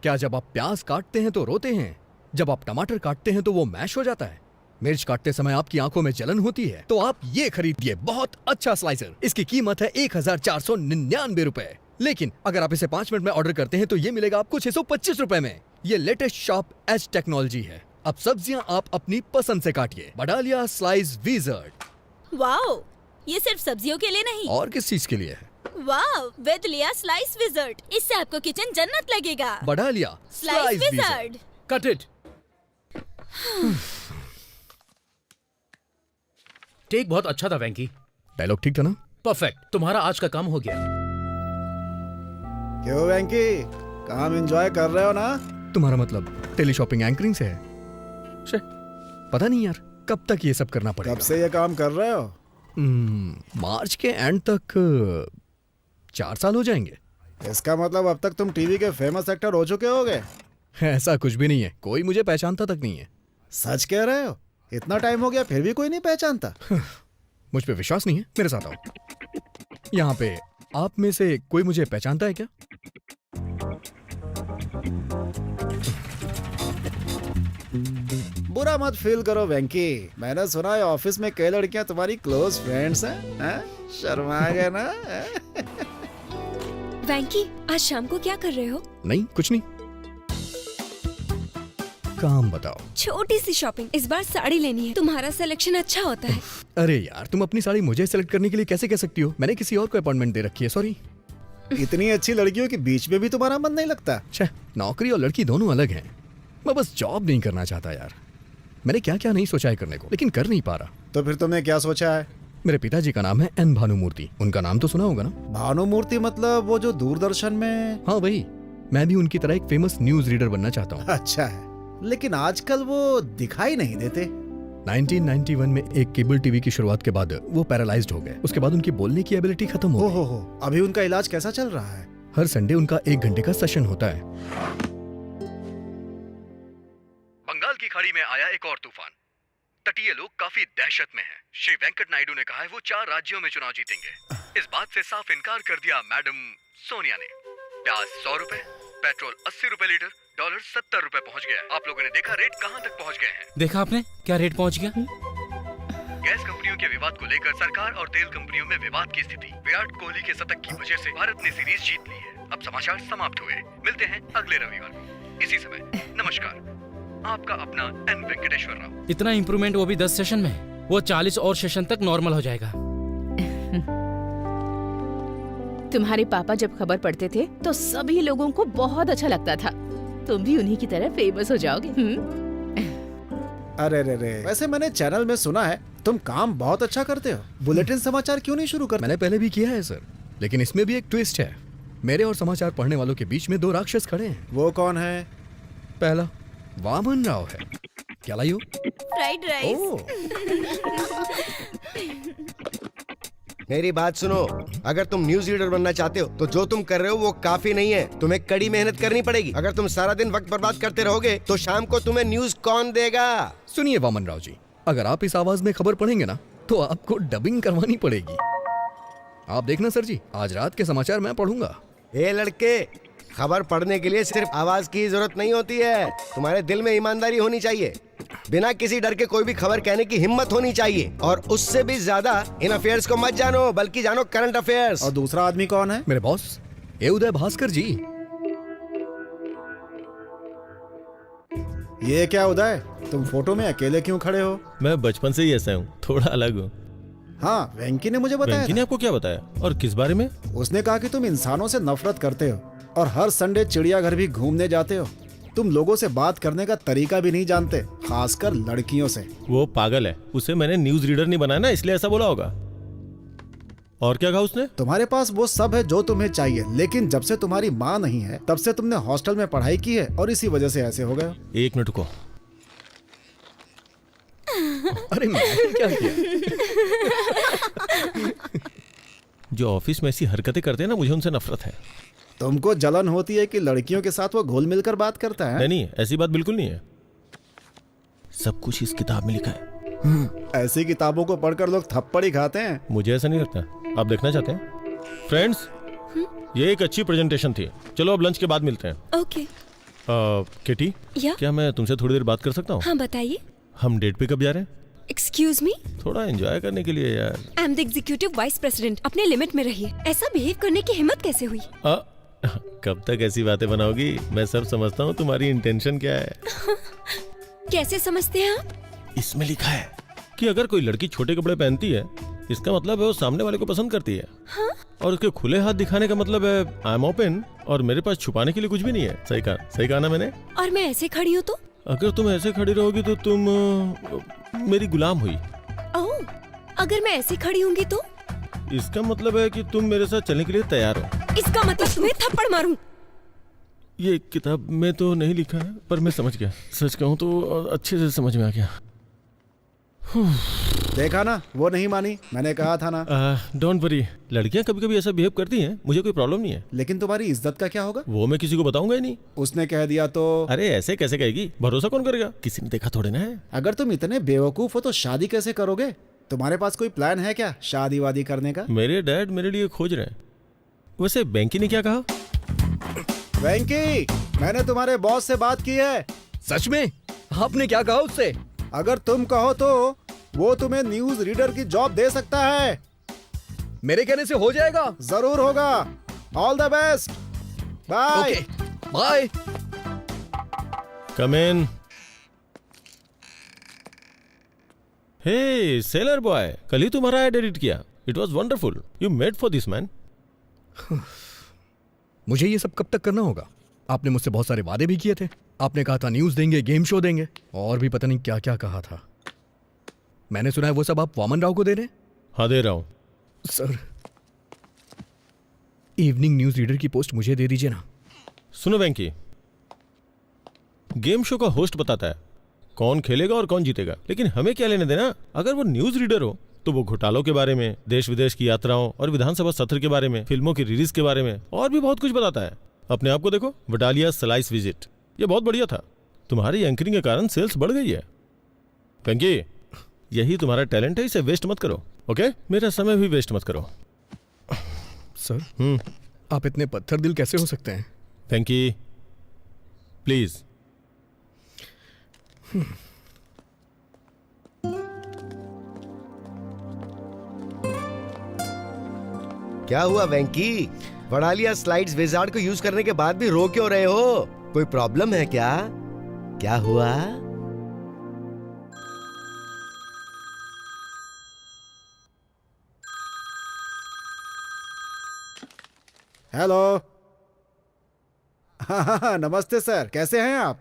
क्या जब आप प्याज काटते हैं तो रोते हैं? जब आप टमाटर काटते हैं तो वो मैश हो जाता है? मिर्च काटते समय आपकी आंखों में जलन होती है? तो आप ये खरीदिए, बहुत अच्छा स्लाइसर। इसकी कीमत है 1499 रुपए। लेकिन अगर आप इसे 5 मिनट में ऑर्डर करते हैं तो ये मिलेगा आपको 625 रुपए में। ये लेटेस्ट शार्प एज टेक्नोलॉजी है। अब सब्जियां आप अपनी पसंद से काटिए। Badalia slice wizard. वाओ, ये सिर्फ सब्जियों के लिए नहीं। और किस चीज के लिए है? वाओ, विद लिया स्लाइस विज़ार्ड। इससे आपको किचन जन्नत लगेगा। Badalia slice wizard. Cut it. Take बहुत अच्छा था वेंकी। डायलॉग ठीक था ना? परफेक्ट। तुम्हारा आज का काम हो गया। क्यों वेंकी, काम एंजॉय कर रहे हो ना? तुम्हारा मतलब टेली शॉपिंग एंकरिंग से है? शे, पता नहीं यार कब तक ये सब करना पड़ेगा। कब से ये काम कर रहे हो? मार्च के एंड तक 4 साल हो जाएंगे। इसका मतलब अब तक तुम टीवी के फेमस एक्टर हो चुके होगे। ऐसा कुछ भी नहीं है, कोई मुझे पहचानता तक नहीं है। सच कह रहे हो? इतना टाइम हो गया फिर भी कोई नहीं पहचानता? मुझ पे विश्वास नहीं है? मेरे साथ आओ। यहाँ पे आप में से कोई मुझे पहचानता है क्या? बुरा मत फील करो वेंकी, मैंने सुना है ऑफिस में कई लड़कियां तुम्हारी क्लोज फ्रेंड्स हैं। शर्मा गए ना? वेंकी, आज शाम को क्या कर रहे हो? नहीं, कुछ नहीं। काम बताओ। छोटी सी शॉपिंग। इस बार साड़ी लेनी है, तुम्हारा सिलेक्शन अच्छा होता है। अरे यार, तुम अपनी साड़ी मुझे सेलेक्ट करने के लिए कैसे कह सकती हो? मैंने किसी और को अपॉइंटमेंट दे रखी है, सॉरी। इतनी अच्छी लड़कियों के बीच में भी तुम्हारा मन नहीं लगता? छह, नौकरी और लड़की दोनों अलग हैं। मैं बस जॉब नहीं करना चाहता यार। मैंने क्या क्या नहीं सोचा है करने को, लेकिन कर नहीं पा रहा। तो फिर तुमने क्या सोचा है? मेरे पिताजी का नाम है एन भानुमूर्ति। उनका नाम तो सुना होगा ना? भानुमूर्ति मतलब वो जो दूरदर्शन में? हाँ वही। मैं भी उनकी तरह एक फेमस न्यूज रीडर बनना चाहता हूँ। अच्छा है, लेकिन आजकल वो दिखाई नहीं देते। 1991 में एक केबल टीवी की शुरुआत के बाद वो पैरालाइज्ड हो गए। उसके बाद उनकी बोलने की एबिलिटी खत्म हो गई। हो, अभी उनका इलाज कैसा चल रहा है? हर संडे उनका 1 घंटे का सेशन होता है। बंगाल की खाड़ी में आया एक और तूफान। तटीय लोग काफी दहशत में हैं। श्री वेंकट नायडू ने कहा है वो 4 राज्यों में चुनाव जीतेंगे। इस बात से साफ इनकार कर दिया मैडम सोनिया ने। प्याज 100 रुपए, पेट्रोल 80 रुपए लीटर, डॉलर 70 रुपए पहुंच गया। आप लोगों ने देखा रेट कहां तक पहुंच गए हैं? देखा आपने क्या रेट पहुंच गया? गैस कंपनियों के विवाद को लेकर सरकार और तेल कंपनियों में विवाद की स्थिति। विराट कोहली के शतक की वजह से भारत ने सीरीज जीत ली है। अब समाचार समाप्त हुए। मिलते हैं अगले रविवार को इसी समय। नमस्कार, आपका अपना एन वेंकटेश्वर राव। इतना इम्प्रूवमेंट, वो भी 10 सेशन में। वो 40 और सेशन तक नॉर्मल हो जाएगा। तुम्हारे पापा जब खबर पढ़ते थे तो सभी लोगों को बहुत अच्छा लगता था। तुम भी उन्हीं की तरह फेमस हो जाओगे। अरे रे रे, वैसे मैंने चैनल में सुना है तुम काम बहुत अच्छा करते हो। बुलेटिन समाचार क्यों नहीं शुरू करते? मैंने पहले भी किया है सर, लेकिन इसमें भी एक ट्विस्ट है। मेरे और समाचार पढ़ने वालों के बीच में 2 राक्षस खड़े हैं। वो कौन है? पहला वामन राव है। क्या लाई हो? Fried rice. मेरी बात सुनो, अगर तुम न्यूज रीडर बनना चाहते हो तो जो तुम कर रहे हो वो काफी नहीं है। तुम्हें कड़ी मेहनत करनी पड़ेगी। अगर तुम सारा दिन वक्त बर्बाद करते रहोगे तो शाम को तुम्हें न्यूज कौन देगा? सुनिए वामन राव जी, अगर आप इस आवाज में खबर पढ़ेंगे ना तो आपको डबिंग करवानी पड़ेगी। आप देखना सर जी, आज रात के समाचार मैं पढ़ूंगा। ए लड़के, खबर पढ़ने के लिए सिर्फ आवाज की जरूरत नहीं होती है। तुम्हारे दिल में ईमानदारी होनी चाहिए। बिना किसी डर के कोई भी खबर कहने की हिम्मत होनी चाहिए। और उससे भी ज्यादा इन अफेयर्स को मत जानो, बल्कि जानो करंट अफेयर्स। और दूसरा आदमी कौन है? मेरे बॉस ए उदय भास्कर जी। ये क्या उदय, तुम फोटो में अकेले क्यों खड़े हो? मैं बचपन से ही ऐसा हूँ, थोड़ा अलग हूँ। हाँ, वेंकी ने मुझे बताया वेंकी ने आपको क्या बताया और किस बारे में? उसने कहा कि तुम इंसानों से नफरत करते हो और हर संडे चिड़ियाघर भी घूमने जाते हो। तुम लोगों से बात करने का तरीका भी नहीं जानते, खासकर लड़कियों से। वो पागल है, उसे मैंने न्यूज रीडर नहीं बनाया ना, इसलिए ऐसा बोला होगा। और क्या कहा उसने? तुम्हारे पास वो सब है जो तुम्हें चाहिए, लेकिन जब से तुम्हारी माँ नहीं है तब से तुमने हॉस्टल में पढ़ाई की है और इसी वजह से ऐसे हो गए। 1 मिनट को। अरे मैंने क्या किया? जो ऑफिस में ऐसी हरकतें करते हैं ना, मुझे उनसे नफरत है। तुमको जलन होती है कि लड़कियों के साथ वो घुल मिलकर बात करता है? नहीं, ऐसी बात बिल्कुल नहीं है। सब कुछ इस किताब में लिखा है। ऐसी किताबों को पढ़कर लोग थप्पड़ ही खाते हैं। मुझे ऐसा नहीं लगता। आप देखना चाहते हैं? फ्रेंड्स, ये एक अच्छी प्रेजेंटेशन थी। चलो अब लंच के बाद मिलते हैं। ओके। किटी, या क्या मैं तुमसे थोड़ी देर बात कर सकता हूँ? हाँ बताइए। हम डेट पे कब जा रहे हैं? एक्सक्यूज मी, थोड़ा एंजॉय करने के लिए यार। I am the executive vice president, अपने लिमिट में रहिए। ऐसा बिहेव करने की हिम्मत कैसे हुई? कब तक ऐसी बातें बनाओगी? मैं सब समझता हूँ तुम्हारी इंटेंशन क्या है। कैसे समझते हैं आप? इसमें लिखा है कि अगर कोई लड़की छोटे कपड़े पहनती है, इसका मतलब है वो सामने वाले को पसंद करती है। हाँ? और उसके खुले हाथ दिखाने का मतलब है आई एम ओपन, और मेरे पास छुपाने के लिए कुछ भी नहीं है। सही कहा ना मैंने? और मैं ऐसे खड़ी हूँ तो? अगर तुम ऐसे खड़ी रहोगी तो तुम मेरी गुलाम हुई। ओह, अगर मैं ऐसे खड़ी होंगी तो? इसका मतलब है कि तुम मेरे साथ चलने के लिए तैयार हो। इसका मतलब तुम्हें थप्पड़ मारूं? ये किताब में तो नहीं लिखा है, पर मैं समझ गया। सच कहूँ तो अच्छे से समझ में आ गया। देखा ना, वो नहीं मानी, मैंने कहा था ना। डोंट वरी, लड़कियां कभी कभी ऐसा बिहेव करती हैं, मुझे कोई प्रॉब्लम नहीं है। लेकिन तुम्हारी इज्जत का क्या होगा? वो मैं किसी को बताऊंगा ही नहीं। उसने कह दिया तो? अरे ऐसे कैसे कहेगी? भरोसा कौन करेगा? किसी ने देखा थोड़े ना है। अगर तुम इतने बेवकूफ हो तो शादी कैसे करोगे? तुम्हारे पास कोई प्लान है क्या शादी वादी करने का? मेरे डैड मेरे लिए खोज रहे हैं। वैसे बैंकी ने क्या कहा? वेंकी, मैंने तुम्हारे बॉस से बात की है। सच में? आपने क्या कहा उससे? अगर तुम कहो तो वो तुम्हें न्यूज रीडर की जॉब दे सकता है। मेरे कहने से हो जाएगा? जरूर होगा। All the best, bye. Okay, bye. Come in. Hey sailor boy, कल ही तुम्हारा एड एडिट किया। It was wonderful. You made for this man. मुझे ये सब कब तक करना होगा? आपने मुझसे बहुत सारे वादे भी किए थे। आपने कहा था न्यूज देंगे, गेम शो देंगे, और भी पता नहीं क्या क्या कहा था। मैंने सुना है वो सब आप वामन राव को दे रहे हैं? हाँ, दे रहा हूं। सर, इवनिंग न्यूज रीडर की पोस्ट मुझे दे दीजिए ना। सुनो वेंकी, गेम शो का होस्ट बताता है कौन खेलेगा और कौन जीतेगा, लेकिन हमें क्या लेने देना? अगर वो न्यूज रीडर हो तो वो घोटालों के बारे में, देश विदेश की यात्राओं और विधानसभा सत्र के बारे में, फिल्मों की रिलीज के बारे में और भी बहुत कुछ बताता है। अपने आप को देखो, वडालिया स्लाइस विजिट, ये बहुत बढ़िया था। तुम्हारी एंकरिंग के कारण सेल्स बढ़ गई है। वेंकी, यही तुम्हारा टैलेंट है, इसे वेस्ट मत करो। ओके, मेरा समय भी वेस्ट मत करो। सर, आप इतने पत्थर दिल कैसे हो सकते हैं? वेंकी, प्लीज। क्या हुआ वेंकी? वडालिया स्लाइड्स विजार्ड को यूज करने के बाद भी रो क्यों रहे हो? कोई प्रॉब्लम है क्या? क्या हुआ? हेलो। हाँ, नमस्ते सर, कैसे हैं आप?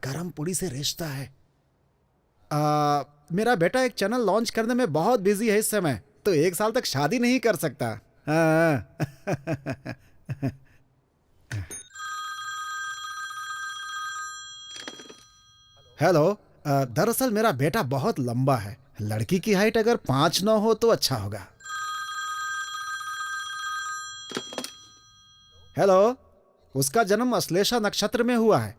गरम पूड़ी से रिश्ता है। मेरा बेटा एक चैनल लॉन्च करने में बहुत बिजी है इस समय, तो 1 साल तक शादी नहीं कर सकता। हाँ। हेलो। दरअसल मेरा बेटा बहुत लंबा है, लड़की की हाइट अगर 5'9" हो तो अच्छा होगा। हेलो, उसका जन्म अश्लेषा नक्षत्र में हुआ है।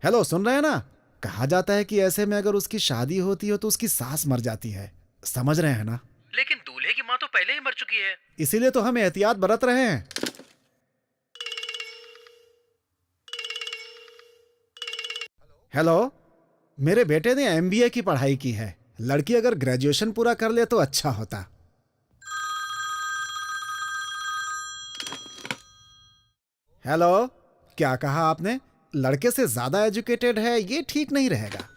हेलो, सुन रहे हैं ना? कहा जाता है कि ऐसे में अगर उसकी शादी होती हो तो उसकी सास मर जाती है। समझ रहे हैं ना? लेकिन दूल्हे की माँ तो पहले ही मर चुकी है। इसीलिए तो हम एहतियात बरत रहे हैं। हेलो, मेरे बेटे ने MBA की पढ़ाई की है। लड़की अगर ग्रेजुएशन पूरा कर ले तो अच्छा होता। हेलो, क्या कहा आपने? लड़के से ज्यादा एजुकेटेड है, ये ठीक नहीं रहेगा।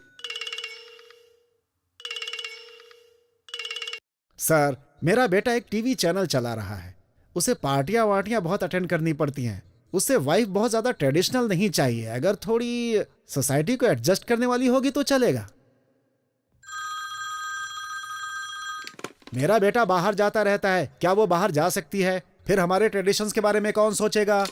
सर, मेरा बेटा एक टीवी चैनल चला रहा है। उसे पार्टियां वार्टियां बहुत अटेंड करनी पड़ती हैं। उससे वाइफ बहुत ज्यादा ट्रेडिशनल नहीं चाहिए, अगर थोड़ी सोसाइटी को एडजस्ट करने वाली होगी तो चलेगा। मेरा बेटा बाहर जाता रहता है, क्या वो बाहर जा सकती है? फिर हमारे ट्रेडिशंस के बारे में कौन सोचेगा?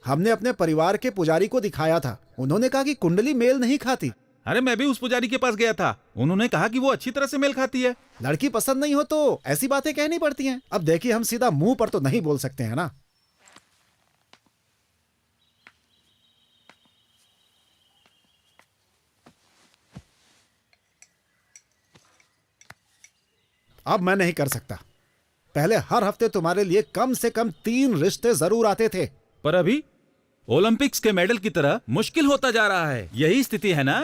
हमने अपने परिवार के पुजारी को दिखाया था, उन्होंने कहा कि कुंडली मेल नहीं खाती। अरे मैं भी उस पुजारी के पास गया था, उन्होंने कहा कि वो अच्छी तरह से मेल खाती है। लड़की पसंद नहीं हो तो ऐसी बातें कहनी पड़ती हैं। अब देखिए, हम सीधा मुंह पर तो नहीं बोल सकते हैं ना। अब मैं नहीं कर सकता। पहले हर हफ्ते तुम्हारे लिए कम से कम 3 रिश्ते जरूर आते थे। पर अभी ओलंपिक्स के मेडल की तरह मुश्किल होता जा रहा है। यही स्थिति है ना।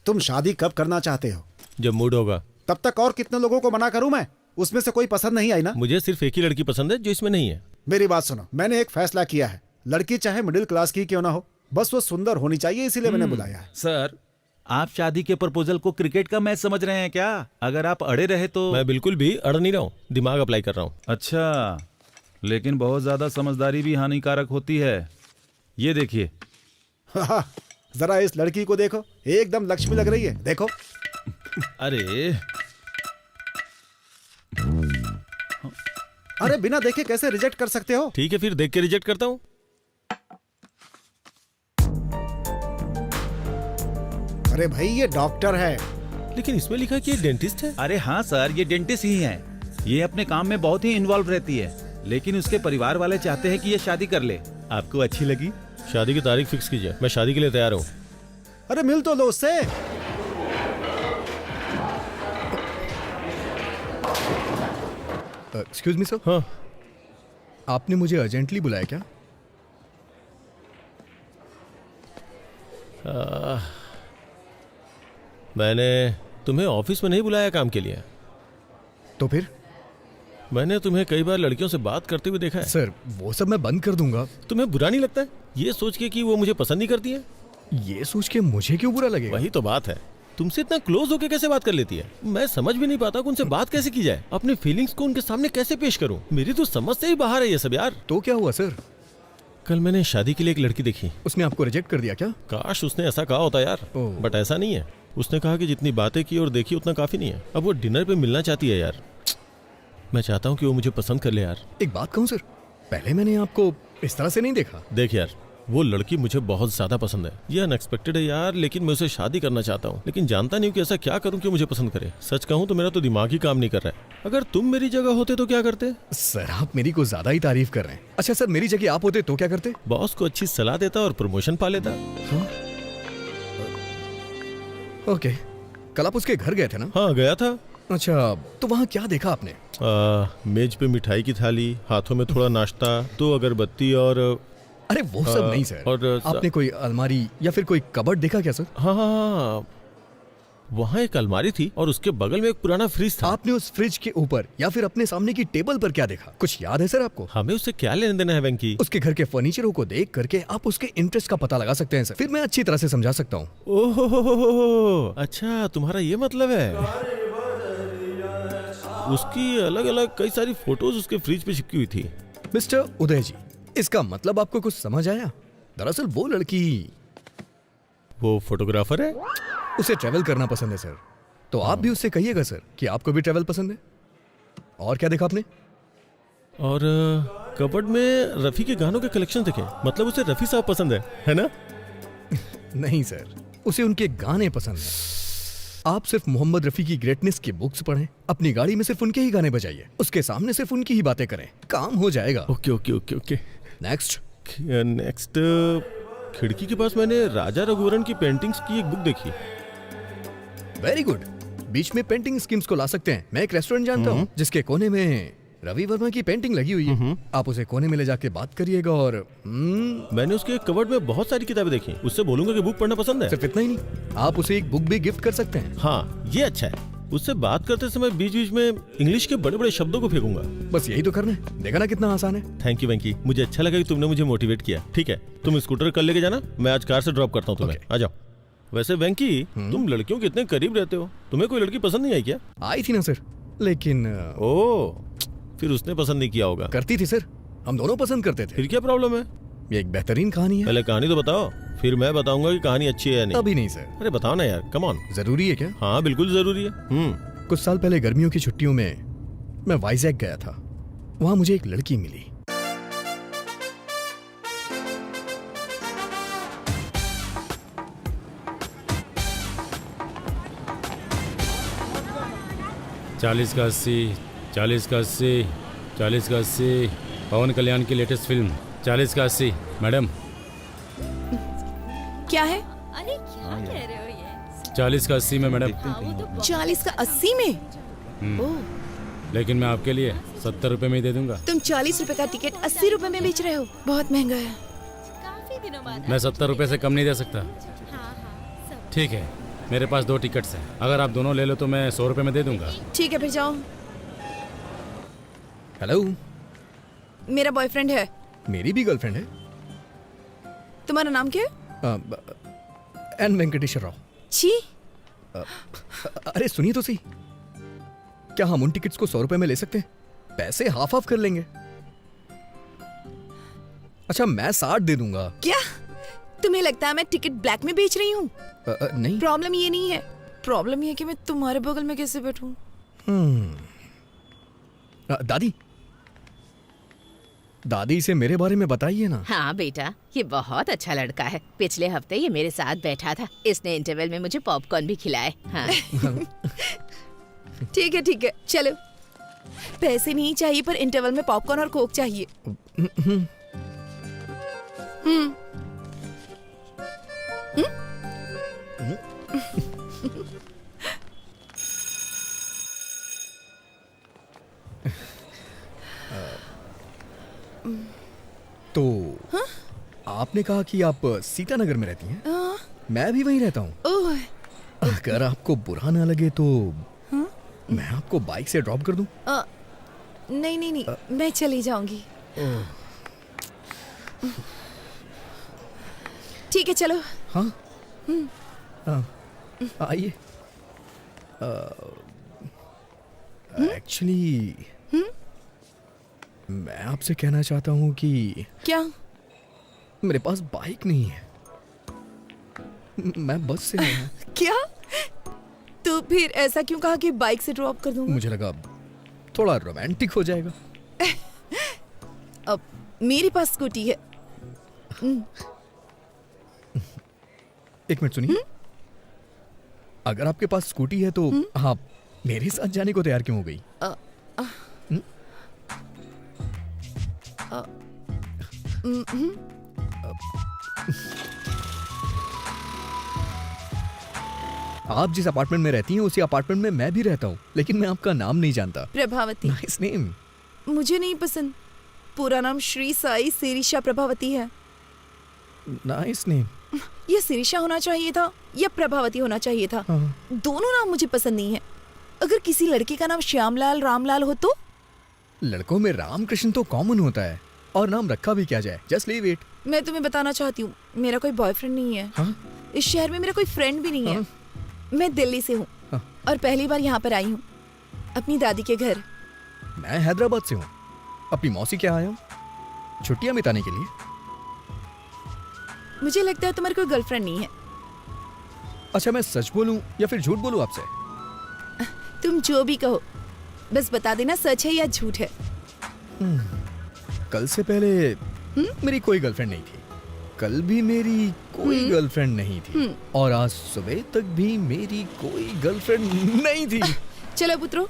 तुम शादी कब करना चाहते हो? जब मूड होगा। तब तक और कितने लोगों को मना करूं मैं? उसमें से कोई पसंद नहीं आई ना? मुझे सिर्फ एक ही लड़की पसंद है जो इसमें नहीं है। मेरी बात सुनो, मैंने एक फैसला किया है। लड़की चाहे मिडिल क्लास की क्यों ना हो, बस वो सुंदर होनी चाहिए, इसीलिए मैंने बुलाया है। सर, आप शादी के प्रपोजल को क्रिकेट का मैच समझ रहे हैं क्या? अगर आप अड़े रहे तो। मैं बिल्कुल भी अड़ नहीं रहा हूँ, दिमाग अप्लाई कर रहा हूँ। अच्छा, लेकिन बहुत ज्यादा समझदारी भी हानिकारक होती है। ये देखिए। जरा इस लड़की को देखो, एकदम लक्ष्मी लग रही है। देखो। अरे अरे बिना देखे कैसे रिजेक्ट कर सकते हो? ठीक है, फिर देख के रिजेक्ट करता हूँ। अरे भाई, ये डॉक्टर है। लेकिन इसमें लिखा है कि ये डेंटिस्ट है। अरे हाँ सर, ये डेंटिस्ट ही है। ये अपने काम में बहुत ही इन्वॉल्व रहती है, लेकिन उसके परिवार वाले चाहते हैं कि ये शादी कर ले। आपको अच्छी लगी? शादी की तारीख फिक्स कीजिए, मैं शादी के लिए तैयार हूँ। अरे मिल तो लो उससे। Excuse me sir. हाँ, आपने मुझे अर्जेंटली बुलाया क्या? मैंने तुम्हें ऑफिस में नहीं बुलाया काम के लिए। तो फिर? मैंने तुम्हें कई बार लड़कियों से बात करते हुए देखा है। सर, वो सब मैं बंद कर दूंगा। तुम्हें बुरा नहीं लगता है ये सोच के कि वो मुझे पसंद नहीं करती है? ये सोच के मुझे क्यों बुरा लगेगा? वही तो बात है, तुमसे इतना क्लोज होके कैसे बात कर लेती है? मैं समझ भी नहीं पाता कि उनसे बात कैसे की जाए, अपनी फीलिंग्स को उनके सामने कैसे पेश करूं। मेरी तो समझ से ही बाहर है ये सब यार। तो क्या हुआ सर? कल मैंने शादी के लिए एक लड़की देखी। उसने आपको रिजेक्ट कर दिया क्या? काश उसने ऐसा कहा होता यार, ओह। बट ऐसा नहीं है। उसने कहा कि जितनी बातें की और देखी उतना काफी नहीं है। अब वो डिनर पे मिलना चाहती है यार। मैं चाहता हूँ कि वो मुझे पसंद कर ले यार। एक बात कहूँ सर, पहले मैंने आपको इस तरह से नहीं देखा। देख यार, वो लड़की मुझे बहुत ज्यादा पसंद है। ये अनएक्सपेक्टेड है यार, लेकिन मैं उसे शादी करना चाहता हूँ, लेकिन जानता नहीं हूँ कि ऐसा क्या करूँ कि मुझे पसंद करे। सच कहूँ तो मेरा तो दिमाग ही काम नहीं कर रहा है। अगर तुम मेरी जगह होते तो क्या करते? सर, आप मेरी को ज्यादा ही तारीफ कर रहे हैं। अच्छा सर, मेरी जगह आप होते तो क्या करते? बॉस को अच्छी सलाह देता और प्रमोशन पा लेता। ओके, कल आप उसके घर गए थे ना? हाँ गया था। अच्छा, तो वहाँ क्या देखा आपने? मेज पे मिठाई की थाली, हाथों में थोड़ा नाश्ता, तो अगरबत्ती और अरे वो सब नहीं सर। और आपने कोई अलमारी या फिर कोई कबर्ड देखा क्या सर? हाँ हाँ हाँ, वहाँ एक अलमारी थी और उसके बगल में एक पुराना फ्रिज था। आपने उस फ्रिज के ऊपर या फिर अपने सामने की टेबल पर क्या देखा? कुछ याद है सर आपको? हमें उससे क्या लेने देना है वेंकी? उसके घर के फर्नीचरों को देख करके आप उसके इंटरेस्ट का पता लगा सकते हैं सर। फिर मैं अच्छी तरह से समझा सकता हूँ। ओहो, अच्छा तुम्हारा ये मतलब है। उसकी अलग अलग कई सारी फोटोज उसके फ्रिज पे चिपकी हुई थी। मिस्टर उदय जी, इसका मतलब आपको कुछ समझ आया? दरअसल वो लड़की, वो फोटोग्राफर है। उसे ट्रैवल करना पसंद है सर। तो आप भी उससे कहिएगा सर कि आपको भी ट्रैवल पसंद है। और क्या देखा आपने? और कबर्ड में रफी के गानों के कलेक्शन देखे। मतलब उसे रफी साहब पसंद है ना? नहीं सर, उसे उनके गाने पसंद हैं। आप सिर्फ मोहम्मद रफी की ग्रेटनेस की बुक्स पढ़ें, अपनी गाड़ी में सिर्फ उनके ही गाने बजाइए, उसके सामने सिर्फ उनकी ही बातें करें, काम हो जाएगा। Okay okay okay okay. Next. Next, खिड़की के पास मैंने राजा रघुवरन की पेंटिंग्स की एक बुक देखी। Very good. बीच में पेंटिंग स्कीम्स को ला सकते हैं। मैं एक रेस्टोरेंट जानता हूँ जिसके कोने में रवि वर्मा की पेंटिंग लगी हुई है। आप उसे कोने में ले जाके बात करिएगा और मैंने उसके कबर्ड में बहुत सारी किताबें देखी। उससे बोलूंगा कि बुक पढ़ना पसंद है। सिर्फ इतना ही नहीं, आप उसे एक बुक भी गिफ्ट कर सकते हैं। हाँ ये अच्छा है। उससे बात करते समय बीच बीच में इंग्लिश के बड़े बड़े शब्दों को फेंकूंगा। बस यही तो करना है। देखा ना कितना आसान है। थैंक यू वेंकी, मुझे अच्छा लगा कि तुमने मुझे मोटिवेट किया। ठीक है, तुम स्कूटर कल लेके जाना, मैं आज कार से ड्रॉप करता हूँ तुम्हें। आ जाओ। वैसे वेंकी, तुम लड़कियों के इतने करीब रहते हो, तुम्हें कोई लड़की पसंद नहीं आई क्या? आई थी ना सर, लेकिन ओह, फिर उसने पसंद नहीं किया होगा। करती थी सर, हम दोनों पसंद करते थे। फिर क्या प्रॉब्लम है? ये एक बेहतरीन कहानी है। पहले कहानी तो बताओ, फिर मैं बताऊंगा कि कहानी अच्छी है या नहीं। अभी नहीं सर। अरे बताओ ना यार, कम ऑन। जरूरी है क्या? हाँ बिल्कुल जरूरी है। कुछ साल पहले गर्मियों की छुट्टियों में मैं वाइजैक गया था। वहां मुझे एक लड़की मिली। चालीस का 80, 40 का 80, 40 का 80। पवन कल्याण की लेटेस्ट फिल्म 40 का 80। मैडम क्या है? अरे क्या कह रहे हो ये? 40 का 80 में मैडम। 40 का 80 में? ओह, लेकिन मैं आपके लिए 70 रुपए में ही दे दूंगा। तुम 40 रुपए का टिकट 80 रुपए में बेच रहे हो, बहुत महंगा है। काफी दिनों बाद। मैं 70 रुपए से कम नहीं दे सकता। हाँ सब। ठीक है, मेरे पास 2 टिकट्स हैं, अगर आप दोनों ले लो तो मैं 100 रुपए में दे दूंगा। ठीक है फिर जाओ। हेलो, मेरा बॉयफ्रेंड है। मेरी भी गर्लफ्रेंड है। तुम्हारा नाम क्या है? एन वेंकटेश्वर राव। छी, अरे सुनिए तो सही, क्या हम उन टिकट्स को 100 रुपए में ले सकते हैं? पैसे हाफ हाफ कर लेंगे। अच्छा, मैं 60 दे दूंगा। क्या तुम्हें लगता है मैं टिकट ब्लैक में बेच रही हूँ? नहीं। प्रॉब्लम ये नहीं है, प्रॉब्लम ये है कि मैं तुम्हारे बगल में कैसे बैठूं। दादी, दादी से मेरे बारे में बताइए ना। हाँ बेटा, ये बहुत अच्छा लड़का है। पिछले हफ्ते ये मेरे साथ बैठा था, इसने इंटरवल में मुझे पॉपकॉर्न भी खिलाए। हाँ। ठीक है, चलो। पैसे नहीं चाहिए, पर इंटरवल में पॉपकॉर्न और कोक चाहिए। तो आपने कहा कि आप सीतानगर में रहती हैं? मैं भी वहीं रहता हूँ। अगर आपको बुरा ना लगे तो मैं आपको बाइक से ड्रॉप कर दूं? नहीं, मैं चली जाऊंगी। ठीक है, चलो। हाँ, आइए। एक्चुअली मैं आपसे कहना चाहता हूँ कि क्या? मेरे पास बाइक नहीं है, मैं बस से आया हूँ। क्या? तो फिर ऐसा क्यों कहा कि बाइक से ड्रॉप कर दूंगा? मुझे लगा थोड़ा रोमांटिक हो जाएगा। अब मेरे पास स्कूटी है। एक मिनट सुनिए, अगर आपके पास स्कूटी है तो आप मेरे साथ जाने को तैयार क्यों हो गई? आप जिस अपार्टमेंट में रहती हैं उसी अपार्टमेंट में मैं भी रहता हूँ, लेकिन मैं आपका नाम नहीं जानता। प्रभावती। Nice name. मुझे नहीं पसंद। पूरा नाम श्री साई सिरिशा प्रभावती है। Nice name. ये सिरिशा होना चाहिए था या प्रभावती होना चाहिए था। हाँ। दोनों नाम मुझे पसंद नहीं है। अगर किसी लड़के का नाम श्यामलाल रामलाल हो तो? लड़कों में रामकृष्ण तो कॉमन होता है, और नाम रखा भी क्या जाए, जस्ट लीव इट। मैं तुम्हें बताना चाहती हूँ, मेरा कोई बॉयफ्रेंड नहीं है। हाँ? इस शहर में मेरा कोई फ्रेंड भी नहीं है। मैं दिल्ली से हूँ और पहली बार यहाँ पर आई हूँ, अपनी दादी के घर। मैं हैदराबाद से हूँ, अपनी मौसी के यहाँ आया हूँ छुट्टियाँ बिताने के लिए। मुझे लगता है तुम्हारी कोई गर्लफ्रेंड नहीं है। अच्छा, मैं सच बोलूं या फिर झूठ बोलूं आपसे? तुम जो भी कहो, बस बता देना सच है या झूठ है। कल से पहले मेरी कोई गर्लफ्रेंड नहीं थी, कल भी मेरी कोई गर्लफ्रेंड नहीं थी, और आज सुबह तक भी मेरी कोई गर्लफ्रेंड नहीं थी। चलो पुत्रो।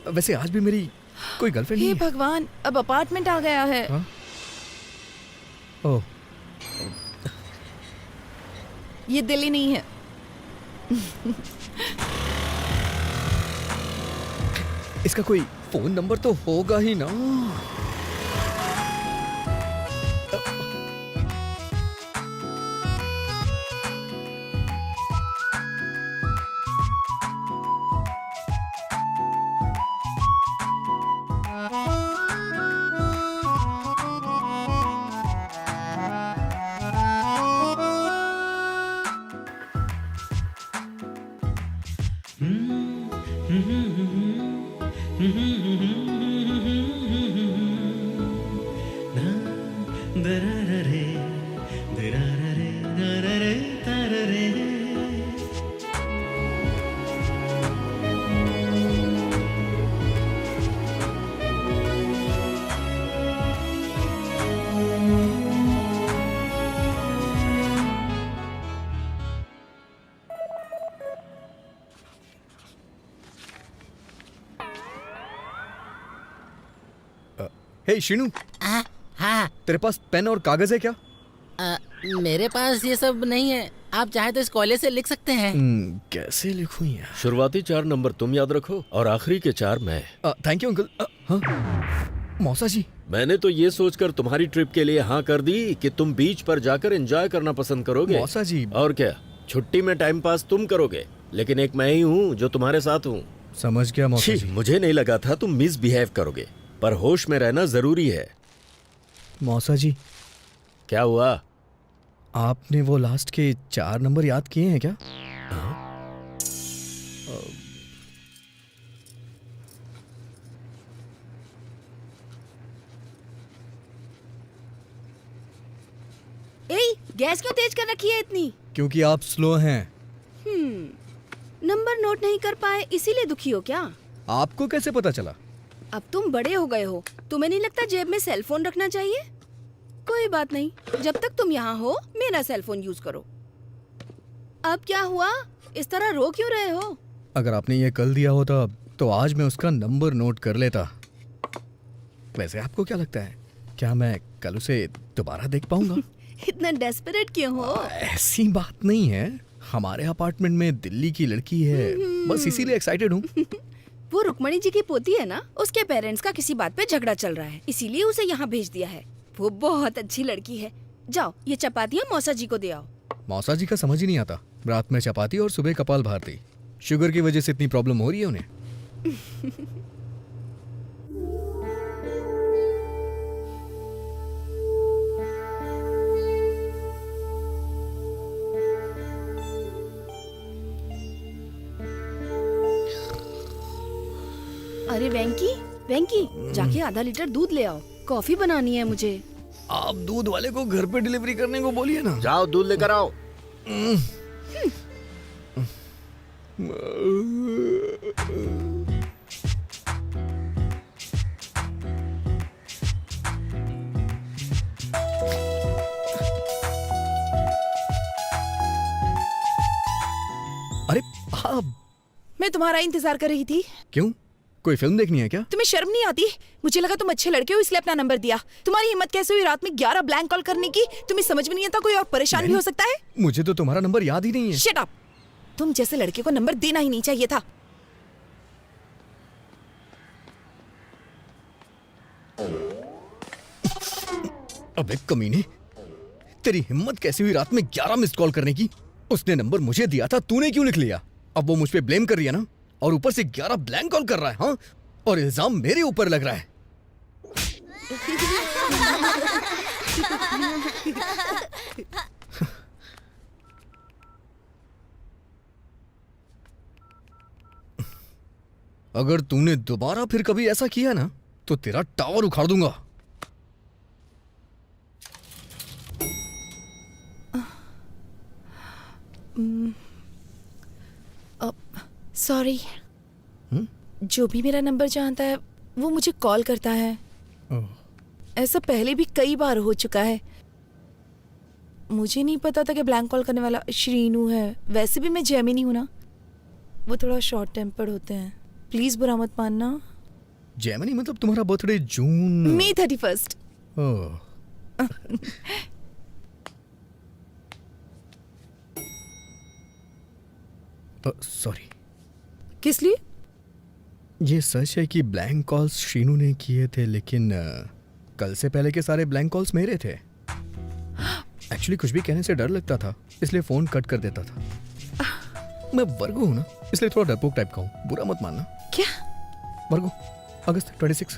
वैसे आज भी मेरी कोई गर्लफ्रेंड नहीं हे है। भगवान, अब अपार्टमेंट आ गया है। हाँ? ओह, ये दिल्ली नहीं है। इसका कोई फोन नंबर तो होगा ही ना। हे शिनू, हाँ, तेरे पास पेन और कागज है क्या? मेरे पास ये सब नहीं है। आप चाहे तो इस कोयले से लिख सकते हैं। कैसे लिखूं यार? शुरुआती 4 नंबर तुम याद रखो और आखिरी के 4 मैं। Thank you uncle. हाँ मौसा जी, मैंने तो ये सोचकर तुम्हारी ट्रिप के लिए हाँ कर दी कि तुम बीच पर जाकर एंजॉय करना पसंद करोगे। मौसा जी। और क्या, छुट्टी में टाइम पास तुम करोगे, लेकिन एक मैं ही हूँ जो तुम्हारे साथ हूँ। समझ गया मौसा छी, जी। मुझे नहीं लगा था तुम मिसबिहेव करोगे, पर होश में रहना जरूरी है। मौसा जी, क्या हुआ? आपने वो लास्ट के 4 नंबर याद किए हैं क्या? गैस क्यों तेज कर रखी है इतनी? क्योंकि आप स्लो हैं। नंबर नोट नहीं कर पाए इसीलिए दुखी हो क्या? आपको कैसे पता चला? अब तुम बड़े हो गए हो, तुम्हें नहीं लगता जेब में सेल फोन रखना चाहिए? कोई बात नहीं, जब तक तुम यहाँ हो मेरा सेल फोन यूज करो। अब क्या हुआ, इस तरह रो क्यों रहे हो? अगर आपने ये कल दिया होता तो आज मैं उसका नंबर नोट कर लेता। वैसे आपको क्या लगता है, क्या मैं कल उसे दोबारा देख पाऊंगा? इतना डेस्परेट क्यों हो? ऐसी बात नहीं है, हमारे अपार्टमेंट में दिल्ली की लड़की है, बस इसीलिए एक्साइटेड हूँ। वो रुक्मणी जी की पोती है ना, उसके पेरेंट्स का किसी बात पे झगड़ा चल रहा है, इसीलिए उसे यहाँ भेज दिया है। वो बहुत अच्छी लड़की है। जाओ ये चपातियाँ मौसा जी को दे आओ। मौसा जी का समझ ही नहीं आता, रात में चपाती और सुबह कपाल भारती। शुगर की वजह से इतनी प्रॉब्लम हो रही है उन्हें। अरे वेंकी, वेंकी जाके आधा लीटर दूध ले आओ, कॉफी बनानी है मुझे। आप दूध वाले को घर पे डिलीवरी करने को बोलिए ना। जाओ दूध लेकर आओ। अरे आप, मैं तुम्हारा इंतजार कर रही थी। क्यों, कोई फिल्म देखनी है क्या? तुम्हें शर्म नहीं आती? मुझे लगा तुम अच्छे लड़के हो इसलिए अपना नंबर दिया। तुम्हारी हिम्मत कैसे हुई रात में 11 ब्लैंक कॉल करने की? तुम्हें समझ में नहीं आता कोई और परेशान भी हो सकता है? मुझे तो तुम्हारा नंबर याद ही नहीं है। Shut up! तुम जैसे लड़के को नंबर देना ही नहीं चाहिए था। अबे कमीने, तेरी हिम्मत कैसी हुई रात में 11 मिस्ड कॉल करने की? उसने नंबर मुझे दिया था, तूने क्यों लिख लिया? अब वो मुझ पे ब्लेम कर रही है ना, और ऊपर से 11 ब्लैंक कॉल कर रहा है। हाँ, और इल्जाम मेरे ऊपर लग रहा है। अगर तूने दोबारा फिर कभी ऐसा किया ना तो तेरा टावर उखाड़ दूंगा। सॉरी, जो भी मेरा नंबर जानता है वो मुझे कॉल करता है। ऐसा पहले भी कई बार हो चुका है। मुझे नहीं पता था कि ब्लैंक कॉल करने वाला श्रीनू है। वैसे भी मैं जैमिनी हूं ना, वो थोड़ा शॉर्ट टेम्पर्ड होते हैं। प्लीज बुरा मत मानना। जैमिनी मतलब तुम्हारा बर्थडे जून मई 31। सॉरी। किस लिए? ये सच है कि ब्लैंक कॉल्स शीनू ने किए थे, लेकिन कल से पहले के सारे ब्लैंक कॉल्स मेरे थे। एक्चुअली कुछ भी कहने से डर लगता था, इसलिए फोन कट कर देता था। मैं वर्गो हूँ ना, इसलिए थोड़ा डरपोक टाइप का हूँ, बुरा मत मानना। क्या? वर्गो, अगस्त 26।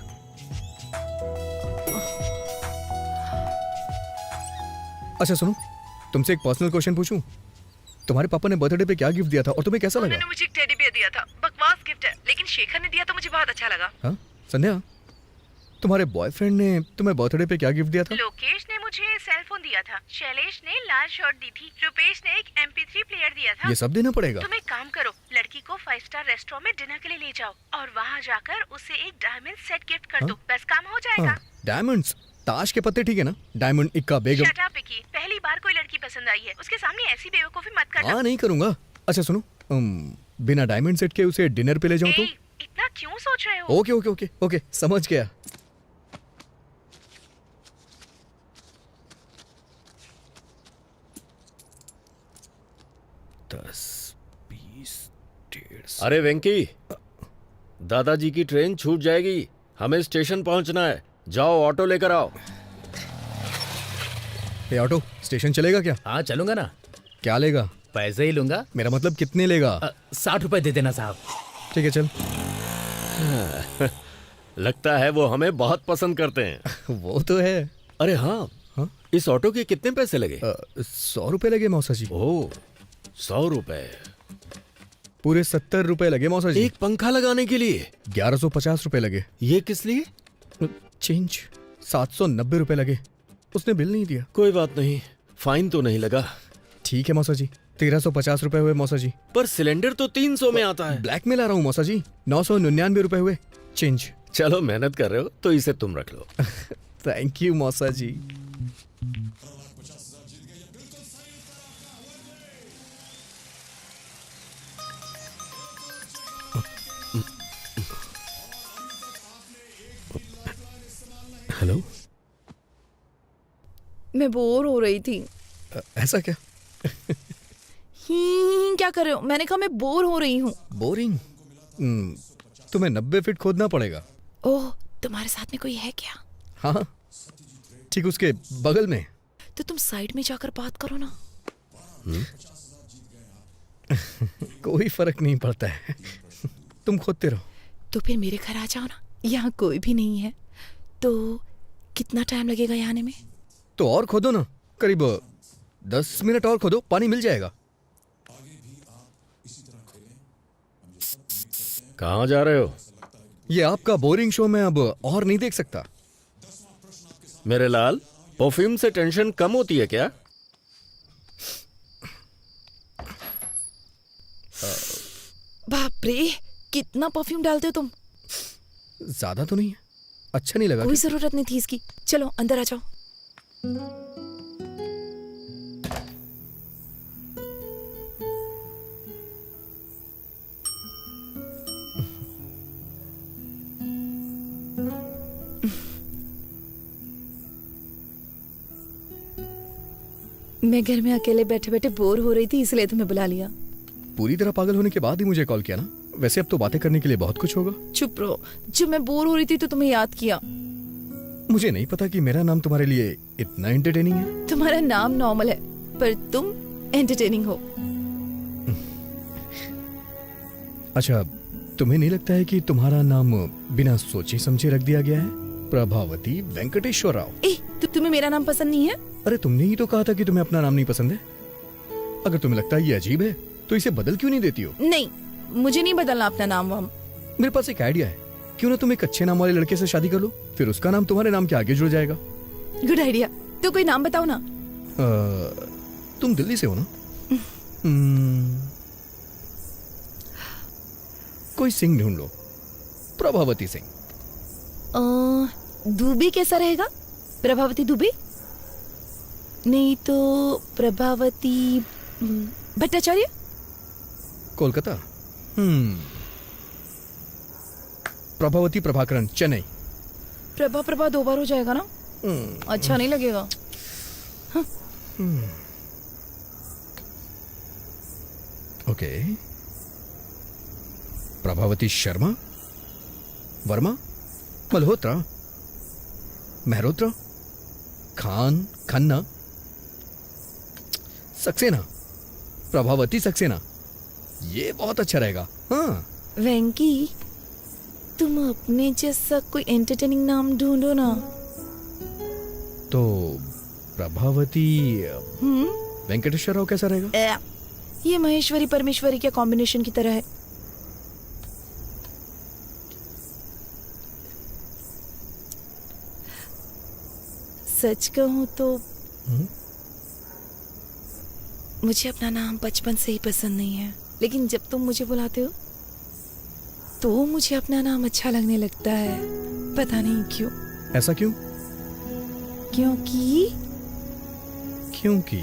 अच्छा सुनो, तुमसे एक पर्सनल क्वेश्चन पूछूं? तुम्हारे पापा ने बर्थडे पे क्या गिफ्ट दिया था और तुम्हें कैसा लगा? उन्होंने मुझे एक टेडी बियर दिया था। बकवास गिफ्ट है, लेकिन शेखर ने दिया तो मुझे बहुत अच्छा लगा। हाँ संध्या, तुम्हारे बॉयफ्रेंड ने तुम्हें बर्थडे पे क्या गिफ्ट दिया था? लोकेश ने मुझे सेल फोन दिया था, शैलेश ने लाल शर्ट दी थी, रुपेश ने एक MP3 प्लेयर दिया था। ये सब देना पड़ेगा? तुम एक काम करो, लड़की को 5 स्टार रेस्टोरेंट में डिनर के लिए ले जाओ और वहाँ जाकर उसे एक डायमंड सेट गिफ्ट कर दो। बस काम हो जाएगा। डायमंड्स? ताश के पत्ते ठीक है ना? डायमंड इक्का बेगम। शट अप विकी, पहली बार कोई लड़की पसंद आई है, उसके सामने ऐसी बेवकूफी मत करना। हाँ नहीं करूंगा। अच्छा सुनो, बिना डायमंड सेट के उसे डिनर पे ले जाऊं तो? इतना क्यों सोच रहे हो? ओके ओके ओके ओके, समझ गया। अरे वेंकी, दादाजी की ट्रेन छूट जाएगी, हमें स्टेशन पहुंचना है। जाओ ऑटो लेकर आओ। ये ऑटो स्टेशन चलेगा क्या? हाँ चलूंगा ना। क्या लेगा? पैसे ही लूंगा। मेरा मतलब कितने लेगा? 60 रुपए दे देना साहब। ठीक है चल। लगता है वो हमें बहुत पसंद करते हैं। वो तो है। अरे हाँ, इस ऑटो के कितने पैसे लगे? 100 रुपए लगे मौसा जी। ओह, 100 रुपए। पूरे 70 रुपए लगे मौसा जी। एक पंखा लगाने के लिए 1150 रुपए लगे। ये किस लिए? चेंज 790 रुपए लगे। उसने बिल नहीं दिया। कोई बात नहीं, फाइन तो नहीं लगा। ठीक है मौसा जी, 1350 रुपए हुए मौसा जी। पर सिलेंडर तो 300 में आता है। ब्लैक में ला रहा हूँ मौसा जी। 999 रुपए हुए चेंज। चलो मेहनत कर रहे हो तो इसे तुम रख लो। थैंक यू मौसा जी। हेलो, मैं बोर हो रही थी। ऐसा क्या? क्या कर रहे हो? मैंने कहा मैं बोर हो रही हूँ। बोरिंग? तुम्हें 90 फीट खोदना पड़ेगा। ओह, तुम्हारे साथ में कोई है क्या? हाँ, ठीक उसके बगल में। तो तुम साइड में जाकर बात करो ना। कोई फर्क नहीं पड़ता है। तुम खोदते रहो। तो फिर मेरे घर आ जाओ ना। यहाँ कोई भी नहीं है। तो कितना टाइम लगेगा यहाँ आने में? तो और खोदो ना, करीब 10 मिनट और खोदो, पानी मिल जाएगा। कहाँ जा रहे हो? ये आपका बोरिंग शो मैं अब और नहीं देख सकता। मेरे लाल, परफ्यूम से टेंशन कम होती है क्या? बाप रे, कितना परफ्यूम डालते हो तुम? ज्यादा तो नहीं है, अच्छा नहीं लगा? कोई जरूरत नहीं थी इसकी। चलो अंदर आ जाओ। मैं घर में अकेले बैठे बैठे बोर हो रही थी, इसलिए तुम्हें बुला लिया। पूरी तरह पागल होने के बाद ही मुझे कॉल किया ना? वैसे अब तो बातें करने के लिए बहुत कुछ होगा। चुप रहो। जब मैं बोर हो रही थी तो तुम्हें याद किया। मुझे नहीं पता कि मेरा नाम तुम्हारे लिए इतना एंटरटेनिंग है। तुम्हारा नाम नॉर्मल है, पर तुम एंटरटेनिंग हो। अच्छा, तुम्हें नहीं लगता है कि तुम्हारा नाम बिना सोचे समझे रख दिया गया है? प्रभावती वेंकटेश्वर राव। तुम्हें मेरा नाम पसंद नहीं है? अरे तुमने ही तो कहा था कि तुम्हें अपना नाम नहीं पसंद है। अगर तुम्हें लगता है ये अजीब है तो इसे बदल क्यों नहीं देती हो? नहीं, मुझे नहीं बदलना अपना नाम वाम। मेरे पास एक आइडिया है। क्यों ना तुम एक अच्छे नाम वाले लड़के से शादी कर लो, फिर उसका नाम तुम्हारे नाम के आगे जुड़ जाएगा। Good idea. तो कोई नाम बताओ ना। तुम दिल्ली से हो ना? कोई सिंह ढूंढ लो। प्रभावती सिंह। दुबे कैसा रहेगा? प्रभावती दुबे? नहीं तो प्रभावती भट्टाचार्य? कोलकाता। प्रभावती प्रभाकरण, चेन्नई। प्रभा 2 बार हो जाएगा ना? अच्छा नहीं लगेगा। ओके। प्रभावती शर्मा, वर्मा, मल्होत्रा, मेहरोत्रा, खान, खन्ना, सक्सेना। प्रभावती सक्सेना, ये बहुत अच्छा रहेगा। हाँ वेंकी, तुम अपने जैसा कोई एंटरटेनिंग नाम ढूंढो ना। तो प्रभावती वेंकटेश्वर राव कैसा रहेगा? ये महेश्वरी परमेश्वरी के कॉम्बिनेशन की तरह है। सच कहूं तो मुझे अपना नाम बचपन से ही पसंद नहीं है, लेकिन जब तुम मुझे बुलाते हो तो मुझे अपना नाम अच्छा लगने लगता है। पता नहीं क्यों। ऐसा क्यों? क्योंकि क्योंकि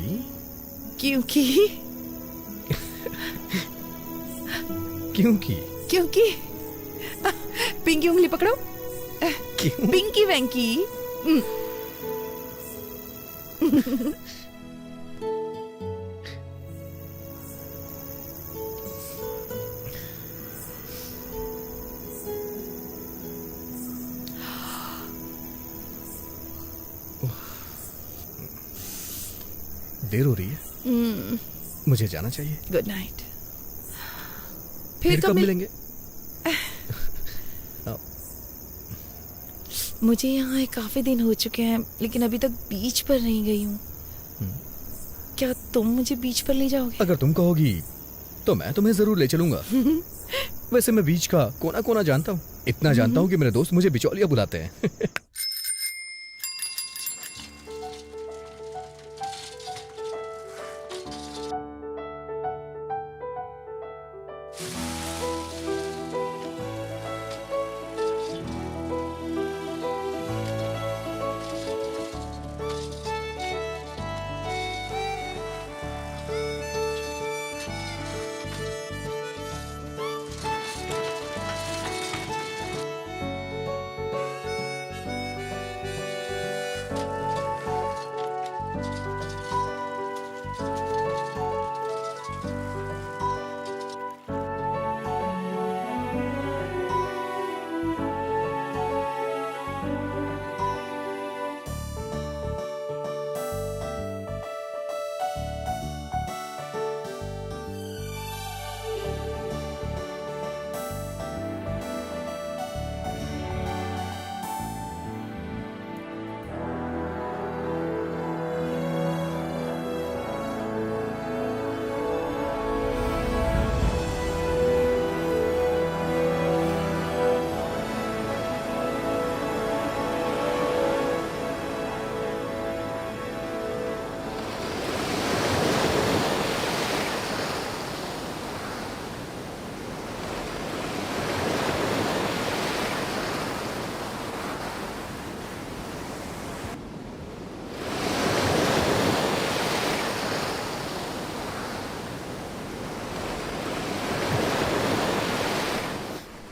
क्योंकि क्योंकि क्योंकि पिंकी उंगली पकड़ो। क्यों? पिंकी वेंकी। देर हो रही है, मुझे जाना चाहिए। Good night. फिर कब मिलेंगे? मुझे यहाँ काफी दिन हो चुके हैं, लेकिन अभी तक बीच पर नहीं गई हूँ। क्या तुम मुझे बीच पर ले जाओगे? अगर तुम कहोगी तो मैं तुम्हें जरूर ले चलूंगा। वैसे मैं बीच का कोना कोना जानता हूँ, इतना जानता हूँ कि मेरे दोस्त मुझे बिचौलिया बुलाते हैं।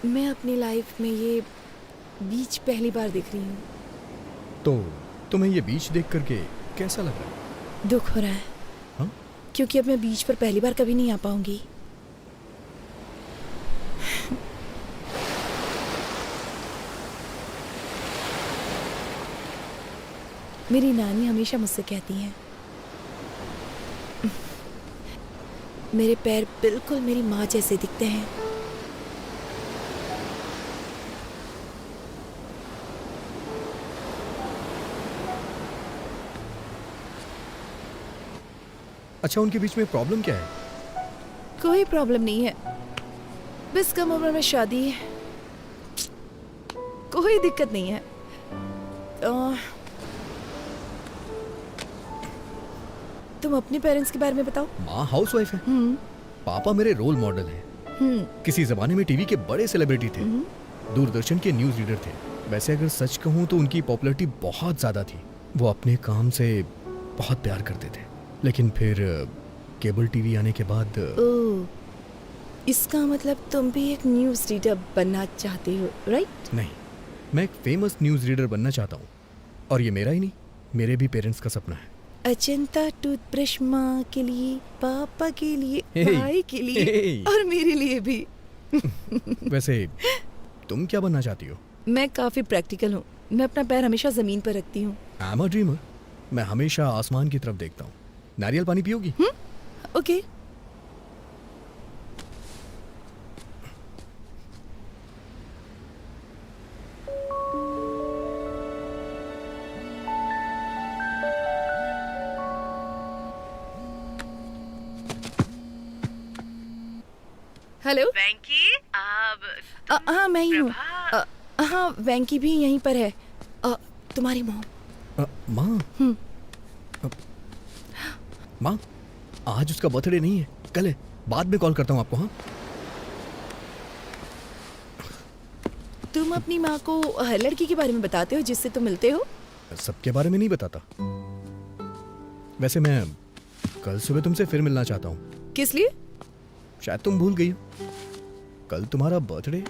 मैं अपनी लाइफ में ये बीच पहली बार देख रही हूँ। तो तुम्हें ये बीच देख करके कैसा लग रहा है? दुख हो रहा है। हाँ? क्योंकि अब मैं बीच पर पहली बार कभी नहीं आ पाऊंगी। मेरी नानी हमेशा मुझसे कहती हैं, मेरे पैर बिल्कुल मेरी माँ जैसे दिखते हैं। अच्छा, उनके बीच में प्रॉब्लम क्या है? कोई प्रॉब्लम नहीं है, बस कम उम्र में शादी है, कोई दिक्कत नहीं है। तुम अपने पेरेंट्स के बारे में बताओ। माँ हाउसवाइफ है, पापा मेरे रोल मॉडल हैं। किसी जमाने में टीवी के बड़े सेलिब्रिटी थे, दूरदर्शन के न्यूज रीडर थे। वैसे अगर सच कहूँ तो उनकी पॉपुलैरिटी बहुत ज्यादा थी। वो अपने काम से बहुत प्यार करते थे, लेकिन फिर केबल टीवी आने के बाद इसका मतलब तुम भी एक न्यूज रीडर बनना चाहते हो, राइट? नहीं, मैं एक फेमस न्यूज रीडर बनना चाहता हूँ, और ये मेरा ही नहीं, मेरे भी पेरेंट्स का सपना है। अजंता टूथब्रश माँ के लिए, पापा के लिए, भाई के लिए और मेरे लिए भी। वैसे तुम क्या बनना चाहती हो? मैं काफी प्रैक्टिकल हूँ, मैं अपना पैर हमेशा जमीन पर रखती हूँ। आई एम अ ड्रीमर, मैं हमेशा आसमान की तरफ देखता हूँ। नारियल पानी पियोगी? ओके। हेलो वेंकी, हाँ मैं ही हूँ। हाँ वेंकी भी यहीं पर है। तुम्हारी मॉम। माँ? माँ, आज उसका बर्थडे नहीं है, कल है। बाद में कॉल करता हूँ आपको। हाँ, तुम अपनी माँ को हर लड़की के बारे में बताते हो जिससे तुम मिलते हो? सबके बारे में नहीं बताता। वैसे मैं कल सुबह तुमसे फिर मिलना चाहता हूँ। किस लिए? शायद तुम भूल गई हो, कल तुम्हारा बर्थडे।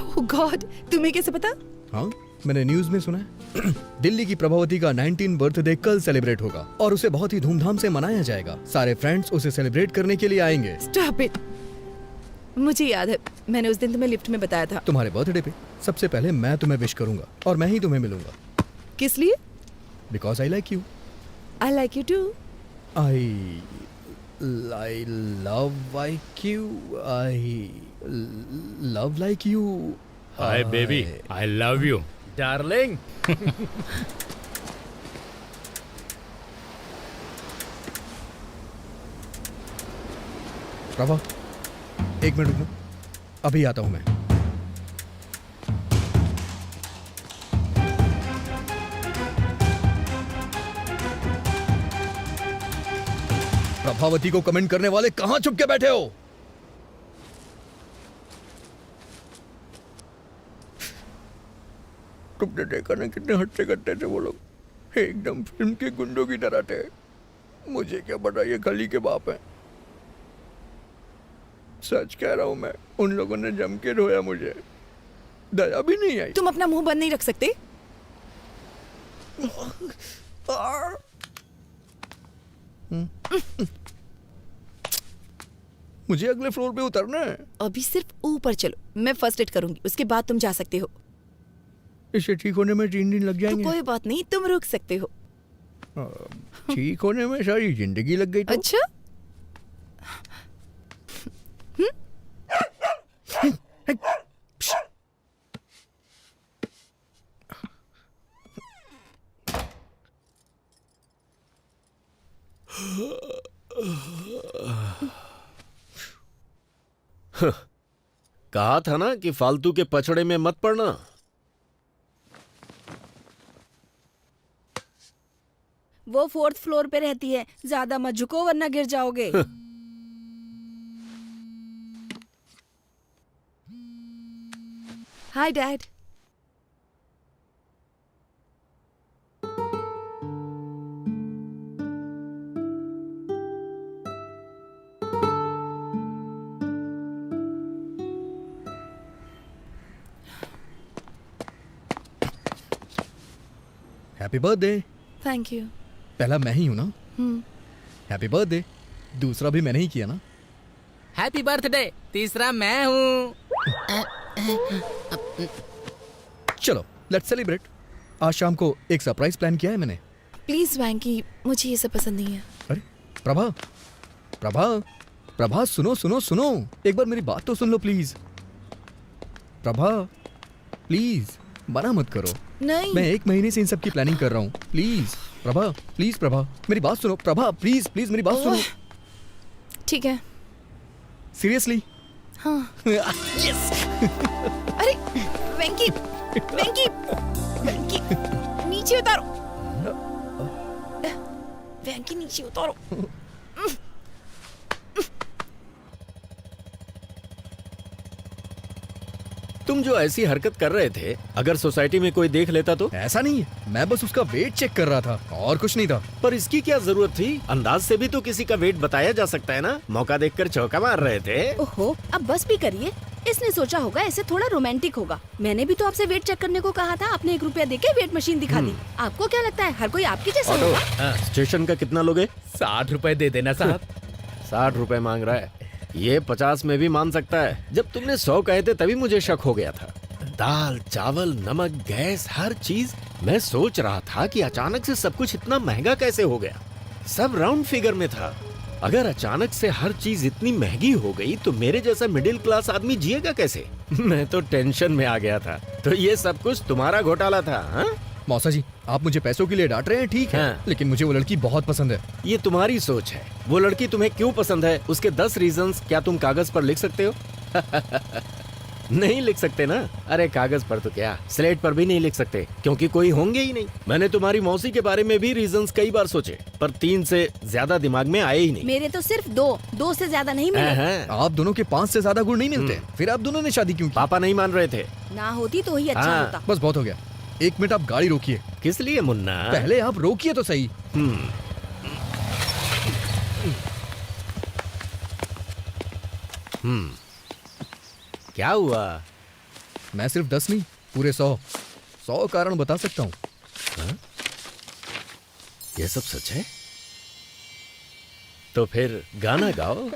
ओह गॉड, तुम्हें कैसे पता? हाँ, मैंने न्यूज में सुना है। दिल्ली की प्रभावती का 19 बर्थडे कल सेलिब्रेट होगा और उसे बहुत ही धूमधाम से मनाया जाएगा। सारे फ्रेंड्स उसे सेलिब्रेट करने के लिए आएंगे। Stop it. मुझे याद है, मैंने उस दिन तुम्हें लिफ्ट में बताया था। तुम्हारे बर्थडे पे सबसे पहले मैं तुम्हें विश करूंगा और मैं ही तुम्हें मिलूंगा। किस लिए? Because I like you. I like you too. I love like you. I love like you. Hi baby, I love you darling. Prabha, एक मिनट रुको, अभी आता हूं मैं। प्रभावती को कमेंट करने वाले कहां छुप के बैठे हो? तुमने देखा ना कितने हट्टे कट्टे थे वो लोग, एकदम फिल्म के गुंडों की तरह थे। मुझे क्या पता ये खली के बाप हैं। सच कह रहा हूं मैं, उन लोगों ने जम के रोया, मुझे दया भी नहीं आई। तुम अपना मुंह बंद नहीं रख सकते? मुझे अगले फ्लोर पे उतरना है। अभी सिर्फ ऊपर चलो, मैं फर्स्ट एड करूंगी, उसके बाद तुम जा सकते हो। इसे ठीक होने में 3 दिन लग तो जाएंगे। कोई बात नहीं, तुम रुक सकते हो। ठीक होने में सारी जिंदगी लग गई तो? अच्छा, कहा था ना कि फालतू के पछड़े में मत पड़ना। वो 4th फ्लोर पे रहती है, ज्यादा मत झुको वरना गिर जाओगे। Hi dad. Happy birthday. Thank you. पहला मैं ही हूं ना? Happy birthday. दूसरा भी मैंने ही किया ना? हैप्पी बर्थडे, तीसरा मैं हूँ। चलो लेट्स सेलिब्रेट। आज शाम को एक सरप्राइज प्लान किया है मैंने। प्लीज वैंकी, मुझे ये सब पसंद नहीं है। अरे प्रभा, प्रभा, प्रभा, सुनो सुनो सुनो, एक बार मेरी बात तो सुन लो प्लीज। प्रभा प्लीज, मना मत करो। नहीं, मैं 1 महीने से इन सब की प्लानिंग कर रहा हूँ। प्लीज प्रभा, प्लीज प्रभा, मेरी बात सुनो। प्रभा प्लीज प्लीज मेरी बात सुनो। ठीक है। सीरियसली? हाँ। यस। अरे वेंकी, वेंकी, वेंकी, नीचे उतारो। वेंकी नीचे उतारो। तुम जो ऐसी हरकत कर रहे थे, अगर सोसाइटी में कोई देख लेता तो? ऐसा नहीं है, मैं बस उसका वेट चेक कर रहा था और कुछ नहीं था। पर इसकी क्या जरूरत थी? अंदाज से भी तो किसी का वेट बताया जा सकता है ना। मौका देखकर चौका मार रहे थे। ओहो, अब बस भी करिए। इसने सोचा होगा ऐसे थोड़ा रोमांटिक होगा। मैंने भी तो आपसे वेट चेक करने को कहा था, आपने 1 रुपया देके वेट मशीन दिखा दी। आपको क्या लगता है हर कोई आपकी जैसा होगा? स्टेशन का कितना लोगे? 60 रुपए दे देना साहब। 60 रुपए मांग रहा है। ये 50 में भी मान सकता है। जब तुमने 100 कहे थे तभी मुझे शक हो गया था। दाल, चावल, नमक, गैस, हर चीज। मैं सोच रहा था कि अचानक से सब कुछ इतना महंगा कैसे हो गया। सब राउंड फिगर में था। अगर अचानक से हर चीज इतनी महंगी हो गई तो मेरे जैसा मिडिल क्लास आदमी जिएगा कैसे? मैं तो टेंशन में आ गया था। तो ये सब कुछ तुम्हारा घोटाला था? हाँ? मौसा जी, आप मुझे पैसों के लिए डांट रहे हैं, ठीक है। हाँ। लेकिन मुझे वो लड़की बहुत पसंद है। ये तुम्हारी सोच है। वो लड़की तुम्हें क्यों पसंद है, उसके 10 रीजंस क्या तुम कागज पर लिख सकते हो? नहीं लिख सकते ना। अरे कागज पर तो क्या, स्लेट पर भी नहीं लिख सकते, क्योंकि कोई होंगे ही नहीं। मैंने तुम्हारी मौसी के बारे में भी रीजंस कई बार सोचे, पर 3 से ज्यादा दिमाग में आए ही नहीं। मेरे तो सिर्फ 2 से ज्यादा नहीं मिले। आप दोनों के 5 से ज्यादा गुण नहीं मिलते। फिर आप दोनों ने शादी क्यों की? पापा नहीं मान रहे थे। ना होती तो ही अच्छा हाँ। होता। बस बहुत हो गया। 1 मिनट आप गाड़ी रोकिए। किस लिए मुन्ना? पहले आप रोकिए तो सही। क्या हुआ? मैं सिर्फ 10 नहीं, पूरे 100 कारण बता सकता हूँ। ये सब सच है? तो फिर गाना गाओ।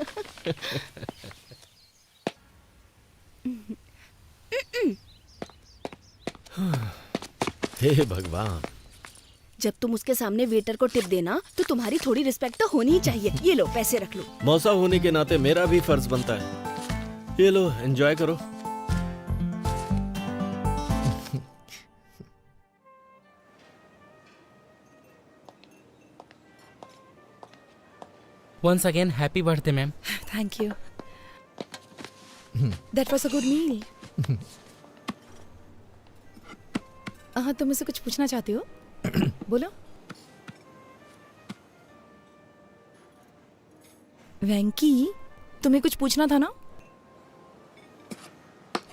हे भगवान, जब तुम उसके सामने वेटर को टिप देना तो तुम्हारी थोड़ी रिस्पेक्ट तो होनी ही चाहिए। ये लो पैसे रख लो। मौसा होने के नाते मेरा भी फर्ज बनता है। ये लो एंजॉय करो। Once again, happy birthday, ma'am. Thank you. That was a good meal. हाँ, तुम मुझसे कुछ पूछना चाहती हो? बोलो। वेंकी, तुम्हें कुछ पूछना था ना?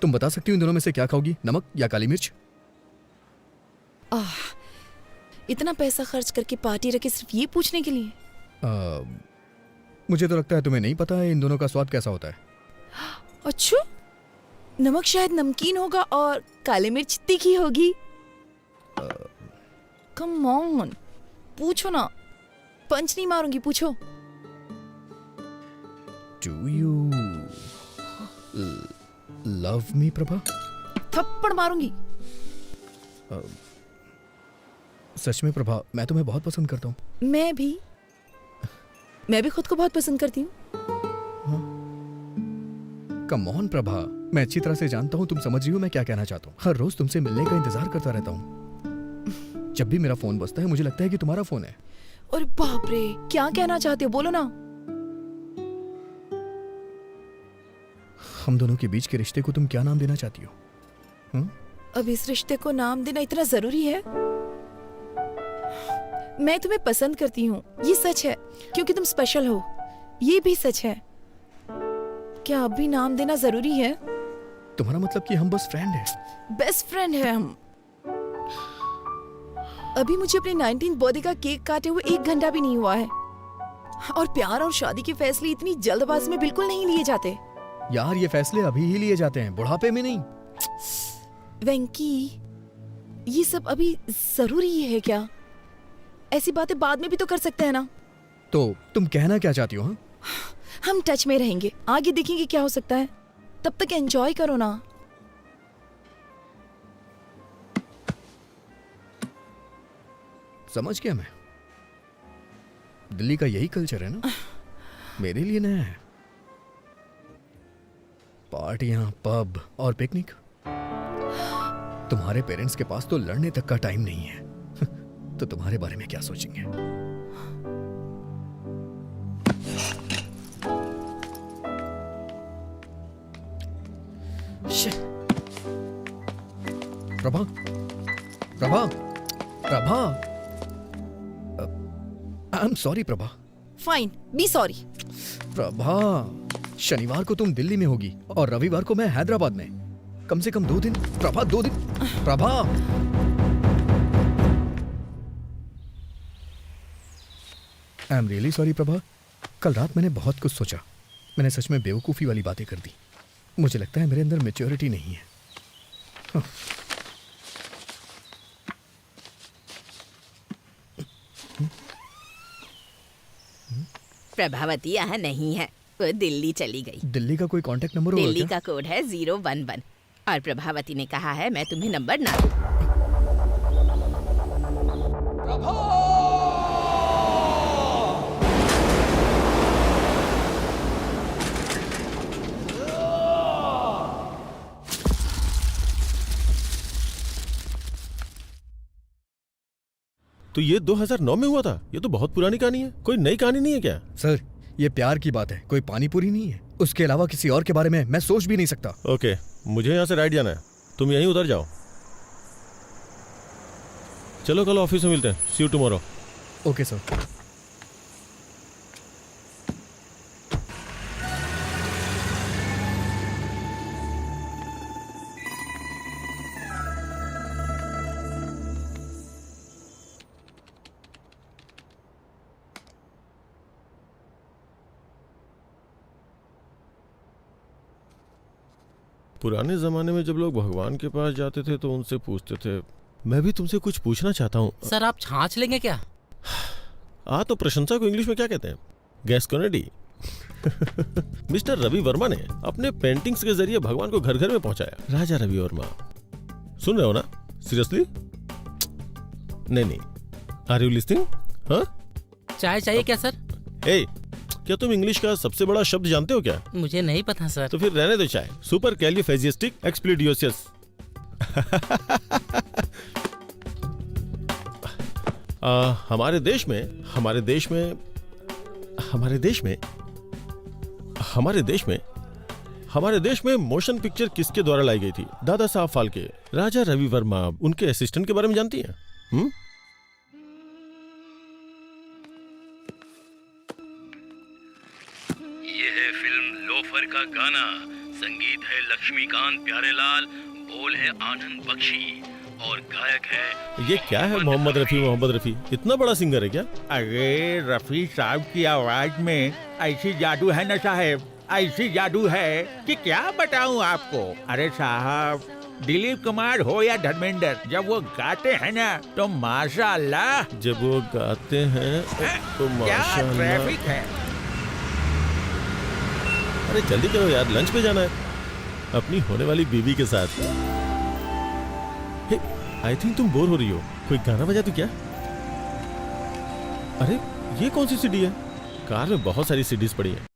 तुम बता सकती हो इन दोनों में से क्या खाओगी, नमक या काली मिर्च? इतना पैसा खर्च करके पार्टी रखी सिर्फ ये पूछने के लिए? मुझे तो लगता है तुम्हें नहीं पता है इन दोनों का स्वाद कैसा होता है। अच्छा, नमक शायद नमकीन होगा और काली मिर्च तीखी होगी। कम ऑन, पूछो ना, पंच नहीं मारूंगी, पूछो। Do you love me, Prabha? थप्पड़ मारूंगी। सच में प्रभा, मैं तुम्हें बहुत पसंद करता हूँ। मैं भी खुद को बहुत पसंद करती हूँ। कम ऑन प्रभा, मैं अच्छी तरह से जानता हूँ तुम समझ रही हो मैं क्या कहना चाहता हूँ। हर रोज तुमसे मिलने का इंतजार करता रहता हूँ। जब भी मेरा फोन बजता है मुझे लगता है कि तुम्हारा फोन है। और बाप रे, क्या कहना चाहते हो, बोलो ना। हम दोनों के बीच के रिश्ते को तुम क्या नाम देना चाहती हो? अब इस रिश्ते को नाम देना इतना जरूरी है? मैं तुम्हें पसंद करती हूँ, ये सच है, क्योंकि तुम स्पेशल हो, ये भी सच है। क्या अब भी नाम देना जरूरी है? तुम्हारा मतलब कि हम बस फ्रेंड हैं? बेस्ट फ्रेंड है हम। अभी मुझे अपने 19th बर्थडे का केक काटे हुए 1 घंटा भी नहीं हुआ है। और प्यार और शादी के फैसले इतनी जल्दबाजी में बिल्कुल नहीं लिए जाते। यार, ये फैसले अभी ही लिए जाते हैं, बुढ़ापे में नहीं। वेंकी, ये सब अभी जरूरी है क्या? ऐसी बातें बाद में भी तो कर सकते हैं ना। तो तुम कहना क्या चाहती हो? हाँ, हम टच में रहेंगे, आगे देखेंगे क्या हो सकता है। तब तक एंजॉय करो ना। समझ गया मैं। दिल्ली का यही कल्चर है ना, मेरे लिए नया है। पार्टियां, पब और पिकनिक। तुम्हारे पेरेंट्स के पास तो लड़ने तक का टाइम नहीं है। तो तुम्हारे बारे में क्या सोचेंगे? Prabha, Prabha, Prabha, I am sorry Prabha. Fine, be sorry. Prabha, शनिवार को तुम दिल्ली में होगी और रविवार को मैं हैदराबाद में। कम से कम 2 दिन। प्रभा, 2 दिन। Prabha, I am really sorry Prabha. कल रात मैंने बहुत कुछ सोचा। मैंने सच में बेवकूफ़ी वाली बातें कर दी। मुझे लगता है मेरे अंदर मैच्योरिटी नहीं है। प्रभावती यहाँ नहीं है, वो दिल्ली चली गई। दिल्ली का कोई कांटेक्ट नंबर होगा दिल्ली क्या? का कोड है 011 और प्रभावती ने कहा है मैं तुम्हें नंबर ना दूं। तो ये 2009 में हुआ था? ये तो बहुत पुरानी कहानी है। कोई नई कहानी नहीं है क्या? सर, ये प्यार की बात है, कोई पानी पूरी नहीं है। उसके अलावा किसी और के बारे में मैं सोच भी नहीं सकता। ओके, मुझे यहाँ से राइट जाना है, तुम यहीं उधर जाओ। चलो कल ऑफिस में मिलते हैं। सी यू टुमारो। Okay sir. पुराने जमाने में जब लोग भगवान के पास जाते थे तो उनसे पूछते थे। मैं भी तुमसे कुछ पूछना चाहता हूँ। सर, आप छाछ लेंगे क्या? तो प्रशंसा को इंग्लिश में क्या कहते हैं? गैस कॉनेडी। मिस्टर रवि वर्मा ने अपने पेंटिंग्स के जरिए भगवान को घर घर में पहुंचाया। राजा रवि वर्मा, सुन रहे हो ना? सीरियसली? नहीं, आर यू लिस्निंग? हाँ? चाय चाहिए क्या सर? ए, क्या तुम इंग्लिश का सबसे बड़ा शब्द जानते हो क्या? मुझे नहीं पता सर। तो फिर रहने दो चाय। सुपर कैलिफेजिस्टिक एक्सप्लिडियोसियस। हमारे देश में मोशन पिक्चर किसके द्वारा लाई गई थी? दादा साहब फाल्के, राजा रवि वर्मा, उनके असिस्टेंट के बारे में जानती हैं? ये है फिल्म लोफर का गाना, संगीत है लक्ष्मीकांत प्यारेलाल, बोल है आनंद बख्शी और गायक है ये क्या है? मोहम्मद रफी इतना बड़ा सिंगर है क्या? अरे रफी साहब की आवाज में ऐसी जादू है ना साहब, ऐसी जादू है कि क्या बताऊं आपको। अरे साहब, दिलीप कुमार हो या धर्मेंद्र, जब वो गाते हैं ना तो माशाअल्लाह। जब वो गाते हैं तो क्या माशाअल्लाह। ट्रैफिक है। अरे जल्दी करो यार, लंच पे जाना है अपनी होने वाली बीवी के साथ। आई थिंक तुम बोर हो रही हो, कोई गाना बजा दो क्या? अरे ये कौन सी सीडी है? कार में बहुत सारी सीडीज पड़ी है।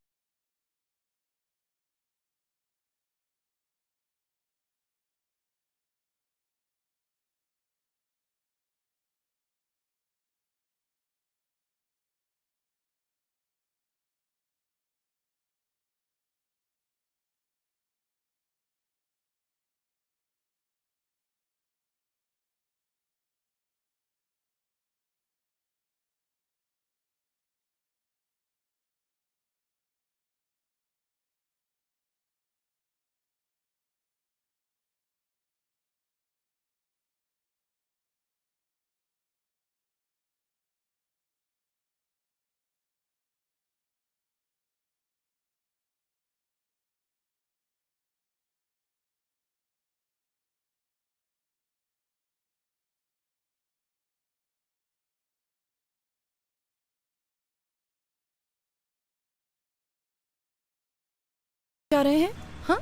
जा रहे हैं? हाँ?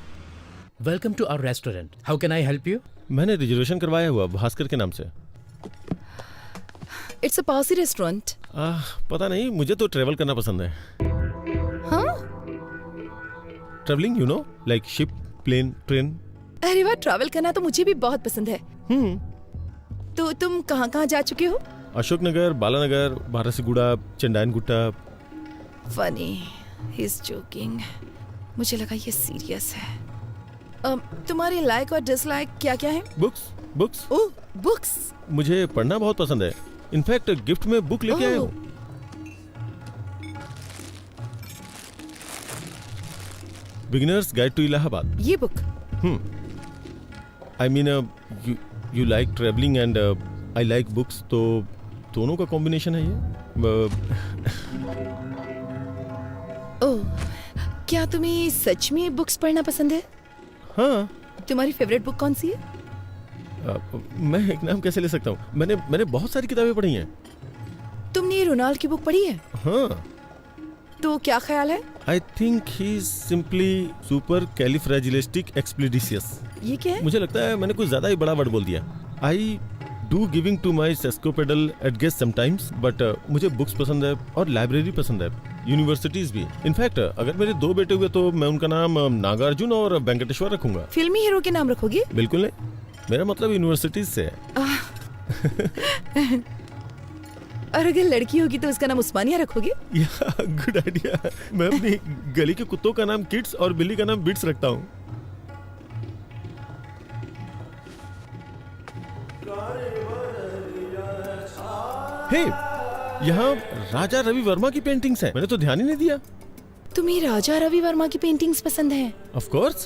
Welcome to our restaurant, how can I help you? मैंने रिजर्वेशन करवाया हुआ भास्कर के नाम से। It's a Parsi restaurant. पता नहीं, मुझे तो ट्रेवल करना पसंद है। हाँ? Travelling, you know, like ship, plane, train. अरे वाह, ट्रैवल करना तो मुझे भी बहुत पसंद है। तो तुम कहाँ कहाँ जा चुके हो? Ashoknagar, Balanagar, Barasiguda, Chandrayangutta. Funny, he is joking. मुझे लगा ये सीरियस है। तुम्हारी लाइक और डिसलाइक क्या क्या है? बुक्स। ओह, बुक्स। मुझे पढ़ना बहुत पसंद है। इनफैक्ट गिफ्ट में बुक लेके आया हूँ। Beginners guide to Allahabad. ये book? I mean you like travelling and I like books, तो दोनों का कॉम्बिनेशन है ये। ओह, क्या तुम्हें सच में बुक्स पढ़ना पसंद है? हाँ। तुम्हारी फेवरेट बुक कौन सी है? मैं एक नाम कैसे ले सकता हूँ? मैंने बहुत सारी किताबें पढ़ी हैं। तुमने रोनाल्ड की बुक पढ़ी है? हाँ। तो क्या ख्याल है? I think he is simply supercalifragilisticexpialidocious. ये क्या है? मुझे लगता है मैंने कुछ ज्यादा ही बड़ा वर्ड बोल दिया। I do giving to my sesquipedal at guest sometimes, but मुझे बुक्स पसंद है और लाइब्रेरी पसंद है, यूनिवर्सिटीज भी। इनफैक्ट अगर मेरे 2 बेटे हुए तो मैं उनका नाम नागार्जुन और वेंकटेश्वर रखूंगा। फिल्मी हीरो के नाम रखोगे? बिल्कुल नहीं, मेरा मतलब यूनिवर्सिटीज से है। और अगर लड़की होगी तो उसका नाम उस्मानिया रखोगे? Good idea. मैं अपनी गली के कुत्तों का नाम किड्स और बिल्ली का नाम बिट्स रखता हूँ। हे, यहाँ राजा रवि वर्मा की पेंटिंग्स हैं। मैंने तो ध्यान ही नहीं दिया। तुम्हें राजा रवि वर्मा की पेंटिंग्स पसंद हैं? Of course,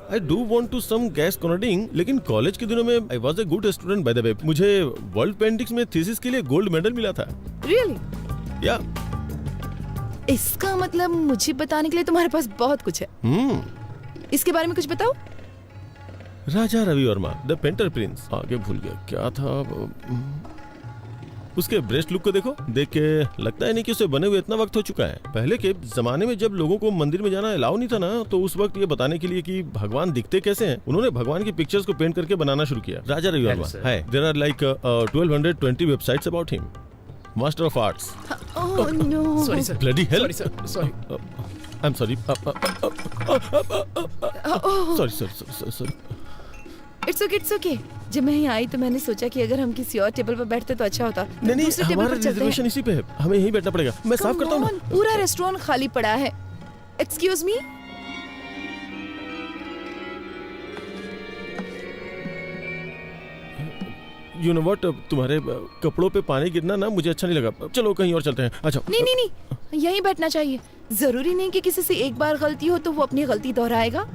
I do want to some gas coding, लेकिन कॉलेज के दिनों में I was a good student by the way। मुझे वर्ल्ड पेंटिंग्स में थीसिस के लिए गोल्ड मेडल मिला था। Really? या इसका मतलब मुझे बताने के लिए तुम्हारे पास बहुत कुछ है। इसके बारे में कुछ बताओ। Raja Ravi Varma, the painter prince. आगे भूल गया क्या था। उसके ब्रेस्ट लुक को देखो, देख के लगता है नहीं कि उसे बने हुए इतना वक्त हो चुका है। पहले के जमाने में जब लोगों को मंदिर में जाना अलाउ नहीं था ना, तो उस वक्त ये बताने के लिए कि भगवान दिखते कैसे हैं, उन्होंने भगवान की पिक्चर्स को पेंट करके बनाना शुरू किया। Raja Ravi Varma. Hi, there are like 1220 websites about him. Master of arts. Oh no. Sorry sir, bloody hell. Sorry sir, sorry. I am sorry. Sorry sorry. It's okay. जब मैं यहाँ आई तो मैंने सोचा कि अगर हम किसी और टेबल पर बैठते तो अच्छा होता। नहीं नहीं, दूसरे टेबल हमारा पर चलते हैं। रिजर्वेशन इसी पे है, हमें यहीं बैठना पड़ेगा। मैं साफ करता हूँ ना। पूरा रेस्टोरेंट खाली पड़ा है। Excuse me. You know what, तुम्हारे कपड़ों पे पानी गिरना ना मुझे अच्छा नहीं लगा। चलो कहीं और चलते हैं। अच्छा नहीं, यहीं बैठना चाहिए। जरूरी नहीं कि किसी से एक बार गलती हो तो वो अपनी गलती दोहराएगा।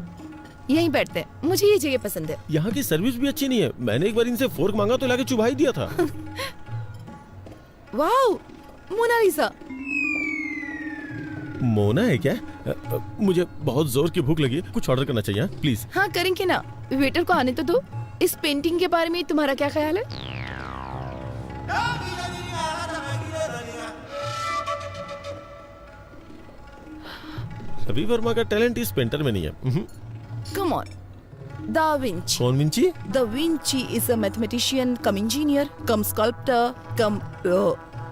यहीं बैठते हैं, मुझे ये जगह पसंद है। यहाँ की सर्विस भी अच्छी नहीं है। मैंने एक बार इनसे फोर्क मांगा तो लाके चुभा ही दिया था। Wow, Mona Lisa. मोना है क्या? मुझे बहुत जोर की भूख लगी है, कुछ ऑर्डर करना चाहिए प्लीज। हाँ करेंगे ना, वेटर को आने तो दो। इस पेंटिंग के बारे में तुम्हारा क्या ख्याल है? रवि वर्मा का टैलेंट इस पेंटर में नहीं है। Come on, da Vinci. कौन Vinci? Da Vinci is a mathematician cum engineer cum sculptor cum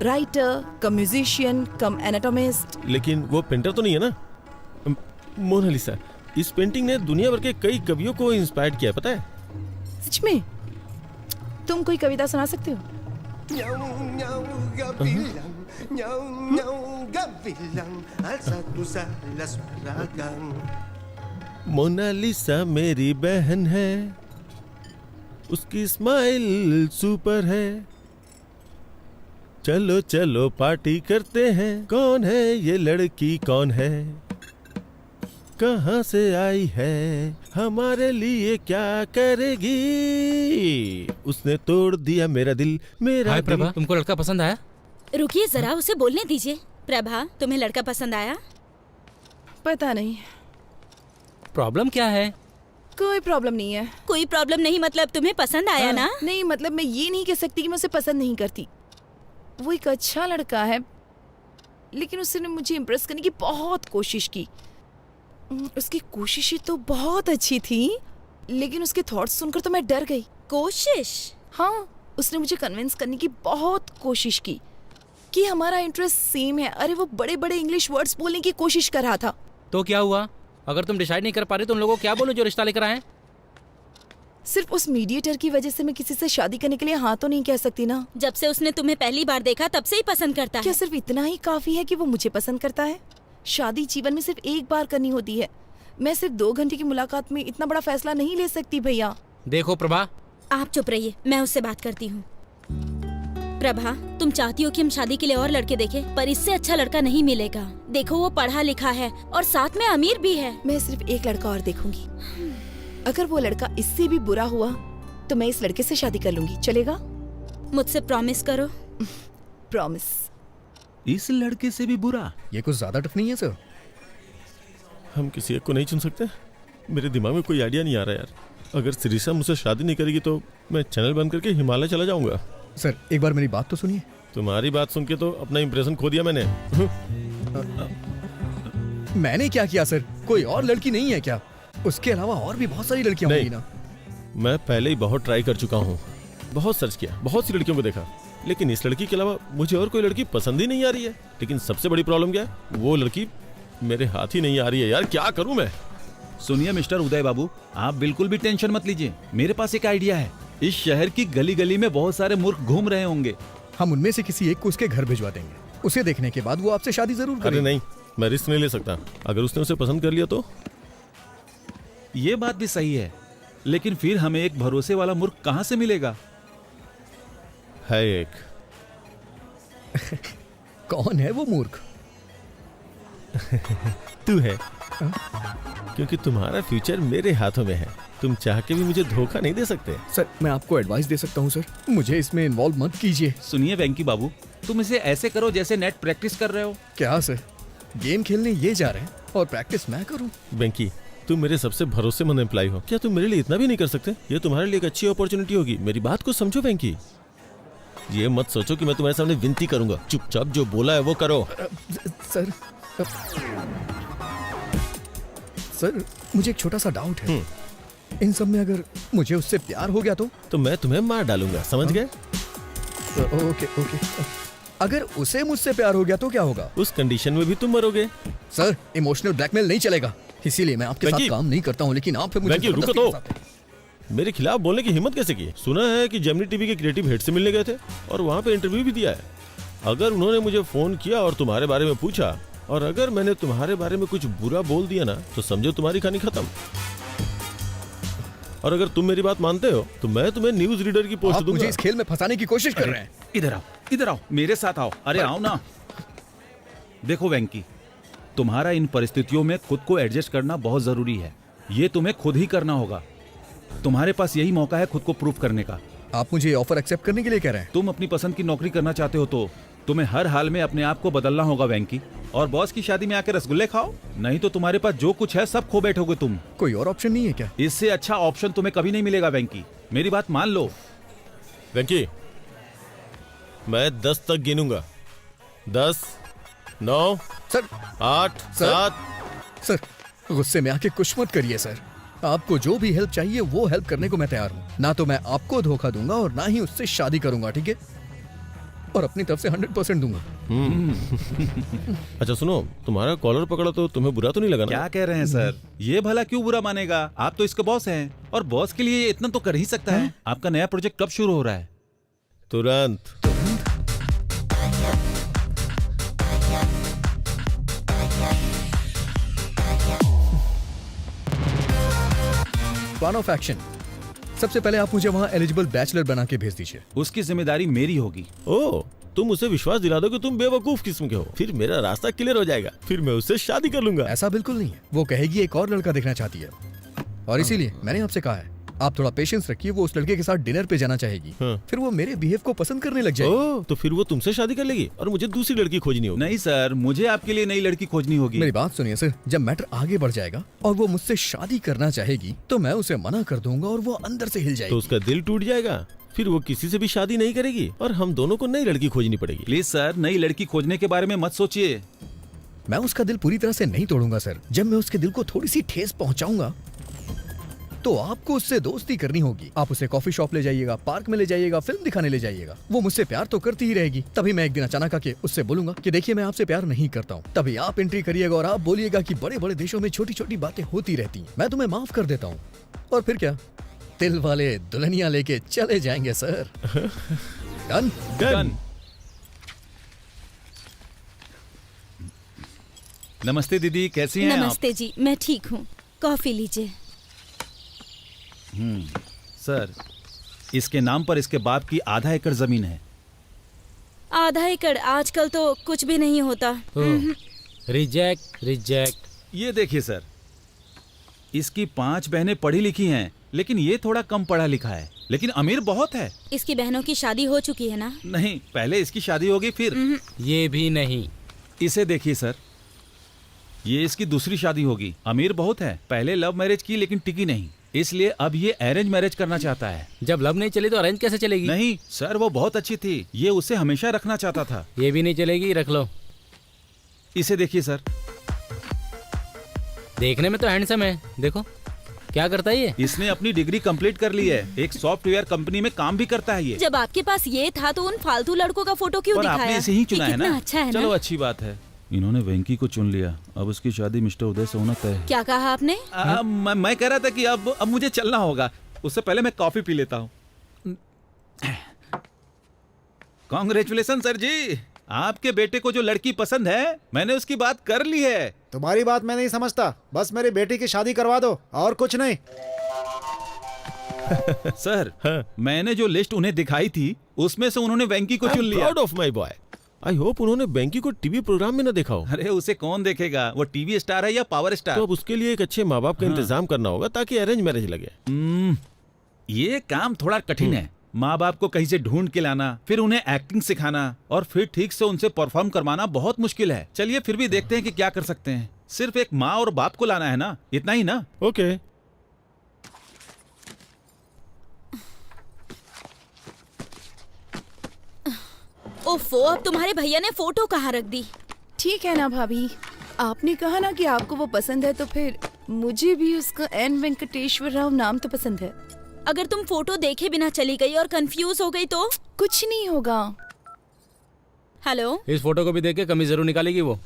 writer cum musician cum anatomist. लेकिन वो पेंटर तो नहीं है ना। मोनालिसा, इस पेंटिंग ने दुनिया भर के कई कवियों को इंस्पायर किया है, पता है? सच में? तुम कोई कविता सुना सकते हो? मोनालिसा मेरी बहन है, उसकी स्माइल सुपर है, चलो चलो पार्टी करते हैं। कौन है ये लड़की, कौन है, कहाँ से आई है, हमारे लिए क्या करेगी, उसने तोड़ दिया मेरा दिल, मेरा हाय दिल। प्रभा, तुमको लड़का पसंद आया? रुकिए जरा, उसे बोलने दीजिए। प्रभा, तुम्हें लड़का पसंद आया? पता नहीं। प्रॉब्लम क्या है? कोई प्रॉब्लम नहीं है। कोई प्रॉब्लम नहीं मतलब तुम्हें पसंद आया ना? नहीं मतलब मैं ये नहीं कह सकती कि मैं उसे पसंद नहीं करती। वो एक अच्छा लड़का है, लेकिन उसने मुझे इम्प्रेस करने की बहुत कोशिश की। उसकी कोशिशें तो बहुत अच्छी थी, लेकिन उसके थॉट्स सुनकर तो मैं डर गई। कोशिश? हाँ, उसने मुझे कन्विंस करने की बहुत कोशिश की कि हमारा इंटरेस्ट सेम है। अरे वो बड़े बड़े इंग्लिश वर्ड्स बोलने की कोशिश कर रहा था। तो क्या हुआ? अगर तुम डिसाइड नहीं कर पा रहे तो उन लोगों को क्या बोलो जो रिश्ता लेकर आए? सिर्फ उस मीडिएटर की वजह से मैं किसी से शादी करने के लिए हाँ तो नहीं कह सकती ना। जब से उसने तुम्हें पहली बार देखा तब से ही पसंद करता है। क्या सिर्फ इतना ही काफी है कि वो मुझे पसंद करता है? शादी जीवन में सिर्फ एक बार करनी होती है। मैं सिर्फ 2 घंटे की मुलाकात में इतना बड़ा फैसला नहीं ले सकती भैया। देखो प्रभा, आप चुप रहिए, मैं उससे बात करती हूँ। प्रभा, तुम चाहती हो कि हम शादी के लिए और लड़के देखें, पर इससे अच्छा लड़का नहीं मिलेगा। देखो वो पढ़ा लिखा है और साथ में अमीर भी है। मैं सिर्फ एक लड़का और देखूंगी। अगर वो लड़का इससे भी बुरा हुआ तो मैं इस लड़के से शादी कर लूंगी। चलेगा? मुझसे प्रॉमिस करो। प्रॉमिस। इस लड़के से भी बुरा? ये कुछ ज्यादा टफ नहीं है सर? हम किसी एक को नहीं चुन सकते? मेरे दिमाग में कोई आइडिया नहीं आ रहा यार। अगर सिरिसा मुझसे शादी नहीं करेगी तो मैं चैनल बंद करके हिमालय चला जाऊंगा। सर एक बार मेरी बात तो सुनिए। तुम्हारी बात सुन के तो अपना इंप्रेशन खो दिया मैंने। मैंने क्या किया सर? कोई और लड़की नहीं है क्या? उसके अलावा और भी बहुत सारी लड़कियां होंगी ना। मैं पहले ही बहुत ट्राई कर चुका हूँ, बहुत सर्च किया, बहुत सी लड़कियों को देखा, लेकिन इस लड़की के अलावा मुझे और कोई लड़की पसंद ही नहीं आ रही है। लेकिन सबसे बड़ी प्रॉब्लम क्या है, वो लड़की मेरे हाथ ही नहीं आ रही है यार। क्या करूं मैं? सुनिए मिस्टर उदय बाबू, आप बिल्कुल भी टेंशन मत लीजिए। मेरे पास एक आइडिया है। इस शहर की गली गली में बहुत सारे मूर्ख घूम रहे होंगे। हम उनमें से किसी एक को उसके घर भिजवा देंगे। उसे देखने के बाद वो आपसे शादी जरूर अरे करेगा। नहीं, मैं रिस्क नहीं ले सकता। अगर उसने उसे पसंद कर लिया तो? ये बात भी सही है, लेकिन फिर हमें एक भरोसे वाला मूर्ख कहाँ से मिलेगा? है एक। कौन है वो मूर्ख? तू है, क्योंकि तुम्हारा फ्यूचर मेरे हाथों में है। तुम चाह के भी मुझे धोखा नहीं दे सकते। सर मैं आपको एडवाइस दे सकता हूँ सर, मुझे इसमें इन्वॉल्व मत कीजिए। सुनिए वेंकी बाबू, तुम इसे ऐसे करो जैसे नेट प्रैक्टिस कर रहे हो। क्या सर, गेम खेलने ये जा रहे हैं और प्रैक्टिस मैं करूँ? बेंकी, तुम मेरे सबसे भरोसेमंद एम्प्लॉय हो, क्या तुम मेरे लिए इतना भी नहीं कर सकते? ये तुम्हारे लिए एक अच्छी अपॉर्चुनिटी होगी। मेरी बात को समझो बेंकी। ये मत सोचो कि मैं तुम्हारे सामने विनती करूंगा। चुपचाप जो बोला है वो करो। सर मुझे एक छोटा सा डाउट है। इन सब में अगर मुझे उससे प्यार हो गया तो मैं तुम्हें मार डालूंगा, समझ गए? Okay okay. अगर उसे मुझसे प्यार हो गया तो क्या होगा? उस कंडीशन में भी तुम मरोगे। सर, इमोशनल ब्लैकमेल नहीं चलेगा, इसीलिए मैं आपके साथ वेंकी! काम नहीं करता हूँ, लेकिन आप फिर मुझे वेंकी, रुको जबरदस्ती तो। फंसाते हैं। मेरे खिलाफ बोलने की हिम्मत कैसे की? सुना है कि जेमिनी टीवी के क्रिएटिव हेड से मिलने गए थे और वहाँ पे इंटरव्यू भी दिया है। अगर उन्होंने मुझे फोन किया और तुम्हारे बारे में पूछा, और अगर मैंने तुम्हारे बारे में कुछ बुरा बोल दिया ना, तो समझो तुम्हारी कहानी खत्म। और अगर तुम मेरी बात मानते हो तो मैं तुम्हें न्यूज रीडर की पोस्ट आप दूंगा। मुझे इस खेल में फंसाने की कोशिश कर रहे हैं। इधर आओ, मेरे साथ आओ। अरे आओ ना। देखो वेंकी, तुम्हारा इन परिस्थितियों में खुद को एडजस्ट करना बहुत जरूरी है। ये तुम्हें खुद ही करना होगा। तुम्हारे पास यही मौका है खुद को प्रूव करने का। आप मुझे ऑफर एक्सेप्ट करने के लिए कह रहे हैं? तुम अपनी पसंद की नौकरी करना चाहते हो तो तुम्हें हर हाल में अपने आप को बदलना होगा वेंकी। और बॉस की शादी में आकर रसगुल्ले खाओ, नहीं तो तुम्हारे पास जो कुछ है सब खो बैठोगे तुम। कोई और ऑप्शन नहीं है क्या? इससे अच्छा ऑप्शन तुम्हें कभी नहीं मिलेगा वेंकी, मेरी बात मान लो। वेंकी, मैं 10 तक गिनूंगा। 10, 9, सर 8, सर? 7। सर, गुस्से में आके कुछ मत करिए सर। आपको जो भी हेल्प चाहिए वो हेल्प करने को मैं तैयार हूँ। ना तो मैं आपको धोखा दूंगा और ना ही उससे शादी करूंगा, ठीक है? और अपनी तरफ से 100% दूंगा। अच्छा सुनो, तुम्हारा कॉलर पकड़ा तो तुम्हें बुरा तो नहीं लगा ना? क्या कह रहे हैं सर? ये भला क्यों बुरा मानेगा? आप तो इसके बॉस हैं और बॉस के लिए ये इतना तो कर ही सकता है। आपका नया प्रोजेक्ट कब शुरू हो रहा है? तुरंत। Plan of action. सबसे पहले आप मुझे वहाँ एलिजिबल बैचलर बना के भेज दीजिए। उसकी जिम्मेदारी मेरी होगी। ओ, तुम उसे विश्वास दिला दो कि तुम बेवकूफ किस्म के हो, फिर मेरा रास्ता क्लियर हो जाएगा, फिर मैं उससे शादी कर लूंगा। ऐसा बिल्कुल नहीं है। वो कहेगी एक और लड़का देखना चाहती है, और इसीलिए मैंने आपसे कहा है आप थोड़ा पेशेंस रखिए। वो उस लड़के के साथ डिनर पे जाना चाहेगी, फिर वो मेरे बिहेव को पसंद करने लग जाएगी। ओह, तो फिर वो तुमसे शादी कर लेगी और मुझे दूसरी लड़की खोजनी होगी। नहीं सर, मुझे आपके लिए नई लड़की खोजनी होगी। मेरी बात सुनिए सर, जब मैटर आगे बढ़ जाएगा और वो मुझसे शादी करना चाहेगी तो मैं उसे मना कर दूंगा और वो अंदर से हिल तो जाएगी। उसका दिल टूट जाएगा, फिर वो किसी से भी शादी नहीं करेगी और हम दोनों को नई लड़की खोजनी पड़ेगी। प्लीज सर, नई लड़की खोजने के बारे में मत सोचिए। मैं उसका दिल पूरी तरह से नहीं तोड़ूंगा सर। जब मैं उसके दिल को थोड़ी सी ठेस पहुंचाऊंगा तो आपको उससे दोस्ती करनी होगी। आप उसे कॉफी शॉप ले जाइएगा, पार्क में ले जाइएगा, फिल्म दिखाने ले जाइएगा। वो मुझसे प्यार तो करती ही रहेगी। तभी मैं एक दिन अचानक आके उससे बोलूंगा कि देखिए मैं आपसे प्यार नहीं करता हूँ। तभी आप एंट्री करिएगा और आप बोलिएगा कि बड़े बड़े देशों में छोटी छोटी बातें होती रहती हैं, मैं तुम्हें माफ कर देता हूँ। और फिर क्या, दिल वाले दुल्हनिया लेके चले जाएंगे सर। डन? डन। नमस्ते दीदी, कैसी हैं आप? नमस्ते जी, मैं ठीक हूँ। कॉफी लीजिए। सर, इसके नाम पर इसके बाप की आधा एकड़ जमीन है। आधा एकड़ आजकल तो कुछ भी नहीं होता। Reject reject. ये देखिए सर, इसकी 5 बहनें पढ़ी लिखी हैं, लेकिन ये थोड़ा कम पढ़ा लिखा है, लेकिन अमीर बहुत है। इसकी बहनों की शादी हो चुकी है ना? नहीं, पहले इसकी शादी होगी फिर। ये भी नहीं। इसे देखिए सर, ये इसकी दूसरी शादी होगी। अमीर बहुत है, पहले लव मैरिज की लेकिन टिकी नहीं, इसलिए अब ये अरेंज मैरिज करना चाहता है। जब लव नहीं चली तो अरेंज कैसे चलेगी? नहीं सर, वो बहुत अच्छी थी, ये उसे हमेशा रखना चाहता था। ये भी नहीं चलेगी, रख लो। इसे देखिए सर, देखने में तो हैंडसम है, देखो क्या करता है ये। इसने अपनी डिग्री कंप्लीट कर ली है, एक सॉफ्टवेयर कंपनी में काम भी करता है ये। जब आपके पास ये था तो उन फालतू लड़कों का फोटो क्यों पर दिखाया? आपने इसे ही चुना ये है कितना ना? अच्छा है चलो ना? अच्छी बात है, इन्होंने वेंकी को चुन लिया। अब उसकी शादी मिस्टर उदय से होना तय है। क्या कहा आपने? मैं कह रहा था कि अब मुझे चलना होगा, उससे पहले मैं कॉफी पी लेता हूँ। कांग्रेचुलेशन सर जी, आपके बेटे को जो लड़की पसंद है मैंने उसकी बात कर ली है। तुम्हारी बात मैं नहीं समझता, बस मेरी बेटी की शादी करवा दो और कुछ नहीं। सर, मैंने जो लिस्ट उन्हें दिखाई थी उसमें से उन्होंने वेंकी को चुन लिया। Proud of my boy. I hope उन्होंने वेंकी को टीवी प्रोग्राम में न देखा हो। अरे उसे कौन देखेगा, वो टीवी स्टार है या पावर स्टार। तो अब उसके लिए एक अच्छे माँ बाप का इंतजाम करना होगा ताकि अरेंज मैरिज लगे। ये काम थोड़ा कठिन है। माँ बाप को कहीं से ढूंढ के लाना, फिर उन्हें एक्टिंग सिखाना और फिर ठीक से उनसे परफॉर्म करवाना बहुत मुश्किल है। चलिए फिर भी देखते हैं कि क्या कर सकते हैं। सिर्फ एक माँ और बाप को लाना है ना, इतना ही ना? ओके। ओफो, अब तुम्हारे भैया ने फोटो कहाँ रख दी? ठीक है ना भाभी, आपने कहा ना कि आपको वो पसंद है, तो फिर मुझे भी उसका एन वेंकटेश्वर राव नाम तो पसंद है। अगर तुम फोटो देखे बिना चली गई और कंफ्यूज हो गई तो? कुछ नहीं होगा। हेलो। इस फोटो को भी देख के कमीज जरूर निकालेगी वो।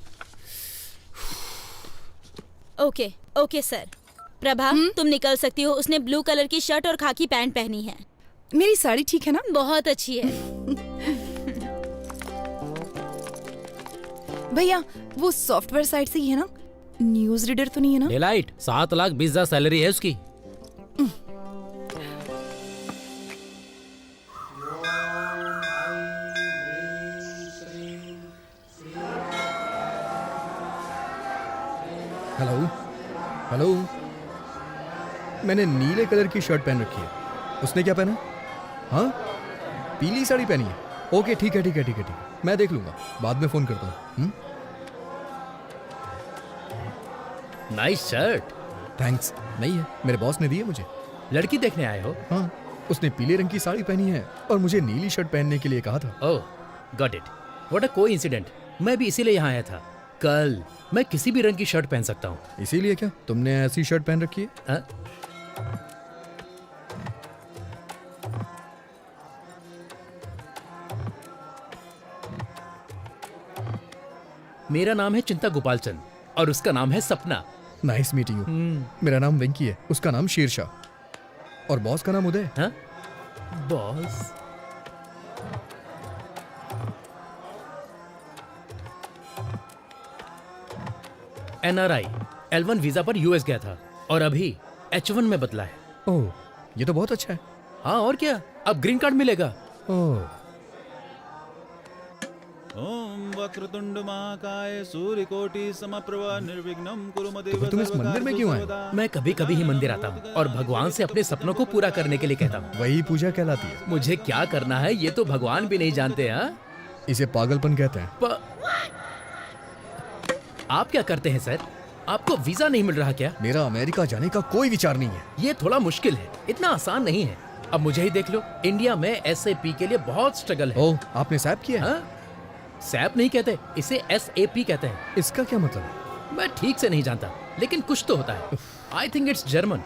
Okay okay sir. प्रभा तुम निकल सकती हो। उसने ब्लू कलर की शर्ट और खाकी पैंट पहनी है। मेरी साड़ी ठीक है ना? बहुत अच्छी है। भैया वो सॉफ्टवेयर साइट से ही है ना? न्यूज रीडर तो नहीं है ना? डेलाइट 7,20,000 सैलरी है उसकी। Hello hello. मैंने नीले कलर की शर्ट पहन रखी है। उसने क्या पहना? हाँ, पीली साड़ी पहनी है। ओके ठीक है ठीक है ठीक है ठीक है, मैं देख लूंगा, बाद में फोन करता हूँ। Nice shirt. थैंक्स। नहीं है, मेरे बॉस ने दी है मुझे। लड़की देखने आए हो? हाँ, उसने पीले रंग की साड़ी पहनी है और मुझे नीली शर्ट पहनने के लिए कहा था। Oh got it. What a coincident. मैं भी इसीलिए यहाँ आया था। कल मैं किसी भी रंग की शर्ट पहन सकता हूँ। इसीलिए क्या तुमने ऐसी शर्ट पहन रखी है? हाँ? मेरा नाम है चिंता गोपालचंद और उसका नाम है सपना। Nice meeting you. मेरा नाम वेंकी है, उसका नाम शेरशाह और बॉस का नाम उदय। हाँ? बॉस? NRI L1 वीजा पर यूएस गया था और अभी H1 में बदला है। ओह, ये तो बहुत अच्छा है। हाँ और क्या, अब ग्रीन कार्ड मिलेगा। ओह, ओम वक्रतुंड महाकाय सूर्यकोटि समप्रभा निर्विघ्नं कुरु मदेव तो तुम इस मंदिर में क्यों आए? मैं कभी कभी ही मंदिर आता हूँ और भगवान से अपने सपनों को पूरा करने के लिए कहता हूँ। वही पूजा कहलाती है। मुझे क्या करना है ये तो भगवान भी नहीं जानते। हाँ, इसे पागलपन कहते हैं। आप क्या करते हैं सर? आपको वीजा नहीं मिल रहा क्या? मेरा अमेरिका जाने का कोई विचार नहीं है। ये थोड़ा मुश्किल है, इतना आसान नहीं है। अब मुझे ही देख लो, इंडिया में SAP के लिए बहुत स्ट्रगल है। ओह, आपने सैप किया है? हाँ? सैप नहीं कहते, इसे SAP कहते हैं। इसका क्या मतलब है? मैं ठीक से नहीं जानता, लेकिन कुछ तो होता है। I think it's German.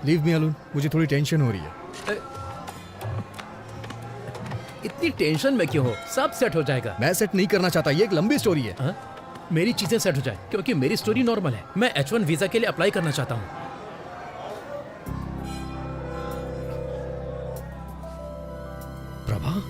Leave me alone, मुझे थोड़ी टेंशन हो रही है। इतनी टेंशन में क्यों हो? सब सेट हो जाएगा। मैं सेट नहीं करना चाहता, ये एक लंबी स्टोरी है। हाँ? मेरी चीजें सेट हो जाए, क्योंकि मेरी स्टोरी नॉर्मल है। मैं H1 वीजा के लिए अप्लाई करना चाहता हूँ। प्रभा,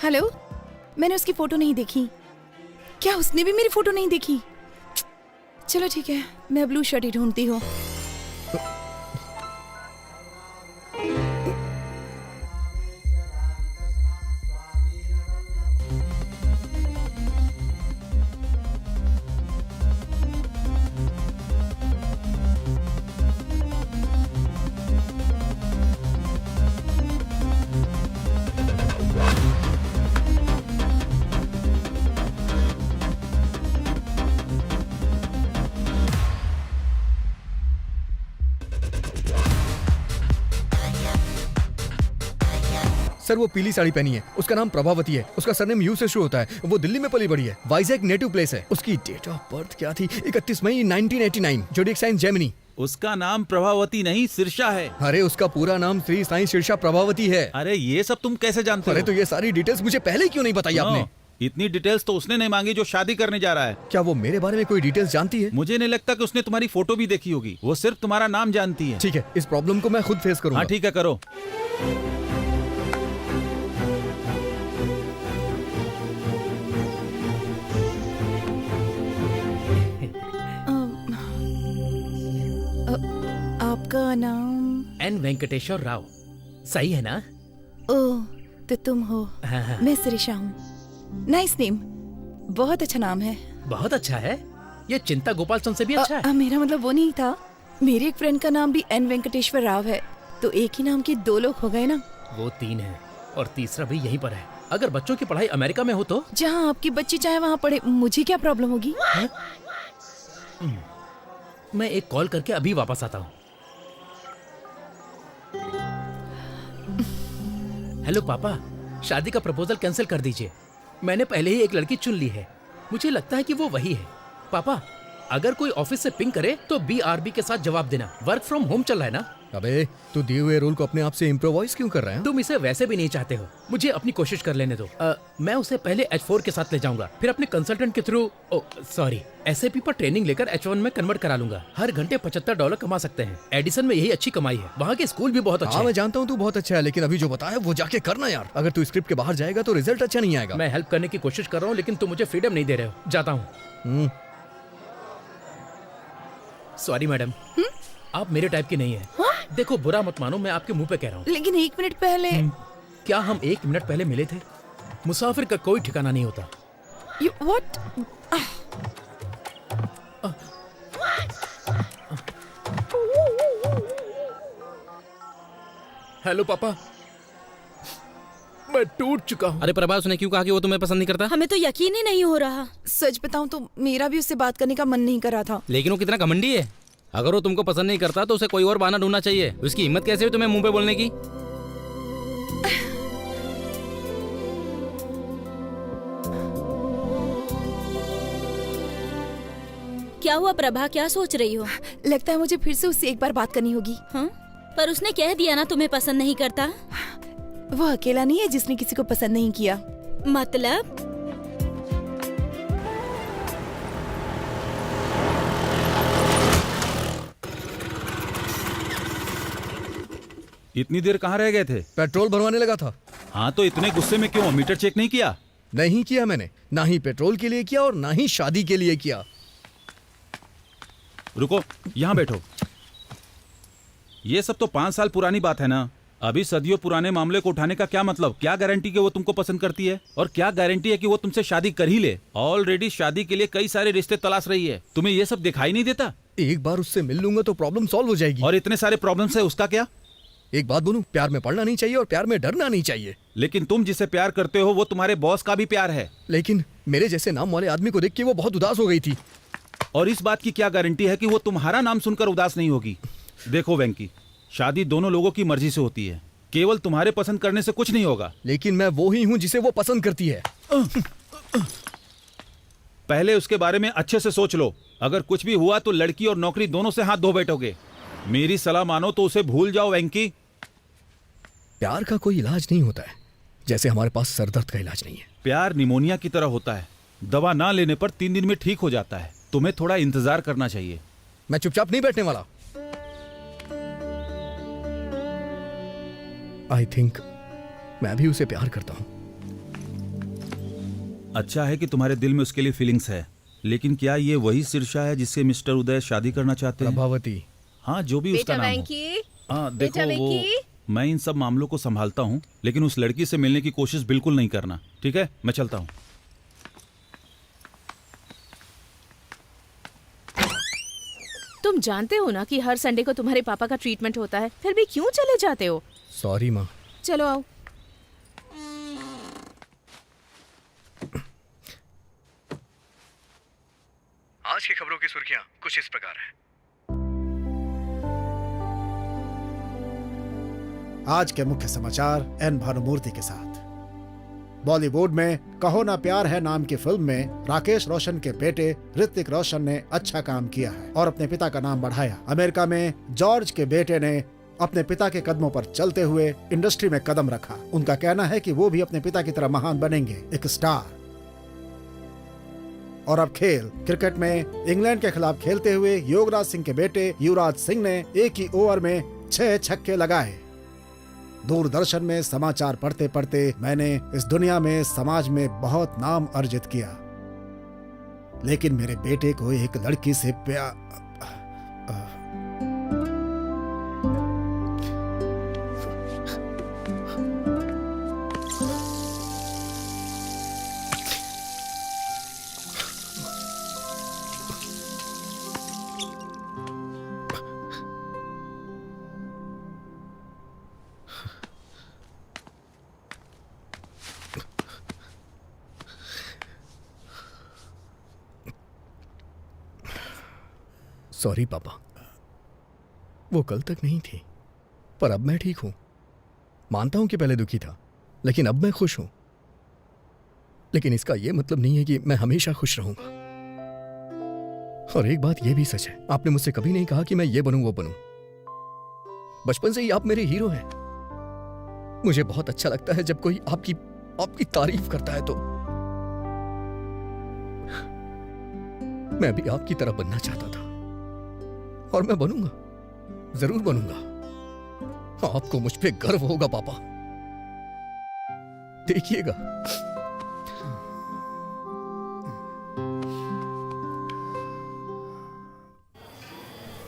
हेलो, मैंने उसकी फोटो नहीं देखी। क्या उसने भी मेरी फोटो नहीं देखी? चलो ठीक है, मैं ब्लू शर्ट ही ढूंढती हूँ। सर वो पीली साड़ी पहनी है, उसका नाम प्रभावती है, उसका सरनेम यू से शुरू होता है, वो दिल्ली में पली बड़ी है, वाइजैक नेटिव प्लेस है। उसकी डेट ऑफ बर्थ क्या थी? 31 मई 1989, जोडिक साइन जेमिनी। उसका नाम प्रभावती नहीं सिरसा है। अरे उसका पूरा नाम श्री साईं सिरसा प्रभावती है। अरे ये सब तुम कैसे जानते हो? अरे तो ये सारी डिटेल्स मुझे पहले क्यों नहीं बताई आपने? इतनी डिटेल्स तो उसने नहीं मांगी जो शादी करने जा रहा है। क्या वो मेरे बारे में कोई डिटेल्स जानती है? मुझे नहीं लगता कि उसने तुम्हारी फोटो भी देखी होगी, वो सिर्फ तुम्हारा नाम जानती है। ठीक है, इस प्रॉब्लम को मैं खुद फेस करूंगा। हाँ ठीक है, करो। आपका नाम? N वेंकटेश्वर राव। सही है ना? ओह, तो तुम हो। हाँ। मैं सिरिशा हूँ। नाइस नेम, बहुत अच्छा नाम है। बहुत अच्छा है, ये चिंता गोपालचंद से भी अच्छा है। मेरा मतलब वो नहीं था। मेरे एक फ्रेंड का नाम भी N वेंकटेश्वर राव है, तो एक ही नाम के दो लोग हो गए ना। वो 3 है और तीसरा भी यहीं पर है। अगर बच्चों की पढ़ाई अमेरिका में हो तो? जहाँ आपकी बच्ची चाहे वहाँ पढ़े, मुझे क्या प्रॉब्लम होगी? मैं एक कॉल करके अभी वापस आता हूँ। हेलो पापा, शादी का प्रपोजल कैंसिल कर दीजिए। मैंने पहले ही एक लड़की चुन ली है। मुझे लगता है कि वो वही है। पापा, अगर कोई ऑफिस से पिंग करे तो BRB के साथ जवाब देना। वर्क फ्रॉम होम चल रहा है ना। अबे तू दिए हुए रोल को अपने आप से इम्प्रोवाइज क्यों कर रहा है? तुम इसे वैसे भी नहीं चाहते हो। मुझे अपनी कोशिश कर लेने दो। मैं उसे पहले H4 के साथ ले जाऊंगा, फिर अपने कंसल्टेंट के थ्रू SAP पर ट्रेनिंग लेकर H1 में कन्वर्ट करा लूंगा। हर घंटे $75 कमा सकते हैं। एडिसन में यही अच्छी कमाई है। वहाँ के स्कूल भी बहुत अच्छे हाँ हैं। मैं जानता हूँ तू बहुत अच्छा है, लेकिन अभी जो बताया वो जाके करना यार। अगर तू स्क्रिप्ट के बाहर जाएगा तो रिजल्ट अच्छा नहीं आएगा। मैं हेल्प करने की कोशिश कर रहा हूँ, लेकिन तुम मुझे फ्रीडम नहीं दे रहे हो। जाता हूँ। सॉरी मैडम, आप मेरे टाइप की नहीं है। देखो, बुरा मत मानो, मैं आपके मुंह पे कह रहा हूँ। लेकिन 1 मिनट पहले क्या हम 1 मिनट पहले मिले थे? मुसाफिर का कोई ठिकाना नहीं होता। व्हाट? हेलो पापा, मैं टूट चुका हूँ। अरे प्रभा, उसने क्यों कहा कि वो तुम्हें पसंद नहीं करता? हमें तो यकीन ही नहीं हो रहा। सच बताऊं तो मेरा भी उससे बात करने का मन नहीं कर रहा था। लेकिन वो कितना घमंडी है। अगर वो तुमको पसंद नहीं करता तो उसे कोई और बहाना ढूंढना चाहिए। उसकी हिम्मत कैसे हुई तुम्हें मुंह पे बोलने की? क्या हुआ प्रभा, क्या सोच रही हो? लगता है मुझे फिर से उससे एक बार बात करनी होगी। हाँ? पर उसने कह दिया ना तुम्हें पसंद नहीं करता। वो अकेला नहीं है जिसने किसी को पसंद नहीं किया। मतलब? इतनी देर कहाँ रह गए थे? पेट्रोल भरवाने लगा था। हाँ तो इतने गुस्से में क्यों? मीटर चेक नहीं किया? नहीं किया मैंने, ना ही पेट्रोल के लिए किया और ना ही शादी के लिए किया। रुको, यहाँ बैठो। ये सब तो 5 साल पुरानी बात है ना। अभी सदियों पुराने मामले को उठाने का क्या मतलब? क्या गारंटी कि वो तुमको पसंद करती है? और क्या गारंटी है कि वो तुमसे शादी कर ही ले? ऑलरेडी शादी के लिए कई सारे रिश्ते तलाश रही है। तुम्हें ये सब दिखाई नहीं देता? एक बार उससे मिल लूंगा तो प्रॉब्लम सॉल्व हो जाएगी। और इतने सारे प्रॉब्लम्स है, उसका क्या? एक बात बोलूं, प्यार में पड़ना नहीं चाहिए और प्यार में डरना नहीं चाहिए। लेकिन तुम जिसे प्यार करते हो वो तुम्हारे बॉस का भी प्यार है। लेकिन मेरे जैसे नाम वाले आदमी को देख के वो बहुत उदास हो गई थी। और इस बात की क्या गारंटी है कि वो तुम्हारा नाम सुनकर उदास नहीं होगी? देखो वेंकी, शादी दोनों लोगों की मर्जी से होती है। केवल तुम्हारे पसंद करने से कुछ नहीं होगा। लेकिन मैं वो ही हूँ जिसे वो पसंद करती है। पहले उसके बारे में अच्छे से सोच लो। अगर कुछ भी हुआ तो लड़की और नौकरी दोनों से हाथ धो बैठोगे। मेरी सलाह मानो तो उसे भूल जाओ वेंकी। प्यार का कोई इलाज नहीं होता है, जैसे हमारे पास सरदर्द का इलाज नहीं है। प्यार निमोनिया की तरह होता है, दवा ना लेने पर 3 दिन में ठीक हो जाता है। तुम्हें थोड़ा इंतजार करना चाहिए। मैं चुपचाप नहीं बैठने वाला। आई थिंक मैं भी उसे प्यार करता हूं। अच्छा है कि तुम्हारे दिल में उसके लिए फीलिंग्स है, लेकिन क्या ये वही शीर्षा है जिससे मिस्टर उदय शादी करना चाहते हैं? प्रभावती। हाँ, जो भी उसका नाम हो। हाँ देखो, वो मैं इन सब मामलों को संभालता हूँ, लेकिन उस लड़की से मिलने की कोशिश बिल्कुल नहीं करना, ठीक है? मैं चलता हूँ। तुम जानते हो ना कि हर संडे को तुम्हारे पापा का ट्रीटमेंट होता है, फिर भी क्यों चले जाते हो? सॉरी माँ। चलो आओ। आज की खबरों की सुर्खियां कुछ इस प्रकार हैं। आज के मुख्य समाचार एन भानुमूर्ति के साथ। बॉलीवुड में कहो ना प्यार है नाम की फिल्म में राकेश रोशन के बेटे ऋतिक रोशन ने अच्छा काम किया है और अपने पिता का नाम बढ़ाया। अमेरिका में जॉर्ज के बेटे ने अपने पिता के कदमों पर चलते हुए इंडस्ट्री में कदम रखा। उनका कहना है कि वो भी अपने पिता की तरह महान बनेंगे, एक स्टार। और अब खेल। क्रिकेट में इंग्लैंड के खिलाफ खेलते हुए युवराज सिंह के बेटे युवराज सिंह ने एक ही ओवर में 6 छक्के लगाए। दूरदर्शन में समाचार पढ़ते पढ़ते मैंने इस दुनिया में, समाज में बहुत नाम अर्जित किया, लेकिन मेरे बेटे को एक लड़की से प्यार। सॉरी पापा, वो कल तक नहीं थी, पर अब मैं ठीक हूं। मानता हूं कि पहले दुखी था, लेकिन अब मैं खुश हूं। लेकिन इसका यह मतलब नहीं है कि मैं हमेशा खुश रहूंगा। और एक बात यह भी सच है, आपने मुझसे कभी नहीं कहा कि मैं ये बनूं वो बनूं। बचपन से ही आप मेरे हीरो हैं। मुझे बहुत अच्छा लगता है जब कोई आपकी तारीफ करता है। तो मैं भी आपकी तरह बनना चाहता था, और मैं बनूंगा, जरूर बनूंगा। आपको मुझ पे गर्व होगा पापा, देखिएगा।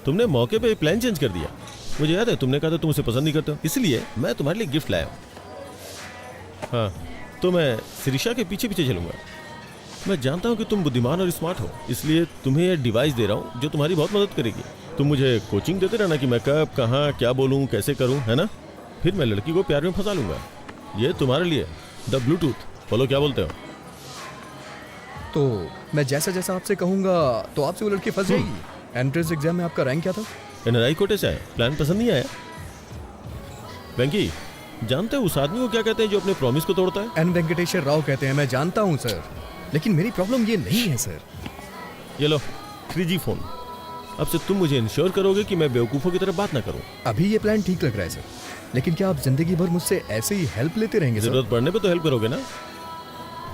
तुमने मौके पे प्लान चेंज कर दिया। मुझे याद है तुमने कहा था तुम उसे पसंद नहीं करते हो, इसलिए मैं तुम्हारे लिए गिफ्ट लाया हूं। हाँ, तो मैं शिरीषा के पीछे पीछे चलूंगा। मैं जानता हूं कि तुम बुद्धिमान और स्मार्ट हो, इसलिए तुम्हें यह डिवाइस दे रहा हूं जो तुम्हारी बहुत मदद करेगी। तुम मुझे कोचिंग देते रहना कि मैं कब, कहाँ, क्या बोलूं, कैसे करूं, है ना? फिर मैं लड़की को प्यार में फंसा लूंगा। ये तुम्हारे लिए द ब्लूटूथ। बोलो क्या बोलते हो? तो मैं जैसा जैसा आपसे कहूंगा तो आपसे वो लड़की फंस जाएगी। एंट्रेंस एग्जाम में आपका रैंक क्या था? एनआरआई कोटे से आए। प्लान पसंद नहीं आया? वेंकी, जानते हो उस आदमी को क्या कहते हैं जो अपने प्रॉमिस को तोड़ता है? एन वेंकटेश्वर राव कहते हैं। मैं जानता हूं सर, लेकिन मेरी प्रॉब्लम ये नहीं है सर। ये लो 3G फोन। अब से तुम मुझे इंश्योर करोगे कि मैं बेवकूफों की तरह बात ना करूं। अभी ये प्लान ठीक लग रहा है सर, लेकिन क्या आप जिंदगी भर मुझसे ऐसे ही हेल्प लेते रहेंगे सर? जरूरत पड़ने पे तो हेल्प करोगे ना?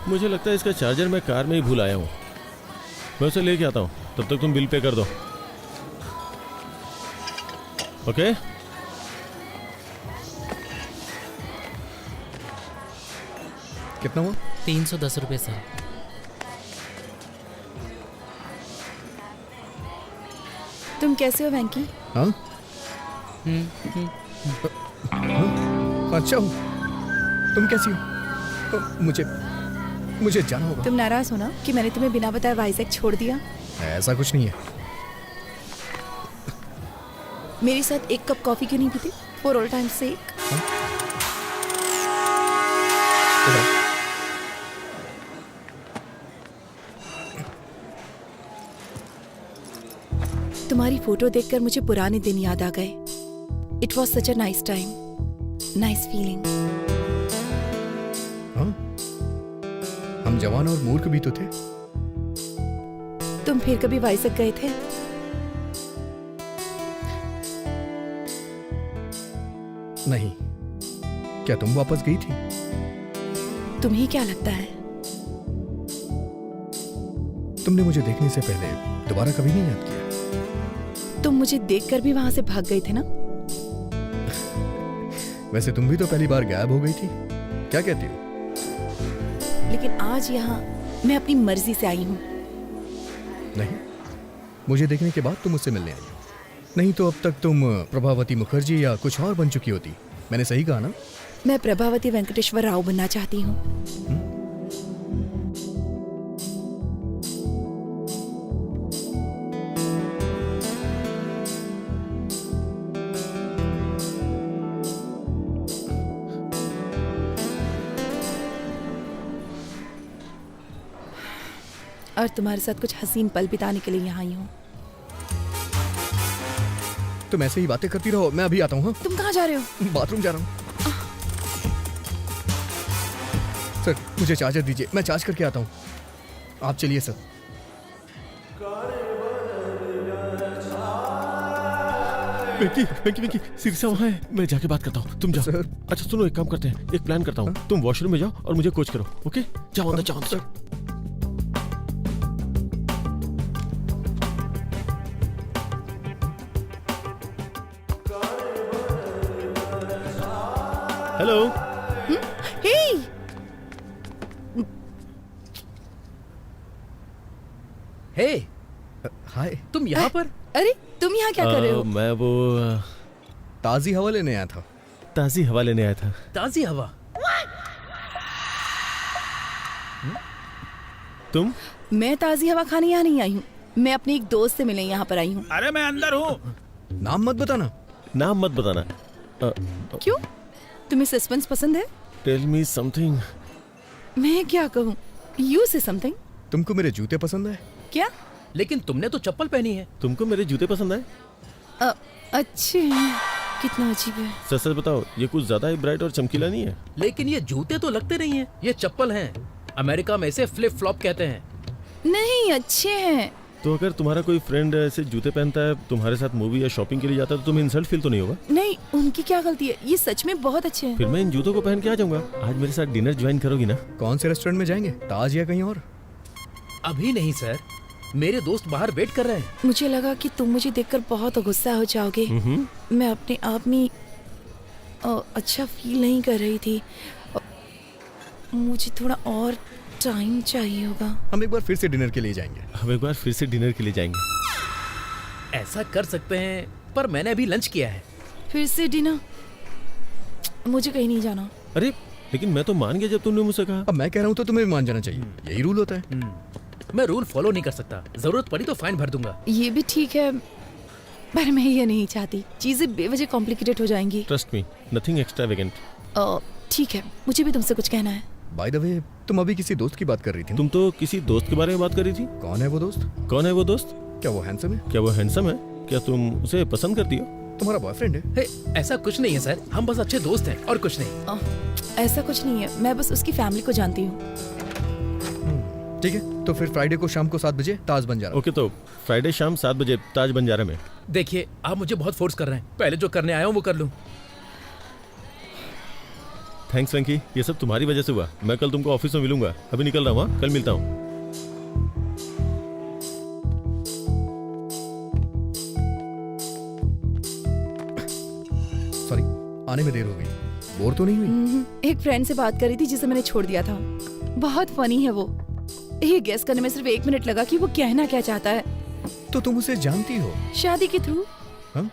मुझे लगता है इसका चार्जर मैं कार में ही भूल आया हूँ। मैं उसे लेके आता हूँ, तब तक तुम बिल पे कर दो। ओके? कितना हुआ? 310 रुपए सर। तुम कैसे हो वेंकी? हाँ? अच्छा हूँ। तुम कैसी हो? मुझे जाना होगा। तुम नाराज हो ना कि मैंने तुम्हें बिना बताए वाइजैक छोड़ दिया? ऐसा कुछ नहीं है। मेरे साथ एक कप कॉफी क्यों नहीं पीती? फॉर ऑल टाइम सेक। तुम्हारी फोटो देखकर मुझे पुराने दिन याद आ गए। It was such a nice time, nice feeling. हम जवान और मूर्ख भी तो थे। तुम फिर कभी वाइजैक गए थे? नहीं। क्या तुम वापस गई थी? तुम्हें क्या लगता है? तुमने मुझे देखने से पहले दोबारा कभी नहीं याद किया? तुम मुझे देखकर भी वहां से भाग गए थे ना? वैसे तुम भी तो पहली बार गायब हो गई थी। क्या कहती हो? लेकिन आज यहाँ मैं अपनी मर्जी से आई हूँ। नहीं, मुझे देखने के बाद तुम मुझसे मिलने आई हो। नहीं तो अब तक तुम प्रभावती मुखर्जी या कुछ और बन चुकी होती। मैंने सही कहा ना? मैं प्रभावती वेंकटेश्वर राव बनना चाहती हूँ। और तुम्हारे साथ कुछ हसीन पल बिताने के लिए यहाँ आई हूँ। तुम ऐसे ही बातें करती रहो, मैं अभी आता हूँ। तुम कहाँ जा रहे हो? बाथरूम जा रहा हूँ। सर मुझे चार्जर दीजिए, मैं चार्ज करके आता हूँ। आप चलिए सर। वेंकी, शिरीषा वहाँ है। मैं जाके बात करता हूँ, तुम जाओ। सर। अच्छा सुनो, एक काम करते हैं, एक प्लान करता हूँ। तुम वॉशरूम में जाओ और मुझे कोच करो। ओके? जाओ अंदर, जाओ अंदर। हेलो। हे! हे, हाय। तुम यहाँ पर? अरे तुम यहाँ क्या कर रहे हो? मैं वो ताजी हवा लेने आया था। ताजी हवा लेने आया था। ताजी हवा? तुम? मैं ताजी हवा खाने यहाँ नहीं आई हूँ। मैं अपने एक दोस्त से मिलने यहाँ पर आई हूँ। अरे मैं अंदर हूँ। नाम मत बताना। नाम मत बताना। क्यों? तुम्हें सस्पेंस पसंद है? Tell me something. मैं क्या कहूँ? यू से समथिंग। तुमको मेरे जूते पसंद है? क्या? लेकिन तुमने तो चप्पल पहनी है। तुमको मेरे जूते पसंद आए? अच्छे हैं। कितना अजीब है। सच सच बताओ, ये कुछ ज्यादा ही ब्राइट और चमकीला नहीं है? लेकिन ये जूते तो लगते नहीं है, ये चप्पल हैं। अमेरिका में इसे फ्लिप फ्लॉप कहते हैं। नहीं, अच्छे हैं। तो अगर तुम्हारा कोई फ्रेंड ऐसे जूते पहनता है, तुम्हारे साथ मूवी या शॉपिंग के लिए जाता है, तो तुम्हें इंसल्ट फील तो नहीं होगा? नहीं, उनकी क्या गलती है, ये सच में बहुत अच्छे हैं। फिर मैं इन जूतों को पहन के आ जाऊंगा। आज मेरे साथ डिनर ज्वाइन करोगी ना? कौन से रेस्टोरेंट में जाएंगे, ताज या कहीं और? अभी नहीं सर, मेरे दोस्त बाहर वेट कर रहे हैं। मुझे लगा कि तुम मुझे देखकर बहुत गुस्सा हो जाओगे। मैं अपने आप में अच्छा फील नहीं कर रही थी। मुझे थोड़ा और टाइम चाहिए होगा। हम एक बार फिर से डिनर के लिए जाएंगे। ऐसा कर सकते हैं, पर मैंने अभी लंच किया है। फिर से डिनर? मुझे कहीं नहीं जाना। अरे लेकिन मैं तो मान गया जब तुमने मुझसे कहा। अब मैं कह रहा हूँ तो तुम्हें भी मान जाना चाहिए, यही रूल होता है। मैं रूल फॉलो नहीं कर सकता, जरूरत पड़ी तो फाइन भर दूंगा। ये भी ठीक है, पर मैं ये नहीं चाहती, चीजें बेवजह कॉम्प्लिकेटेड हो जाएंगी। Trust me, nothing extravagant. ठीक है, मुझे भी तुमसे कुछ कहना है। बाय द वे, तुम अभी किसी दोस्त की बात कर रही थी। तुम तो किसी दोस्त के बारे में बात कर रही थी। कौन है वो दोस्त? क्या वो हैंडसम है? क्या तुम उसे पसंद करती हो? तुम्हारा बॉयफ्रेंड है? ऐसा कुछ नहीं है सर, हम बस अच्छे दोस्त हैं और कुछ नहीं। ऐसा कुछ नहीं है, मैं बस उसकी फैमिली को जानती हूँ। ठीक है, तो फिर फ्राइडे को शाम को 7 बजे ताज बंजारा। ओके, तो फ्राइडे शाम 7 बजे ताज बंजारा में। देखिए, आप मुझे बहुत फोर्स कर रहे हैं, पहले जो करने आया हूँ वो कर लूँ। थैंक्स वेंकी, ये सब तुम्हारी वजह से हुआ। मैं कल तुमको ऑफिस में मिलूंगा, अभी निकल रहा हूँ। कल मिलता हूँ। सॉरी, आने में देर हो गई। बोर तो नहीं हुई? एक फ्रेंड से बात कर रही थी जिसे मैंने छोड़ दिया था। बहुत फनी है वो। ये गेस करने में सिर्फ 1 मिनट लगा कि वो कहना क्या चाहता है। तो तुम उसे जानती हो? शादी के थ्रू। हाँ?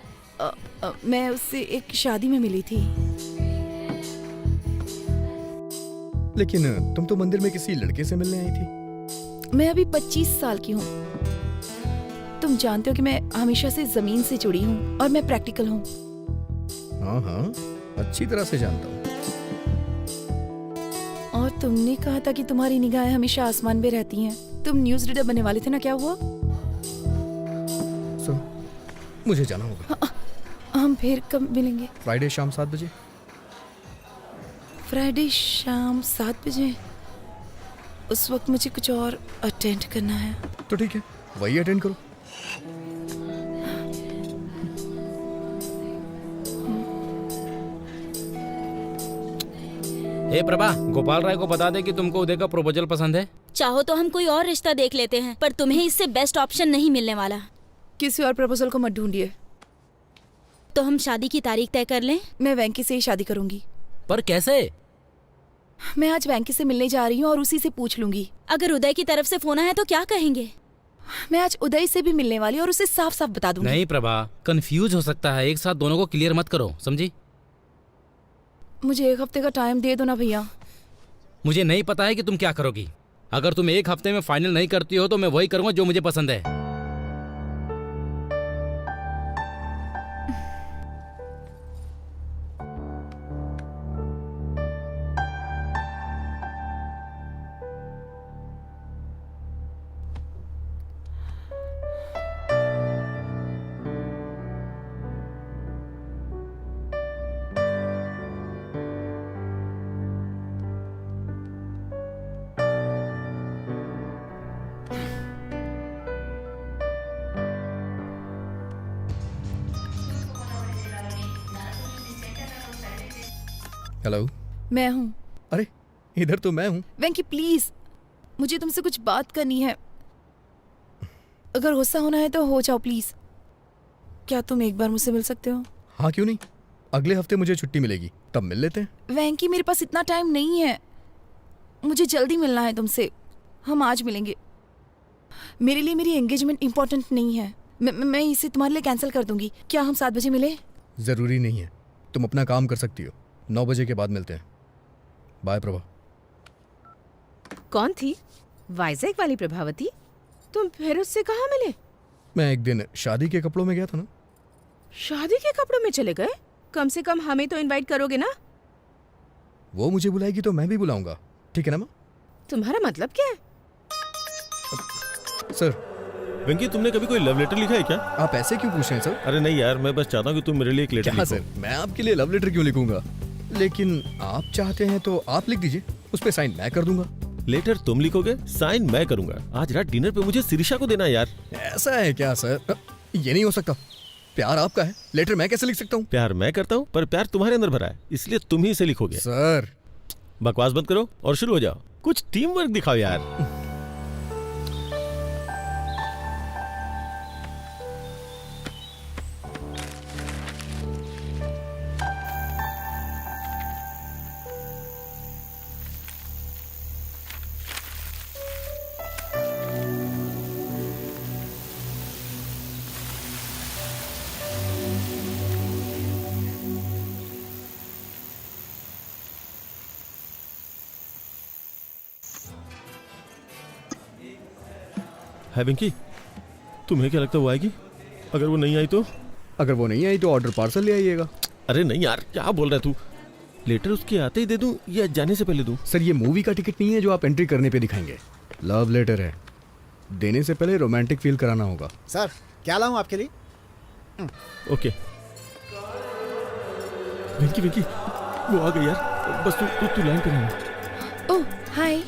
मैं उससे एक शादी में मिली थी। लेकिन तुम तो मंदिर में किसी लड़के से मिलने आई थी। मैं अभी 25 साल की हूँ। तुम जानते हो कि मैं हमेशा से जमीन से जुड़ी हूँ और मैं प्रैक्टिकल हूँ। हाँ हाँ, अच्छी तरह से जानता हूँ। और तुमने कहा था कि तुम्हारी निगाहें हमेशा आसमान पे रहती हैं। तुम न्यूज़ रीडर बनने वाले थे ना, क्या हुआ? मुझे जाना होगा। हम फिर कब मिलेंगे? फ्राइडे शाम 7 बजे। फ्राइडे शाम 7 बजे? उस वक्त मुझे कुछ और अटेंड करना है। तो ठीक है, वही अटेंड करो। हे प्रभा, गोपाल राय को बता दे कि तुमको उदय का प्रपोजल पसंद है। चाहो तो हम कोई और रिश्ता देख लेते हैं, पर तुम्हें इससे बेस्ट ऑप्शन नहीं मिलने वाला। किसी और प्रपोजल को मत ढूंढिए। तो हम शादी की तारीख तय कर लें? मैं वेंकी से ही शादी करूंगी। पर कैसे? मैं आज वेंकी से मिलने जा रही हूँ और उसी से पूछ लूंगी। अगर उदय की तरफ से फोन आया तो क्या कहेंगे? मैं आज उदय से भी मिलने वाली और उसे साफ साफ बता दूंगी। नहीं प्रभा, कंफ्यूज हो सकता है। एक साथ दोनों को क्लियर मत करो, समझी? मुझे 1 हफ्ते का टाइम दे दो ना भैया। मुझे नहीं पता है कि तुम क्या करोगी। अगर तुम 1 हफ्ते में फाइनल नहीं करती हो तो मैं वही करूंगा जो मुझे पसंद है। हेलो, मैं हूँ। अरे इधर तो मैं हूँ। वेंकी प्लीज, मुझे तुमसे कुछ बात करनी है। अगर गुस्सा होना है तो हो जाओ प्लीज। क्या तुम एक बार मुझसे मिल सकते हो? हाँ क्यों नहीं, अगले हफ्ते मुझे छुट्टी मिलेगी, तब मिल लेते हैं। वेंकी मेरे पास इतना टाइम नहीं है, मुझे जल्दी मिलना है तुमसे। हम आज मिलेंगे। मेरे लिए मेरी एंगेजमेंट इम्पोर्टेंट नहीं है। मैं इसे तुम्हारे लिए कैंसिल कर दूंगी। क्या हम 7 बजे मिले? जरूरी नहीं है, तुम अपना काम कर सकती हो। 9 बजे के बाद मिलते हैं। बाय प्रभा। कौन थी? वाइजैक वाली प्रभावती? तुम फिर उससे कहाँ मिले? मैं एक दिन शादी के कपड़ों में गया था ना। शादी के कपड़ों में चले गए? कम से कम हमें तो इनवाइट करोगे ना? वो मुझे बुलाएगी तो मैं भी बुलाऊंगा, ठीक है ना माँ? तुम्हारा मतलब क्या है? सर, वेंकी, तुमने कभी कोई लव लेटर लिखा है क्या? आप ऐसे क्यों पूछ रहे हैं सर? अरे नहीं यार, मैं बस चाहता हूँ कि तुम मेरे लिए एक लेटर क्या लिखो। सर, मैं आपके लिए लव लेटर क्यों लिखूंगा? लेकिन आप चाहते हैं तो आप लिख दीजिए, उस पे साइन मैं कर दूंगा। लेटर तुम लिखोगे, साइन मैं करूंगा। आज रात डिनर पे मुझे शिरीषा को देना है यार। ऐसा है क्या सर? ये नहीं हो सकता। प्यार आपका है, लेटर मैं कैसे लिख सकता हूँ? प्यार मैं करता हूँ, पर प्यार तुम्हारे अंदर भरा है, इसलिए तुम ही इसे लिखोगे। सर बकवास बंद करो और शुरू हो जाओ। कुछ टीम वर्क दिखाओ यार। है वेंकी, तुम्हें क्या लगता है वो आएगी? अगर वो नहीं आई तो? अगर वो नहीं आई तो ऑर्डर पार्सल ले आइएगा। अरे नहीं यार, क्या बोल रहा है तू? लेटर उसके आते ही दे दूं या जाने से पहले दूं? सर ये मूवी का टिकट नहीं है जो आप एंट्री करने पे दिखाएंगे। लव लेटर है, देने से पहले रोमांटिक फील कराना होगा। सर क्या लाऊं आपके लिए? ओके। वेंकी वेंकी, वो आ गई यार। बस तू लाइन पे रहना। ओह हाय।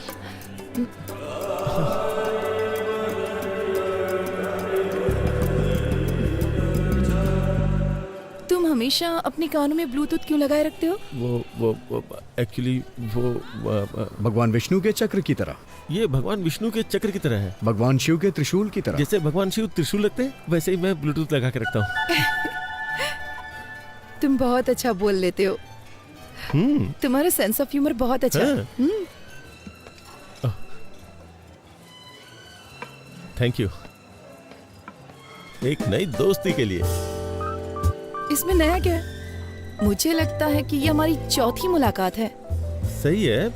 तुम हमेशा अपने कानों में ब्लूटूथ क्यों लगाए रखते हो? वो एक्चुअली वो भगवान विष्णु के चक्र की तरह। ये भगवान विष्णु के चक्र की तरह है। भगवान शिव के त्रिशूल की तरह। जैसे भगवान शिव त्रिशूल लगते हैं, वैसे ही मैं ब्लूटूथ लगा के रखता हूँ। तुम बहुत अच्छा बोल लेते हो। तुम्हारा सेंस ऑफ ह्यूमर बहुत अच्छा है। Thank you. एक नई दोस्ती के लिए। इसमें नया क्या है? मुझे लगता है कि ये हमारी चौथी मुलाकात है। सही है,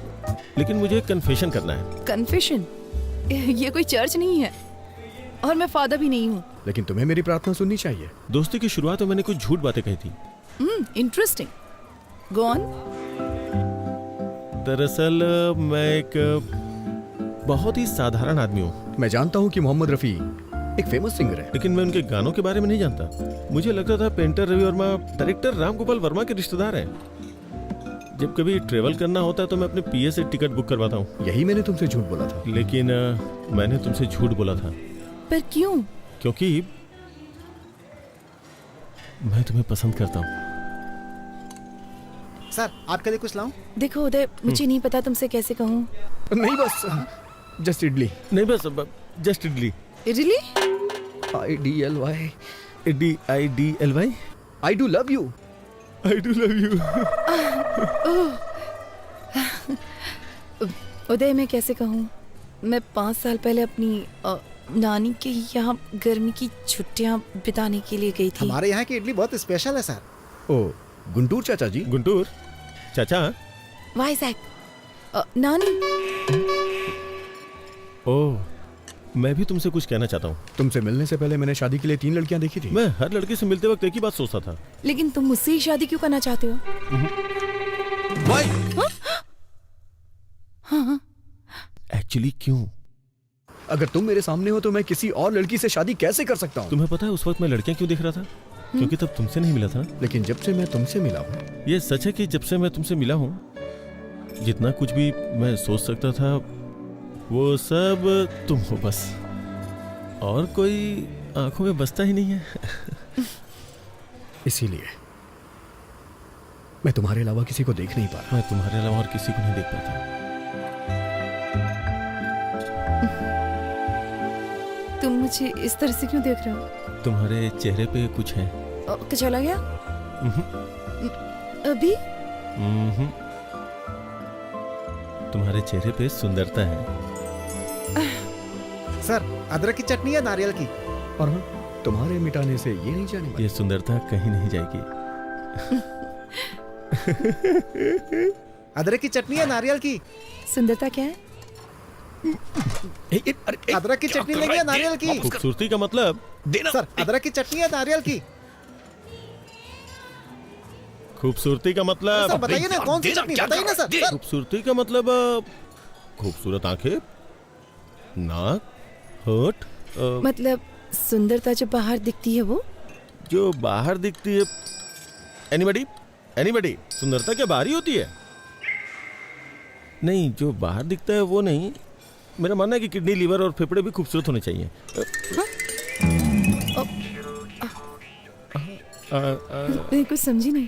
लेकिन मुझे कन्फेशन करना है। कन्फेशन? ये कोई चर्च नहीं है और मैं फादर भी नहीं हूँ। लेकिन तुम्हें मेरी प्रार्थना सुननी चाहिए। दोस्ती की शुरुआत में मैंने कुछ झूठ बातें कही थी। इंटरेस्टिंग। Go on. दरअसल मैं एक बहुत ही साधारण आदमी हूँ। मैं जानता हूँ कि मोहम्मद रफी एक फेमस सिंगर है, लेकिन मैं उनके गानों के बारे में नहीं जानता। मुझे लगता था पेंटर रवि वर्मा डायरेक्टर राम गोपाल वर्मा के रिश्तेदार हैं। जब कभी ट्रेवल करना होता है तो मैं अपने पीए से टिकट बुक करवाता हूँ। यही मैंने तुमसे झूठ बोला था। लेकिन मैंने तुमसे झूठ बोला था। पर क्यों? क्योंकि मैं तुम्हें पसंद करता हूँ। सर आपके लिए कुछ लाऊं? देखो उदय, मुझे नहीं पता तुमसे कैसे कहूँ। नहीं बस जस्ट इडली। नहीं बस just idli. Really? IDLY IDLY। I do love you। I do love you। उदय मैं कैसे कहूँ, मैं 5 साल पहले अपनी नानी के यहाँ गर्मी की छुट्टियाँ बिताने के लिए गई थी। हमारे यहाँ की इडली बहुत स्पेशल है सर। ओ गुंटूर चाचा जी। गुंटूर चाचा? वाइजैक। नानी। ओह, मैं भी तुमसे कुछ कहना चाहता हूँ। तुमसे मिलने से पहले मैंने शादी के लिए 3 लड़कियां देखी थी। मैं हर लड़के से मिलते वक्त एक ही बात सोचता था। लेकिन तुम मुझसे ही शादी क्यों करना चाहते हो? हाँ? एक्चुअली क्यों? अगर तुम मेरे सामने हो तो मैं किसी और लड़की से शादी कैसे कर सकता हूँ? तुम्हें पता है उस वक्त मैं लड़कियां क्यों देख रहा था? क्योंकि तब तुमसे नहीं मिला था। लेकिन जब से मैं तुमसे मिला हूँ। ये सच है कि जब से मैं तुमसे मिला हूँ, जितना कुछ भी मैं सोच सकता था वो सब तुम हो बस। और कोई आंखों में बसता ही नहीं है। इसीलिए मैं तुम्हारे अलावा किसी को देख नहीं पा रहा। मैं तुम्हारे अलावा और किसी को नहीं देख पाता। तुम मुझे इस तरह से क्यों देख रहे हो? तुम्हारे चेहरे पे कुछ है। चला गया? अभी? तुम्हारे चेहरे पे सुंदरता है। सर अदरक की चटनी है नारियल की? और हाँ, तुम्हारे मिटाने से ये नहीं जाने वाली। ये सुंदरता कहीं नहीं जाएगी। अदरक की चटनी है नारियल की? सुंदरता क्या है? अदरक की चटनी लेंगे या नारियल की? खूबसूरती का मतलब देना। सर अदरक की चटनी है नारियल की? खूबसूरती का मतलब सर बताइए ना, कौन सी चटनी बताइए ना सर। खूबसूरती का मतलब खूबसूरत आंखें, नाक, होठ। मतलब सुंदरता जो बाहर दिखती है वो? जो बाहर दिखती है? एनीबडी? एनीबडी? सुंदरता क्या बाहर ही होती है? नहीं, जो बाहर दिखता है वो नहीं। मेरा मानना है कि किडनी, लीवर और फेफड़े भी खूबसूरत होने चाहिए। मैं कुछ समझी नहीं।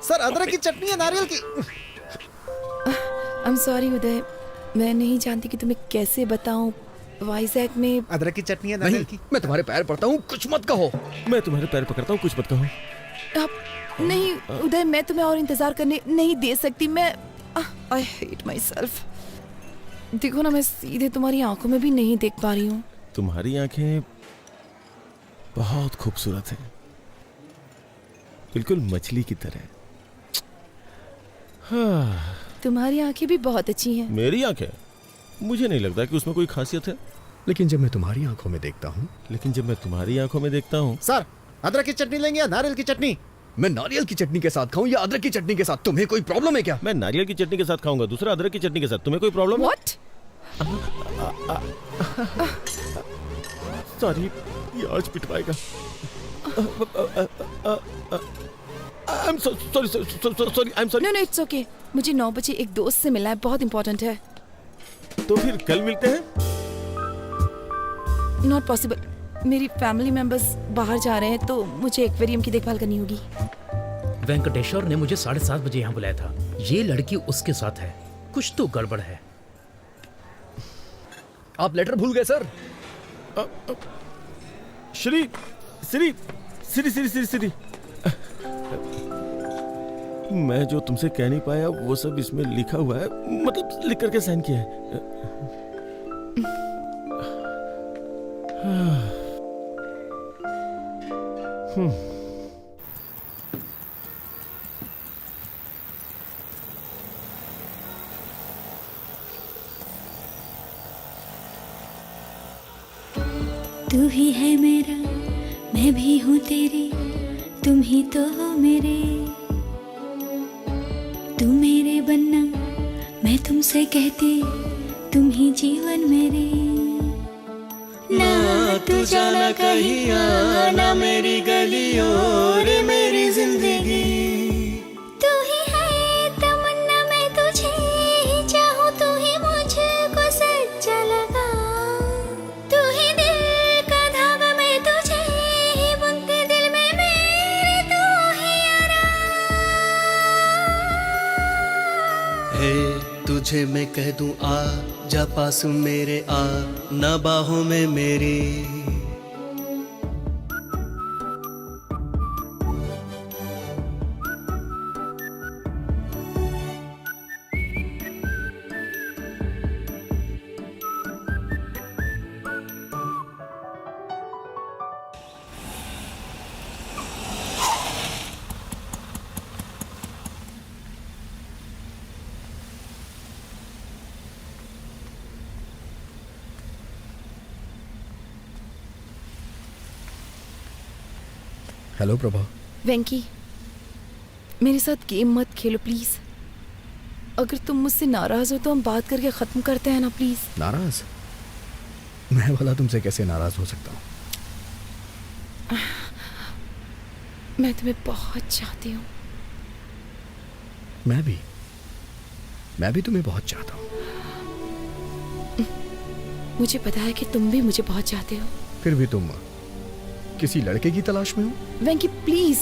सर अदरक की चटनी है, नारियल की। आई एम सॉरी उदय, मैं नहीं जानती कि तुम्हें कैसे बताऊं। वाइजैक में अदरक की चटनी है, नारियल की। मैं तुम्हारे पैर पड़ता हूँ, कुछ मत कहो। मैं तुम्हारे पैर पकड़ता हूँ, कुछ मत कहो। नहीं उदय, मैं तुम्हें और इंतजार करने नहीं दे सकती। मैं आई हेट माई सेल्फ। देखो ना, मैं सीधे तुम्हारी आंखों में भी नहीं देख पा रही हूँ। तुम्हारी आंखें बहुत खूबसूरत हैं, बिल्कुल मछली की तरह। हाँ। तुम्हारी आंखें भी बहुत अच्छी हैं। मेरी आंखें? मुझे नहीं लगता कि उसमें कोई खासियत है। लेकिन जब मैं तुम्हारी आंखों में देखता हूँ। सर अदरक की चटनी लेंगे या नारियल की चटनी? मैं नारियल की चटनी के साथ खाऊं या अदरक की चटनी के साथ? तुम्हें कोई प्रॉब्लम है क्या? मैं नारियल की चटनी के साथ खाऊंगा, दूसरा अदरक की चटनी के साथ। तुम्हें कोई प्रॉब्लम है? What? सॉरी, ये आज पिटवाएगा। I'm sorry. No, it's okay. मुझे 9 बजे एक दोस्त से मिलना है, बहुत इंपॉर्टेंट है। तो फिर कल मिलते हैं? Not possible. मेरी फैमिली मेंबर्स बाहर जा रहे हैं तो मुझे एक्वेरियम की देखभाल करनी होगी। वेंकटेश्वर ने मुझे 7:30 बजे यहाँ बुलाया था। ये लड़की उसके साथ है, कुछ तो गड़बड़ है। आप लेटर भूल गए सर। श्री मैं जो तुमसे कह नहीं पाया वो सब इसमें लिखा हुआ है, मतलब लिख करके साइन किया है। तू ही है मेरा, मैं भी हूँ तेरी, तुम ही तो हो मेरे। तू मेरे बनना, मैं तुमसे कहती, तुम ही जीवन मेरे। ना तू जाना कहीं आना मेरी गलियों रे मेरी जिंदगी। तू ही है तमन्ना, मैं तुझे ही चाहूँ, तू ही मुझको सच्चा लगा। तू ही दिल का धागा, मैं तुझे ही बुनती दिल में मेरे, तू ही आराम। हे तुझे मैं कह दूं आ जा पास मेरे, आ ना बाहों में मेरी। हेलो प्रभा। वेंकी, मेरे साथ गेम मत खेलो प्लीज। अगर तुम मुझसे नाराज हो तो हम बात करके खत्म करते हैं ना प्लीज। नाराज? मैं भला तुमसे कैसे नाराज हो सकता हूँ? मैं तुम्हें बहुत चाहती हूँ। मैं भी तुम्हें बहुत चाहता हूँ। मुझे पता है कि तुम भी मुझे बहुत चाहते हो। फिर भी तुम किसी लड़के की तलाश में हो? वेंकी प्लीज,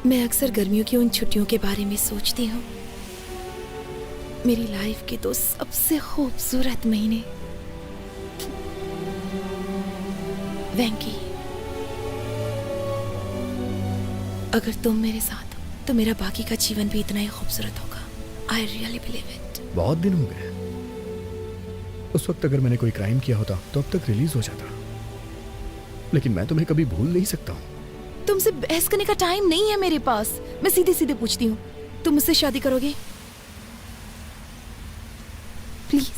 मैं अक्सर गर्मियों की उन छुट्टियों के बारे में सोचती हूँ। मेरी लाइफ के 2 सबसे खूबसूरत महीने। वेंकी, अगर तुम मेरे साथ हो तो मेरा बाकी का जीवन भी इतना ही खूबसूरत होगा। I really believe it. बहुत दिन हो गए। उस वक्त अगर मैंने कोई क्राइम किया होता तो अब तक रिलीज हो जाता, लेकिन मैं तुम्हें कभी भूल नहीं सकता हूँ। तुमसे बहस करने का टाइम नहीं है मेरे पास। मैं सीधे सीधे पूछती हूँ, तुम मुझसे शादी करोगे? प्लीज।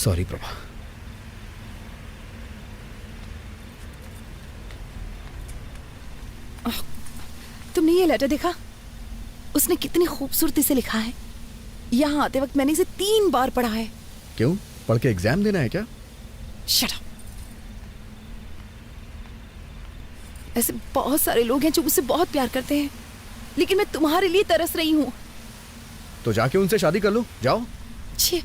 सॉरी प्रभा। तुमने ये लेटर देखा? उसने कितनी खूबसूरती से लिखा है। यहाँ आते वक्त मैंने इसे 3 बार पढ़ा है। क्यों, पढ़ के एग्जाम देना है क्या? Shut up. ऐसे बहुत सारे लोग हैं जो मुझसे बहुत प्यार करते हैं, लेकिन मैं तुम्हारे लिए तरस रही हूँ। तो जाके उनसे शादी कर लो, जाओ। छी।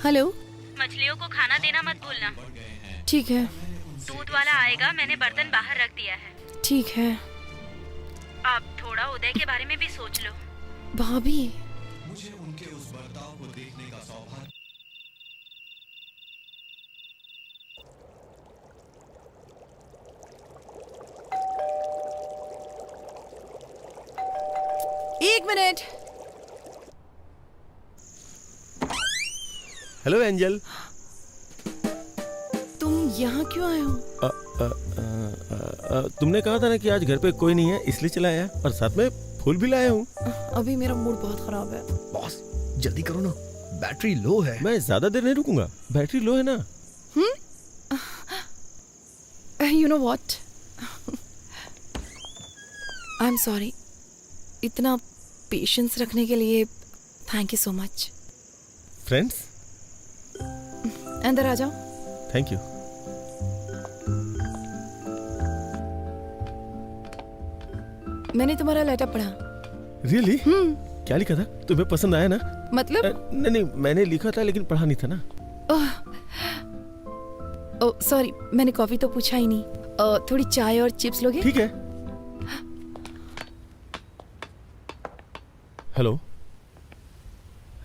हेलो। मछलियों को खाना देना मत भूलना। ठीक है। दूध वाला आएगा, मैंने बर्तन बाहर रख दिया है। ठीक है। अब थोड़ा उदय के बारे में भी सोच लो। भाभी, मुझे उनके उस बर्ताव को देखने का सौभाग्य। एक मिनट। Hello angel. तुम यहाँ क्यों आए हो? तुमने कहा था ना कि आज घर पे कोई नहीं है, इसलिए चला आया, और साथ में फूल भी लाया हूँ। अभी मेरा मूड बहुत खराब है। बॉस जल्दी करो ना, बैटरी लो है। मैं ज्यादा देर नहीं रुकूंगा, बैटरी लो है ना। You know what, I am sorry. इतना पेशेंस रखने के लिए thank you so much. Friends, अंदर आ जाओ। Thank you. मैंने तुम्हारा लेटर पढ़ा। रियली? क्या लिखा था? तुम्हें पसंद आया ना? मतलब? नहीं, मैंने लिखा था लेकिन पढ़ा नहीं था ना। ओह सॉरी, मैंने कॉफी तो पूछा ही नहीं। थोड़ी चाय और चिप्स लोगे? ठीक है। हेलो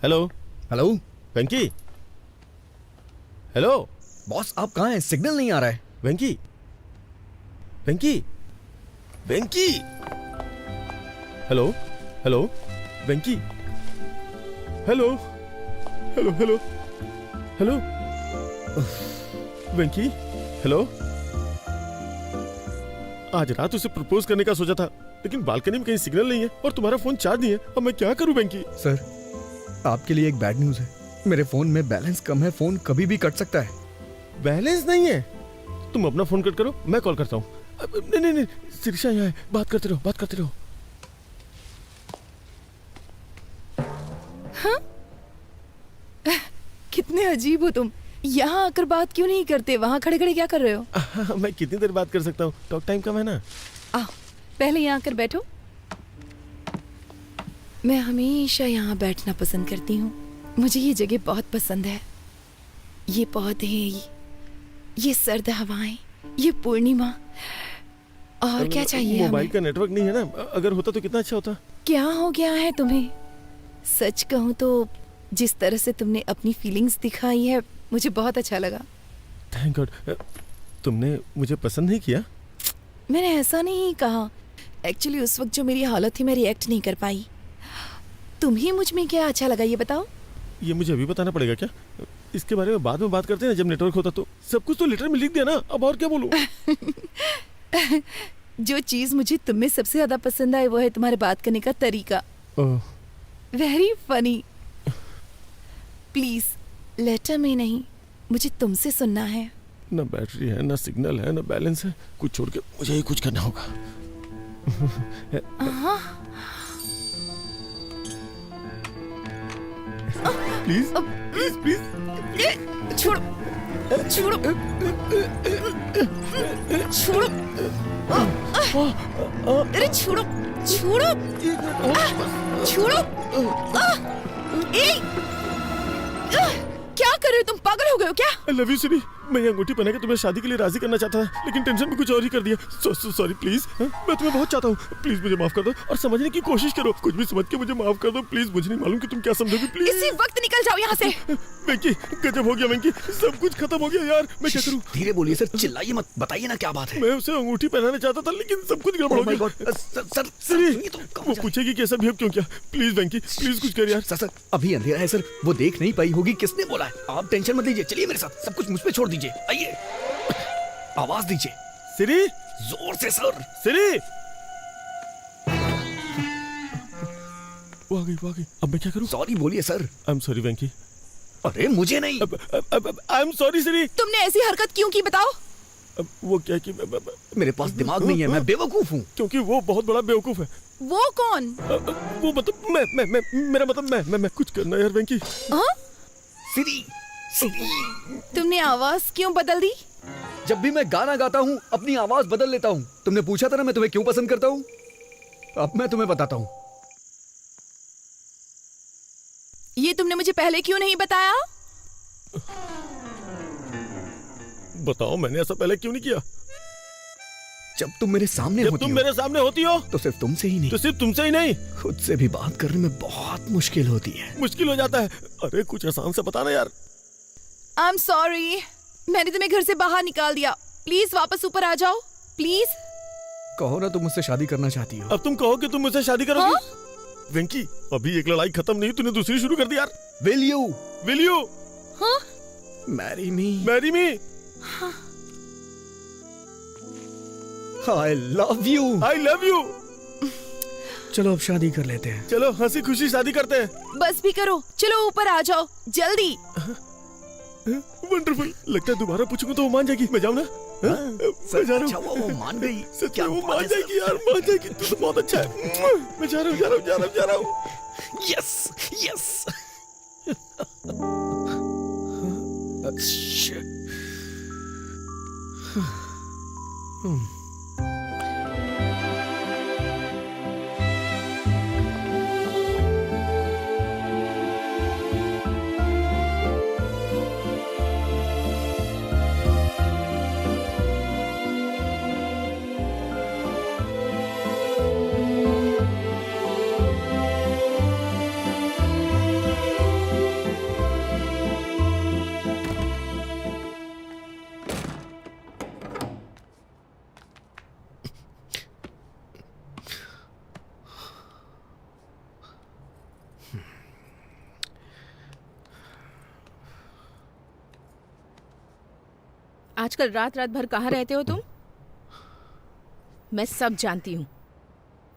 हेलो हेलो वेंकी। हेलो बॉस, आप कहाँ हैं? सिग्नल नहीं आ रहा है। वेंकी, वेंकी, वेंकी। हेलो हेलो वेंकी। हेलो हेलो हेलो हेलो वेंकी। हेलो। आज रात उसे प्रपोज करने का सोचा था, लेकिन बालकनी में कहीं सिग्नल नहीं है और तुम्हारा फोन चार्ज नहीं है। अब मैं क्या करूं वेंकी? सर, आपके लिए एक बैड न्यूज है। मेरे फोन में बैलेंस कम है, फोन कभी भी कट सकता है। बैलेंस नहीं है? तुम अपना फोन कट करो, मैं कॉल करता हूँ। नहीं नहीं, शिरीषा यहाँ है, बात करते रहो, बात करते रहो। हाँ? कितने अजीब हो तुम। यहाँ आकर बात क्यों नहीं करते? वहाँ खड़े खड़े क्या कर रहे हो? मैं कितनी देर बात कर सकता हूँ, टॉक टाइम कम है ना। पहले यहाँ आकर बैठो। मैं हमेशा यहाँ बैठना पसंद करती हूँ। मुझे ये जगह बहुत पसंद है। ये पौधे, ये सर्द हवाएं, ये पूर्णिमा, और क्या चाहिए? मोबाइल का नेटवर्क नहीं है ना, अगर होता तो कितना अच्छा होता। क्या हो गया है तुम्हें? सच कहूँ तो जिस तरह से तुमने अपनी फीलिंग्स दिखाई है, मुझे बहुत अच्छा लगा। Thank God. तुमने मुझे पसंद नहीं किया? मैंने ऐसा नहीं कहा। एक्चुअली उस वक्त जो मेरी हालत थी, मैं रिएक्ट नहीं कर पाई। तुम्हें मुझ में क्या अच्छा लगा, ये बताओ। ये मुझे अभी बताना पड़ेगा क्या? इसके बारे में बाद में बात करते हैं जब नेटवर्क होता तो। सब कुछ तो लेटर में लिख दिया ना, अब और क्या बोलूं? जो चीज मुझे तुम में सबसे ज्यादा पसंद आई वो है तुम्हारे बात करने का तरीका। Very funny. प्लीज लेटर में नहीं, मुझे तुमसे सुनना है। ना बैटरी है, ना सिग्नल है, ना बैलेंस है। कुछ छोड़ के मुझे ही कुछ करना होगा। प्लीज प्लीज प्लीज छोड़ो छोड़ो छोड़ो। अरे छोड़ो छोड़ो छोड़ो। क्या कर रहे हो तुम? पागल हो गए हो क्या? I love you, सिरी। मैं ये अंगूठी पहना के तुम्हें शादी के लिए राजी करना चाहता था, लेकिन टेंशन में कुछ और ही कर दिया। Sorry please. मैं तुम्हें बहुत चाहता हूँ, प्लीज मुझे माफ कर दो और समझने की कोशिश करो। कुछ भी समझ के मुझे माफ कर दो प्लीज। मुझे नहीं मालूम कि तुम क्या समझोगी। प्लीज इसी वक्त निकल जाओ यहाँ से। वेंकी, गजब हो गया वेंकी, सब कुछ खत्म हो गया यार। मैं क्या करूँ? धीरे बोलिए सर, चिल्लाइए मत, बताइए ना क्या बात है। मैं उसे अंगूठी पहनाना चाहता था, लेकिन सब कुछ गड़बड़ हो गया। सर वो पूछेगी कि ऐसा बिहेव क्यों किया। प्लीज वेंकी, प्लीज कुछ कर यार। सर अभी अंधेरा है सर, वो देख नहीं पाई होगी। किसने बोला है? आप टेंशन मत लीजिए, चलिए मेरे साथ, सब कुछ मुझ पे छोड़ दीजिए। आइए, आवाज दीजिए। सिरी, जोर से सर। सिरी, वो आ गई। अब मैं क्या करूं? सॉरी बोलिए सर। आई एम सॉरी वेंकी। अरे मुझे नहीं। आई एम सॉरी सिरी। तुमने ऐसी हरकत क्यों की बताओ? वो क्या कि मेरे पास दिमाग नहीं है, मैं बेवकूफ हूँ। क्योंकि वो बहुत बड़ा बेवकूफ है। वो कौन? वो मतलब मैं मेरा मतलब मैं कुछ करना यार वेंकी। सिरी, तुमने आवाज क्यों बदल दी? जब भी मैं गाना गाता हूँ अपनी आवाज बदल लेता हूँ। तुमने पूछा था ना मैं तुम्हें क्यों पसंद करता हूँ। अब मैं तुम्हें बताता हूँ। ये तुमने मुझे पहले क्यों नहीं बताया? बताओ, मैंने ऐसा पहले क्यों नहीं किया? जब तुम मेरे सामने जब होती तुम हो, मेरे सामने होती हो तो सिर्फ तुमसे ही नहीं, तो सिर्फ तुमसे ही नहीं, खुद से भी बात करने में बहुत मुश्किल होती है। मुश्किल हो जाता है। अरे कुछ आसान से बताना यार। आई एम सॉरी, मैंने तुम्हें घर से बाहर निकाल दिया। प्लीज वापस ऊपर आ जाओ, प्लीज। कहो ना तुम मुझसे शादी करना चाहती हो। अब तुम कहो कि तुम मुझसे शादी करोगी। वेंकी, अभी एक लड़ाई खत्म नहीं, तूने दूसरी शुरू कर दी यार। Will you? Will you? हाँ? Marry me? Marry me? I love you. I love you. चलो अब शादी कर लेते हैं। चलो हंसी खुशी शादी करते हैं। बस भी करो, चलो ऊपर आ जाओ जल्दी। वंडरफुल। लगता है दोबारा पूछूंगा तो वो मान जाएगी। मैं जाऊँ ना? मैं जा रहा हूँ। वो मान गई। सच में वो मान जाएगी यार, मान जाएगी। तू तो बहुत अच्छा है। मैं जा रहा हूँ। Yes, yes. आजकल रात रात भर कहाँ रहते हो तुम? मैं सब जानती हूँ।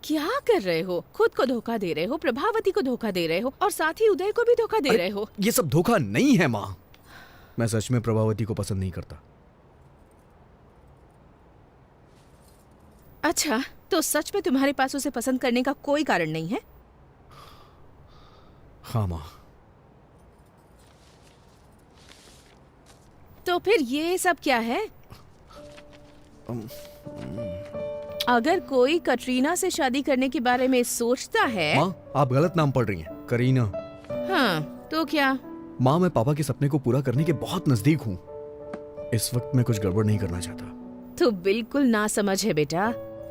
क्या कर रहे हो? खुद को धोखा दे रहे हो, प्रभावती को धोखा दे रहे हो और साथ ही उदय को भी धोखा दे रहे हो। ये सब धोखा नहीं है माँ। मैं सच में प्रभावती को पसंद नहीं करता। अच्छा, तो सच में तुम्हारे पास उसे पसंद करने का कोई कारण नहीं है? हाँ माँ। तो फिर ये सब क्या है? अगर कोई कटरीना से शादी करने के बारे में सोचता है। माँ, आप गलत नाम पढ़ रही हैं। करीना। हाँ, तो क्या? माँ, मैं पापा के सपने को पूरा करने के बहुत नजदीक हूँ। इस वक्त मैं कुछ गड़बड़ नहीं करना चाहता। तो बिल्कुल ना समझ है बेटा।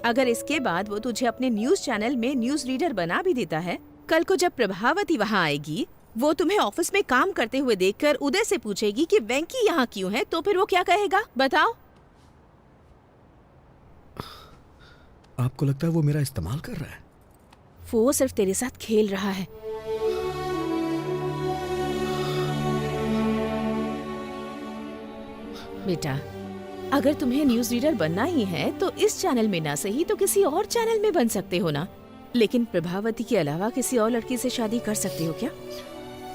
अगर इसके बाद वो तुझे अपने न्यूज चैनल में न्यूज रीडर बना भी देता है, कल को जब प्रभावती वहाँ आएगी, वो तुम्हें ऑफिस में काम करते हुए देखकर उदय से पूछेगी कि वेंकी यहाँ क्यों है, तो फिर वो क्या कहेगा बताओ? आपको लगता है वो मेरा इस्तेमाल कर रहा है? वो सिर्फ तेरे साथ खेल रहा है। बेटा, अगर तुम्हें न्यूज रीडर बनना ही है तो इस चैनल में ना सही तो किसी और चैनल में बन सकते हो ना। लेकिन प्रभावती के अलावा किसी और लड़की से शादी कर सकते हो क्या?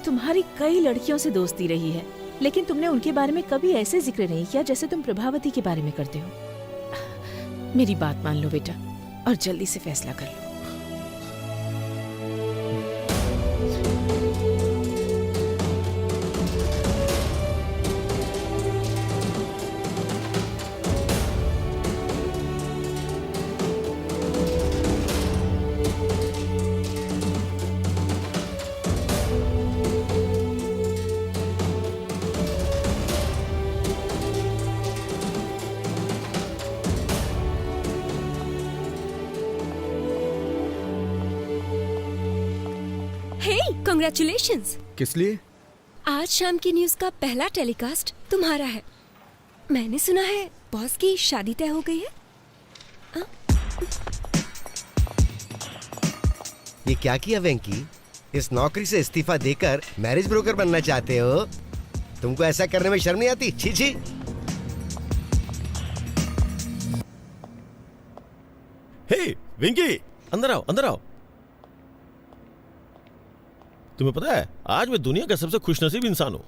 तुम्हारी कई लड़कियों से दोस्ती रही है, लेकिन तुमने उनके बारे में कभी ऐसे जिक्र नहीं किया जैसे तुम प्रभावती के बारे में करते हो। मेरी बात मान लो बेटा और जल्दी से फैसला कर लो। हे, कांग्रेचुलेशंस। किस लिए? आज शाम की न्यूज का पहला टेलीकास्ट तुम्हारा है। मैंने सुना है बॉस की शादी तय हो गई है। ये क्या किया वेंकी? इस नौकरी से इस्तीफा देकर मैरिज ब्रोकर बनना चाहते हो? तुमको ऐसा करने में शर्म नहीं आती? छी छी। हे वेंकी, अंदर आओ, अंदर आओ। तुम्हें पता है आज मैं दुनिया का सबसे खुशनसीब इंसान हूँ,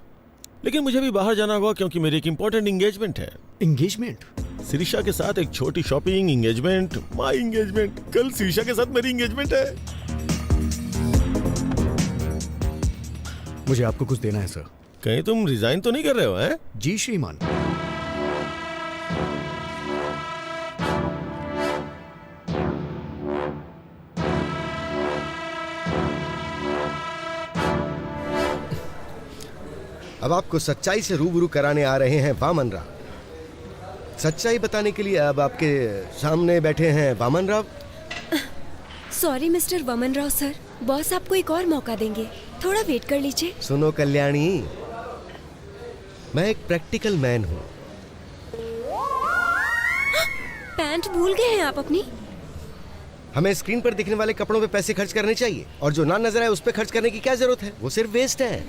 लेकिन मुझे भी बाहर जाना होगा क्योंकि मेरी एक इंपॉर्टेंट एंगेजमेंट है। एंगेजमेंट? सिरिशा के साथ एक छोटी शॉपिंग, एंगेजमेंट, माय एंगेजमेंट। कल सिरिशा के साथ मेरी एंगेजमेंट है। मुझे आपको कुछ देना है सर। कहीं तुम रिजाइन तो नहीं कर रहे हो? हैं? जी श्रीमान। अब आपको सच्चाई से रूबरू कराने आ रहे हैं वामन राव। सच्चाई बताने के लिए अब आपके सामने बैठे हैं Vaman Rao. Sorry mister Vaman Rao sir, boss आपको एक और मौका देंगे, थोड़ा वेट कर लीजिए। सुनो कल्याणी, मैं एक प्रैक्टिकल मैन हूँ। पैंट भूल गए हैं आप अपनी? हमें स्क्रीन पर दिखने वाले कपड़ों पे पैसे खर्च करने चाहिए, और जो ना नजर आए उस पे खर्च करने की क्या जरूरत है? वो सिर्फ वेस्ट है।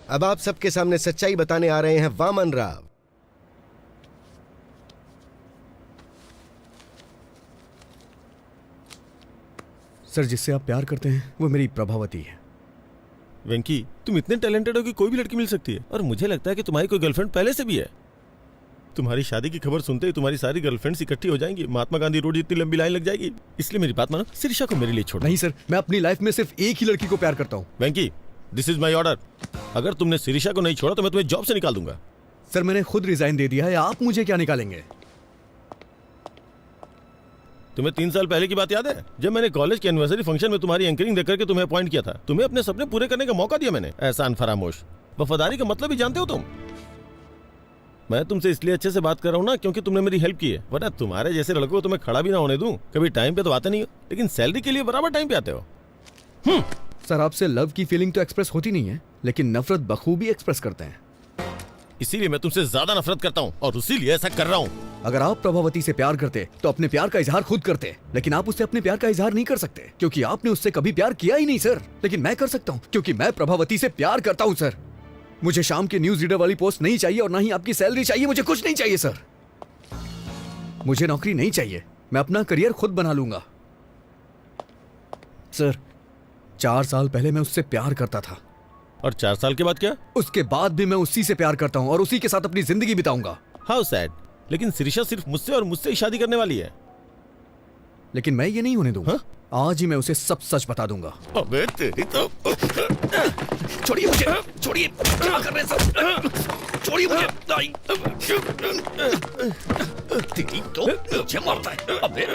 अब आप सबके सामने सच्चाई बताने आ रहे हैं वामन राव। सर, जिससे आप प्यार करते हैं वो मेरी प्रभावती है। वेंकी, तुम इतने टैलेंटेड हो कि कोई भी लड़की मिल सकती है, और मुझे लगता है कि तुम्हारी कोई गर्लफ्रेंड पहले से भी है। तुम्हारी शादी की खबर सुनते ही तुम्हारी सारी गर्लफ्रेंड्स इकट्ठी हो जाएंगी, महात्मा गांधी रोड जितनी लंबी लाइन लग जाएगी। इसलिए मेरी बात मानो, सिरिशा को मेरे लिए छोड़ो। नहीं सर, मैं अपनी लाइफ में सिर्फ एक ही लड़की को प्यार करता हूँ। वेंकी, दिस इज माई ऑर्डर। अगर तुमने सिरिशा को नहीं छोड़ा तो मैं तुम्हें जॉब से निकाल दूंगा। सर, मैंने खुद रिजाइन दे दिया है, आप मुझे क्या निकालेंगे? तुम्हें 3 साल पहले की बात याद है, जब मैंने कॉलेज के एनिवर्सरी फंक्शन में तुम्हारी एंकरिंग देख करके तुम्हें अपॉइंट किया था? तुम्हें अपने सपने पूरे करने का मौका दिया मैंने। एहसान फरामोश। वफादारी का मतलब ही जानते हो तुम। मैं तुमसे इसलिए अच्छे से बात कर रहा हूँ ना क्योंकि तुमने मेरी हेल्प की है, वरना तुम्हारे जैसे लड़कों को तुम्हें खड़ा भी ना होने दूं। कभी टाइम पे तो आते नहीं हो, लेकिन सैलरी के लिए बराबर टाइम पे आते हो। सर, आपसे लव की फीलिंग तो एक्सप्रेस होती नहीं है, लेकिन नफरत बखूबी एक्सप्रेस करते हैं। इसीलिए मैं तुमसे ज्यादा नफरत करता हूँ और इसीलिए ऐसा कर रहा हूँ। अगर आप प्रभावती से प्यार करते तो अपने प्यार का इजहार खुद करते, लेकिन आप उससे अपने प्यार का इजहार नहीं कर सकते क्योंकि आपने उससे कभी प्यार किया ही नहीं सर। लेकिन मैं कर सकता हूँ क्योंकि मैं प्रभावती से प्यार करता हूँ सर। मुझे शाम की न्यूज रीडर वाली पोस्ट नहीं चाहिए और ना ही आपकी सैलरी चाहिए। मुझे कुछ नहीं चाहिए सर। मुझे नौकरी नहीं चाहिए, मैं अपना करियर खुद बना लूंगा। सर, 4 साल पहले मैं उससे प्यार करता था। और 4 साल के बाद क्या? उसके बाद भी मैं उसी से प्यार करता हूँ और उसी के साथ अपनी जिंदगी बिताऊंगा। How sad. लेकिन सिरिशा सिर्फ मुझसे और मुझसे ही शादी करने वाली है। लेकिन मैं ये नहीं होने दूंगा। आज ही मैं उसे सब सच बता दूंगा। अबे तेरी तो। छोड़िए मुझे, छोड़िए। क्या कर रहे हैं सब? छोड़िए मुझे। तेरी तो मुझे मारता है। अबे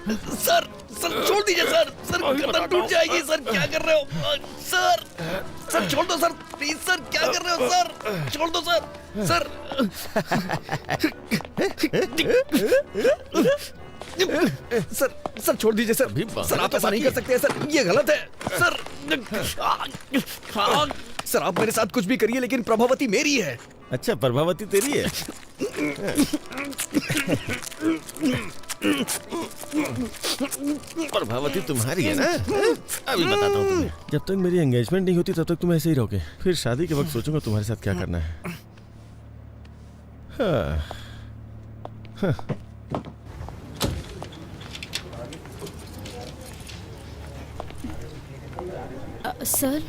सर, सर छोड़ दीजिए सर। सर गर्दन टूट जाएगी सर। क्या कर रहे हो सर? सर छोड़ दो सर, प्लीज सर। क्या कर रहे हो सर? छोड़ दो सर। सर सर, सर छोड़ दीजिए सर। सर आप ऐसा नहीं कर सकते सर, ये गलत है सर। सर आप मेरे साथ कुछ भी करिए लेकिन प्रभावती मेरी है। अच्छा, प्रभावती तेरी है? प्रभावती तुम्हारी है ना? अभी बताता हूँ तुम्हें। जब तक मेरी एंगेजमेंट नहीं होती तब तक तुम ऐसे ही रहोगे, फिर शादी के वक्त सोचूंगा तुम्हारे साथ क्या करना है। सर,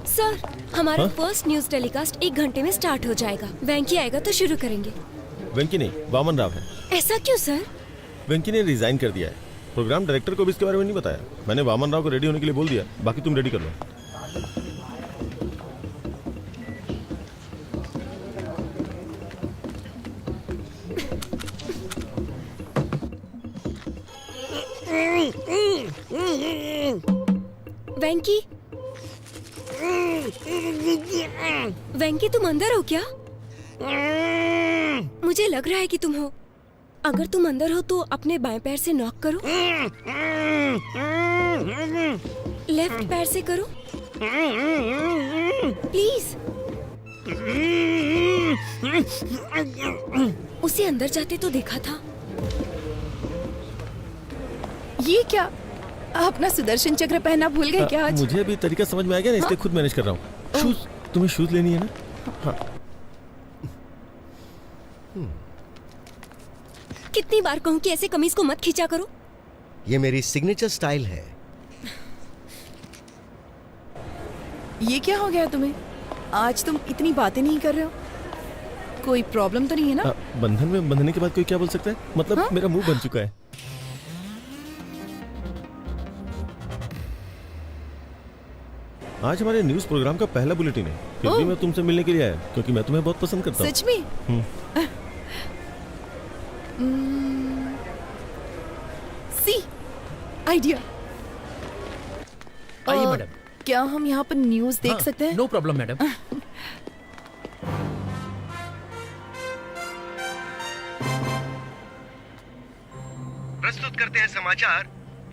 सर हमारा फर्स्ट न्यूज टेलीकास्ट 1 घंटे में स्टार्ट हो जाएगा। वेंकी आएगा तो शुरू करेंगे। वेंकी नहीं, वामन राव है। ऐसा क्यों सर? वेंकी ने रिजाइन कर दिया है। प्रोग्राम डायरेक्टर को भी इसके बारे में नहीं बताया। मैंने वामन राव को रेडी होने के लिए बोल दिया, बाकी तुम रेडी कर लो। वेंकी, वेंकी तुम अंदर हो क्या? मुझे लग रहा है कि तुम हो। अगर तुम अंदर हो तो अपने बाएं पैर से नॉक करो। लेफ्ट पैर से करो प्लीज। उसे अंदर जाते तो देखा था। ये क्या, अपना सुदर्शन चक्र पहनना भूल गए क्या आज? मुझे अभी तरीका समझ में आ गया ना, इसलिए खुद मैनेज कर रहा हूँ। शूज, तुम्हें शूज लेनी है ना? हाँ। कितनी बार कहूँ कि ऐसे कमीज को मत खींचा करो। ये मेरी सिग्नेचर स्टाइल है। ये क्या हो गया तुम्हें? आज तुम इतनी बातें नहीं कर रहे हो। कोई प्रॉब्लम तो नहीं है ना? बंधन में बंधने के बाद कोई क्या बोल सकता है? मतलब हाँ? मेरा मुंह बन चुका है। आज हमारे न्यूज प्रोग्राम का पहला बुलेटिन है, फिर भी मैं तुमसे मिलने के लिए आया क्योंकि मैं तुम्हें बहुत पसंद करता हूँ। सच में? See idea. आइए मैडम। क्या हम यहाँ पर न्यूज देख सकते हैं? No problem madam. प्रस्तुत करते हैं समाचार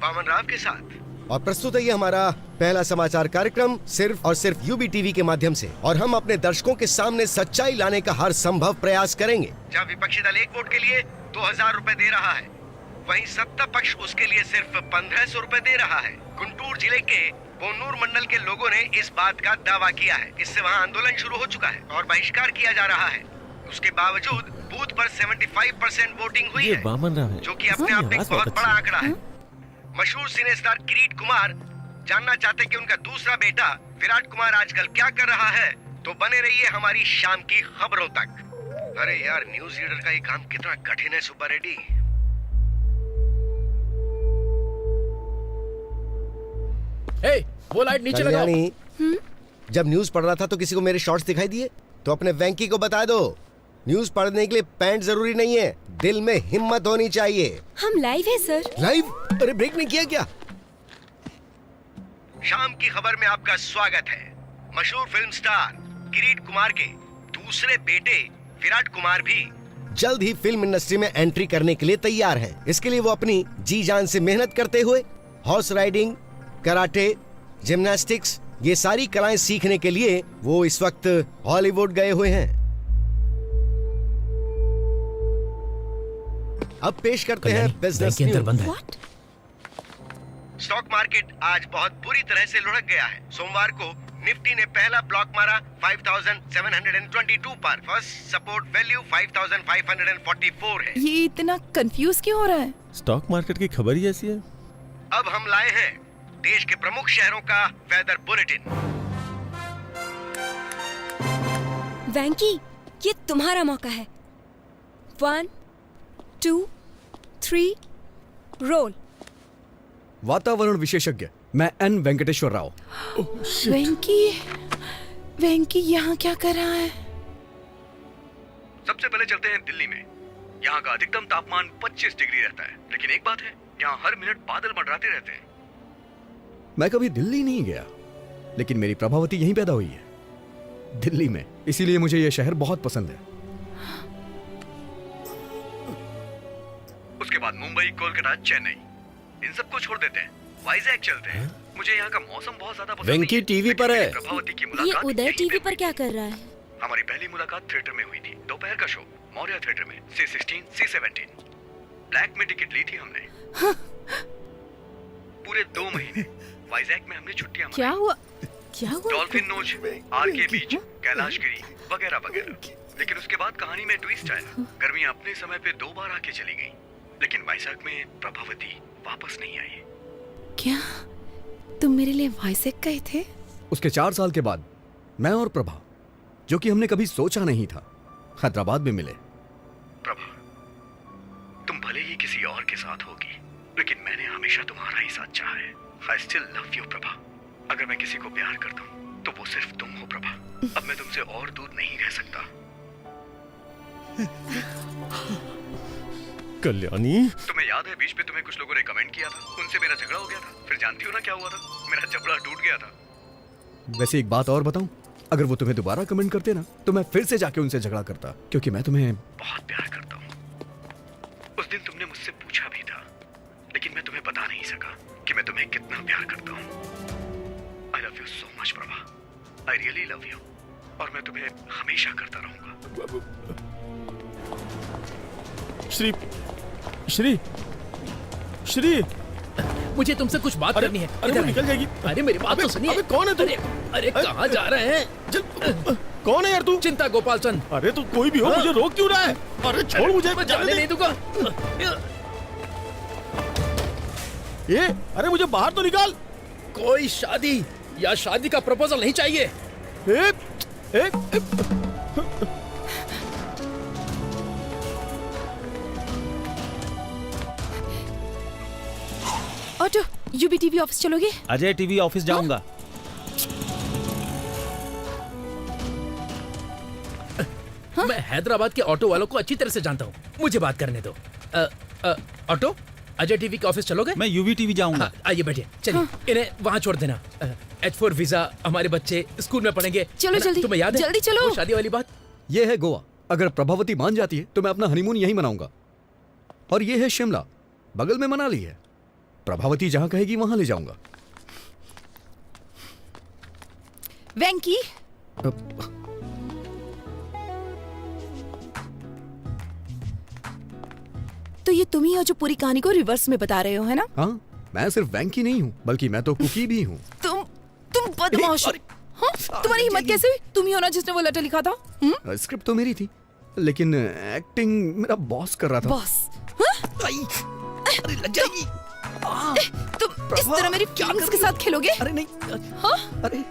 वामन राव के साथ। और प्रस्तुत है ये हमारा पहला समाचार कार्यक्रम सिर्फ और सिर्फ यूबी टीवी के माध्यम से, और हम अपने दर्शकों के सामने सच्चाई लाने का हर संभव प्रयास करेंगे। जहाँ विपक्षी दल एक वोट के लिए 2000 रुपए दे रहा है, वहीं सत्ता पक्ष उसके लिए सिर्फ 1500 रुपए दे रहा है। गुंटूर जिले के बोनूर मंडल के लोगों ने इस बात का दावा किया है। इससे वहाँ आंदोलन शुरू हो चुका है और बहिष्कार किया जा रहा है। उसके बावजूद बूथ पर 75% वोटिंग हुई है, जो कि अपने आप में एक बहुत बड़ा आंकड़ा है। मशहूर सिने स्टार किरीट कुमार जानना चाहते कि उनका दूसरा बेटा विराट कुमार आजकल क्या कर रहा है, तो बने रहिए हमारी शाम की खबरों तक। अरे यार, न्यूज रीडर का ये काम कितना कठिन है सुपर रेड्डी। वो लाइट नीचे लगाओ। जब न्यूज पढ़ रहा था तो किसी को मेरे शॉर्ट्स दिखाई दिए, तो अपने वेंकी को बता दो, न्यूज पढ़ने के लिए पैंट जरूरी नहीं है, दिल में हिम्मत होनी चाहिए। हम लाइव है सर। लाइव? अरे ब्रेक नहीं किया क्या? शाम की खबर में आपका स्वागत है। मशहूर फिल्म स्टार किरीट कुमार के दूसरे बेटे विराट कुमार भी जल्द ही फिल्म इंडस्ट्री में एंट्री करने के लिए तैयार हैं। इसके लिए वो अपनी जी जान से मेहनत करते हुए हॉर्स राइडिंग, कराटे, जिम्नास्टिक्स, ये सारी कलाएं सीखने के लिए वो इस वक्त हॉलीवुड गए हुए हैं। अब पेश करते हैं बिजनेस न्यूज। स्टॉक मार्केट आज बहुत बुरी तरह से लुढ़क गया है। सोमवार को निफ्टी ने पहला ब्लॉक मारा 5722 पर। फर्स्ट सपोर्ट वैल्यू 5544 है। ये इतना कंफ्यूज क्यों हो रहा है? स्टॉक मार्केट की खबर ही ऐसी है। अब हम लाए हैं देश के प्रमुख शहरों का वेदर बुलेटिन। वैंकी, ये तुम्हारा मौका है। 1 2 3 रोल। वातावरण विशेषज्ञ मैं एन वेंकटेश्वर राव। वेंकी यहाँ क्या कर रहा है? सबसे पहले चलते हैं दिल्ली में। यहाँ का अधिकतम तापमान 25 डिग्री रहता है, लेकिन एक बात है, यहाँ हर मिनट बादल मंडराते रहते हैं। मैं कभी दिल्ली नहीं गया, लेकिन मेरी प्रभावती यहीं पैदा हुई है, दिल्ली में, इसीलिए मुझे यह शहर बहुत पसंद है। उसके बाद मुंबई, कोलकाता, चेन्नई, इन सबको छोड़ देते हैं, वाइजैक चलते हैं। मुझे यहाँ का मौसम बहुत ज्यादा पसंद वेंकी टीवी पर है। प्रभावती की ये मुलाकात उदय टीवी पर क्या कर रहा है? हमारी पहली मुलाकात थिएटर में हुई थी, दोपहर का शो मौर्य थिएटर में, C16, C17। ब्लैक में टिकट ली थी हमने। पूरे 2 महीने वाइजैक में हमने छुट्टियां क्या हुआ? क्या हुआ? डॉल्फिन नोच, आरके बीच, कैलाशगिरी वगैरह वगैरह। लेकिन उसके बाद कहानी में ट्विस्ट आया। गर्मियां अपने समय पे 2 बार आके चली गईं, लेकिन वाइजैक में प्रभावती वापस नहीं आई। क्या तुम मेरे लिए वाइजैक गए थे? उसके 4 साल के बाद मैं और प्रभा, जो कि हमने कभी सोचा नहीं था, हैदराबाद में मिले। प्रभा, तुम भले ही किसी और के साथ होगी, लेकिन मैंने हमेशा तुम्हारा ही साथ चाहा है। I still love you, Prabha. अगर मैं किसी को प्यार करता हूँ तो वो सिर्फ तुम हो प्रभा। अब मैं तुमसे और दूर नहीं रह सकता। कल्याणी, तुम्हें याद है बीच में तुम्हें कुछ लोगों ने कमेंट किया था, उनसे मेरा झगड़ा हो गया था। फिर जानती हो ना क्या हुआ था? मेरा जबड़ा टूट गया था। वैसे एक बात और बताऊं, अगर वो तुम्हें दोबारा कमेंट करते ना, तो मैं फिर से जाके उनसे झगड़ा करता, क्योंकि मैं तुम्हें बहुत प्यार करता हूँ। उस बाकी था, लेकिन मैं तुम्हें बता नहीं सका कि मैं तुम्हें कितना प्यार करता हूँ। आई love you so much Prabha, I really love you, और मैं तुम्हें हमेशा करता रहूंगा। श्री श्री श्री, मुझे तुमसे कुछ बात करनी है। अरे वो निकल जाएगी। अरे मेरी बात तो सुनिए। अबे कौन है तू? अरे कहाँ जा रहे हैं? कौन है यार तू? चिंता गोपाल चंद। अरे तू कोई भी हो, मुझे रोक क्यों रहा है? अरे छोड़ मुझे, मैं जाने नहीं दूंगा। ये अरे मुझे बाहर तो निकाल। कोई शादी या शादी का प्रपोजल नहीं चाहिए। ऑटो, यूबी टीवी ऑफिस चलोगे? अजय टीवी ऑफिस जाऊंगा। मैं हैदराबाद के ऑटो वालों को अच्छी तरह से जानता हूँ, मुझे बात करने दो। ऑटो, अजय टीवी के ऑफिस चलोगे? मैं यूवी टीवी जाऊंगा। आइए बैठिए, चलिए इन्हें वहाँ छोड़ देना। H4 वीजा, हमारे बच्चे स्कूल में पढ़ेंगे। चलो जल्दी, तुम्हें याद है जल्दी चलो। वो शादी वाली बात? ये है गोवा। अगर प्रभावती मान जाती है तो मैं अपना हनीमून यहीं मनाऊंगा। और ये है शिमला, बगल में मनाली है। प्रभावती जहां कहेगी वहां ले जाऊंगा। वेंकी, तो ये तुम ही हो जो पूरी कहानी को रिवर्स में बता रहे हो, है ना? हाँ, मैं सिर्फ वैंकी नहीं हूँ, बल्कि मैं तो कुकी भी हूँ। तुम बदमाश हो। हाँ? तुम्हारी हिम्मत कैसे हुई? तुम ही हो ना जिसने वो लेटर लिखा था? स्क्रिप्ट तो मेरी थी, लेकिन एक्टिंग मेरा बॉस कर रहा था। बॉस? अरे लग जाएगी। तुम इस तरह मेरी फीलिंग्स के साथ खेलोगे? अरे नहीं। हाँ? अरे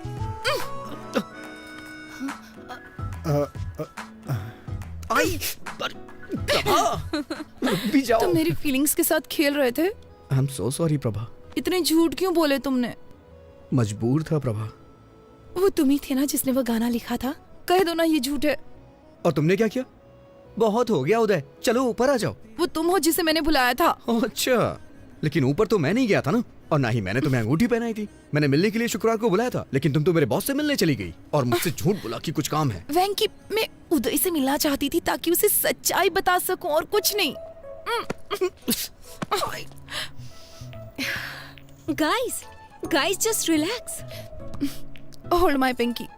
भी जाओ। तुम मेरी फीलिंग्स के साथ खेल रहे थे? I am so sorry Prabha. इतने झूठ क्यों बोले तुमने? मजबूर था प्रभा। वो तुम ही थे ना जिसने वो गाना लिखा था? कह दो ना ये झूठ है। और तुमने क्या किया? बहुत हो गया उदय, चलो ऊपर आ जाओ। वो तुम हो जिसे मैंने बुलाया था। अच्छा, लेकिन ऊपर तो मैं नहीं गया था ना, और ना ही मैंने तुम्हें अंगूठी पहनाई थी। मैंने मिलने के लिए शुक्रवार को बुलाया था, लेकिन तुम तो मेरे बॉस से मिलने चली गई और मुझसे झूठ बोला कि कुछ काम है। वेंकी, मैं उदय से मिलना चाहती थी ताकि उसे सच्चाई बता सकूं और कुछ नहीं। Guys, just relax. Hold my pinky.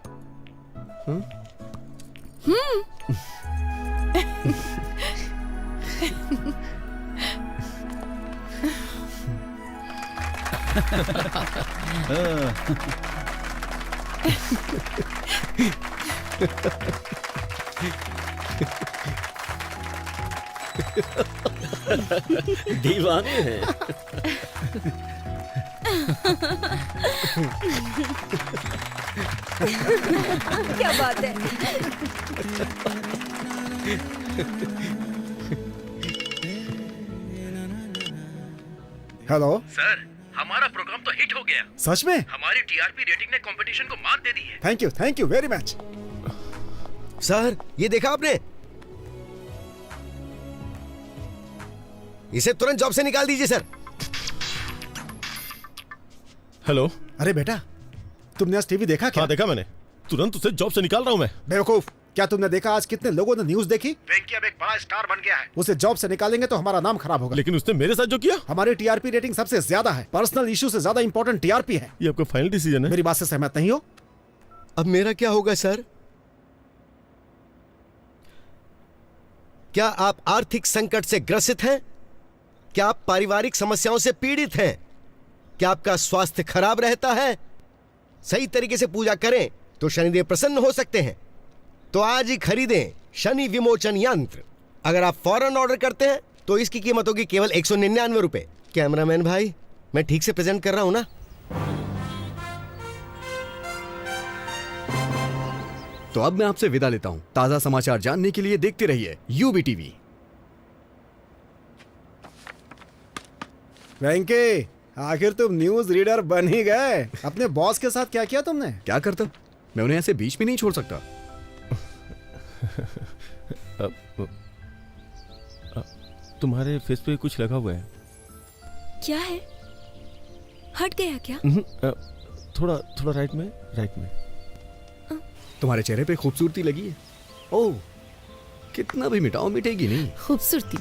दीवाने हैं। क्या बात है? हेलो सर, हमारा प्रोग्राम तो हिट हो गया। सच में? हमारी टीआरपी रेटिंग ने कंपटीशन को मात दे दी है। Thank you very much. Sir, ये देखा आपने? इसे तुरंत जॉब से निकाल दीजिए सर। हेलो। अरे बेटा, तुमने आज टीवी देखा क्या? हाँ देखा मैंने, तुरंत उसे जॉब से निकाल रहा हूँ मैं। बेवकूफ, क्या तुमने देखा आज कितने लोगों ने न्यूज देखी? वेंकी अब एक बड़ा स्टार बन गया है। उसे जॉब से निकालेंगे तो हमारा नाम खराब होगा। लेकिन उसने मेरे साथ जो किया। हमारी टीआरपी रेटिंग सबसे ज्यादा है, पर्सनल इशू से ज्यादा इंपॉर्टेंट टीआरपी है। ये आपका फाइनल डिसीजन है? मेरी बात से सहमत नहीं हो? अब मेरा क्या होगा सर? क्या आप आर्थिक संकट से ग्रसित हैं? क्या आप पारिवारिक समस्याओं से पीड़ित हैं? क्या आपका स्वास्थ्य खराब रहता है? सही तरीके से पूजा करें तो शनिदेव प्रसन्न हो सकते हैं। तो आज ही खरीदें शनि विमोचन यंत्र। अगर आप फौरन ऑर्डर करते हैं तो इसकी कीमत होगी केवल 199 रुपए। कैमरामैन भाई, मैं ठीक से प्रेजेंट कर रहा हूं ना? तो अब मैं आपसे विदा लेता हूं। ताजा समाचार जानने के लिए देखते रहिए यूबी टीवी। वेंकी, आखिर तुम न्यूज रीडर बन ही गए। अपने बॉस के साथ क्या किया तुमने? क्या करता, मैं उन्हें ऐसे बीच में नहीं छोड़ सकता। तुम्हारे फेस पे कुछ लगा हुआ है। क्या है? हट गया क्या? थोड़ा राइट में। तुम्हारे चेहरे पे खूबसूरती लगी है। ओह, कितना भी मिटाओ मिटेगी नहीं। खूबसूरती?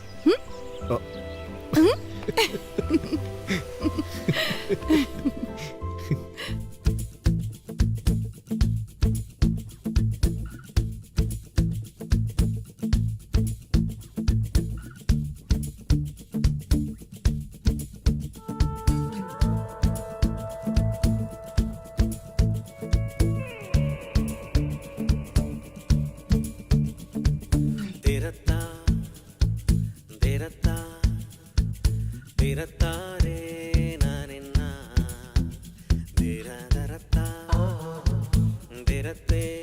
Derate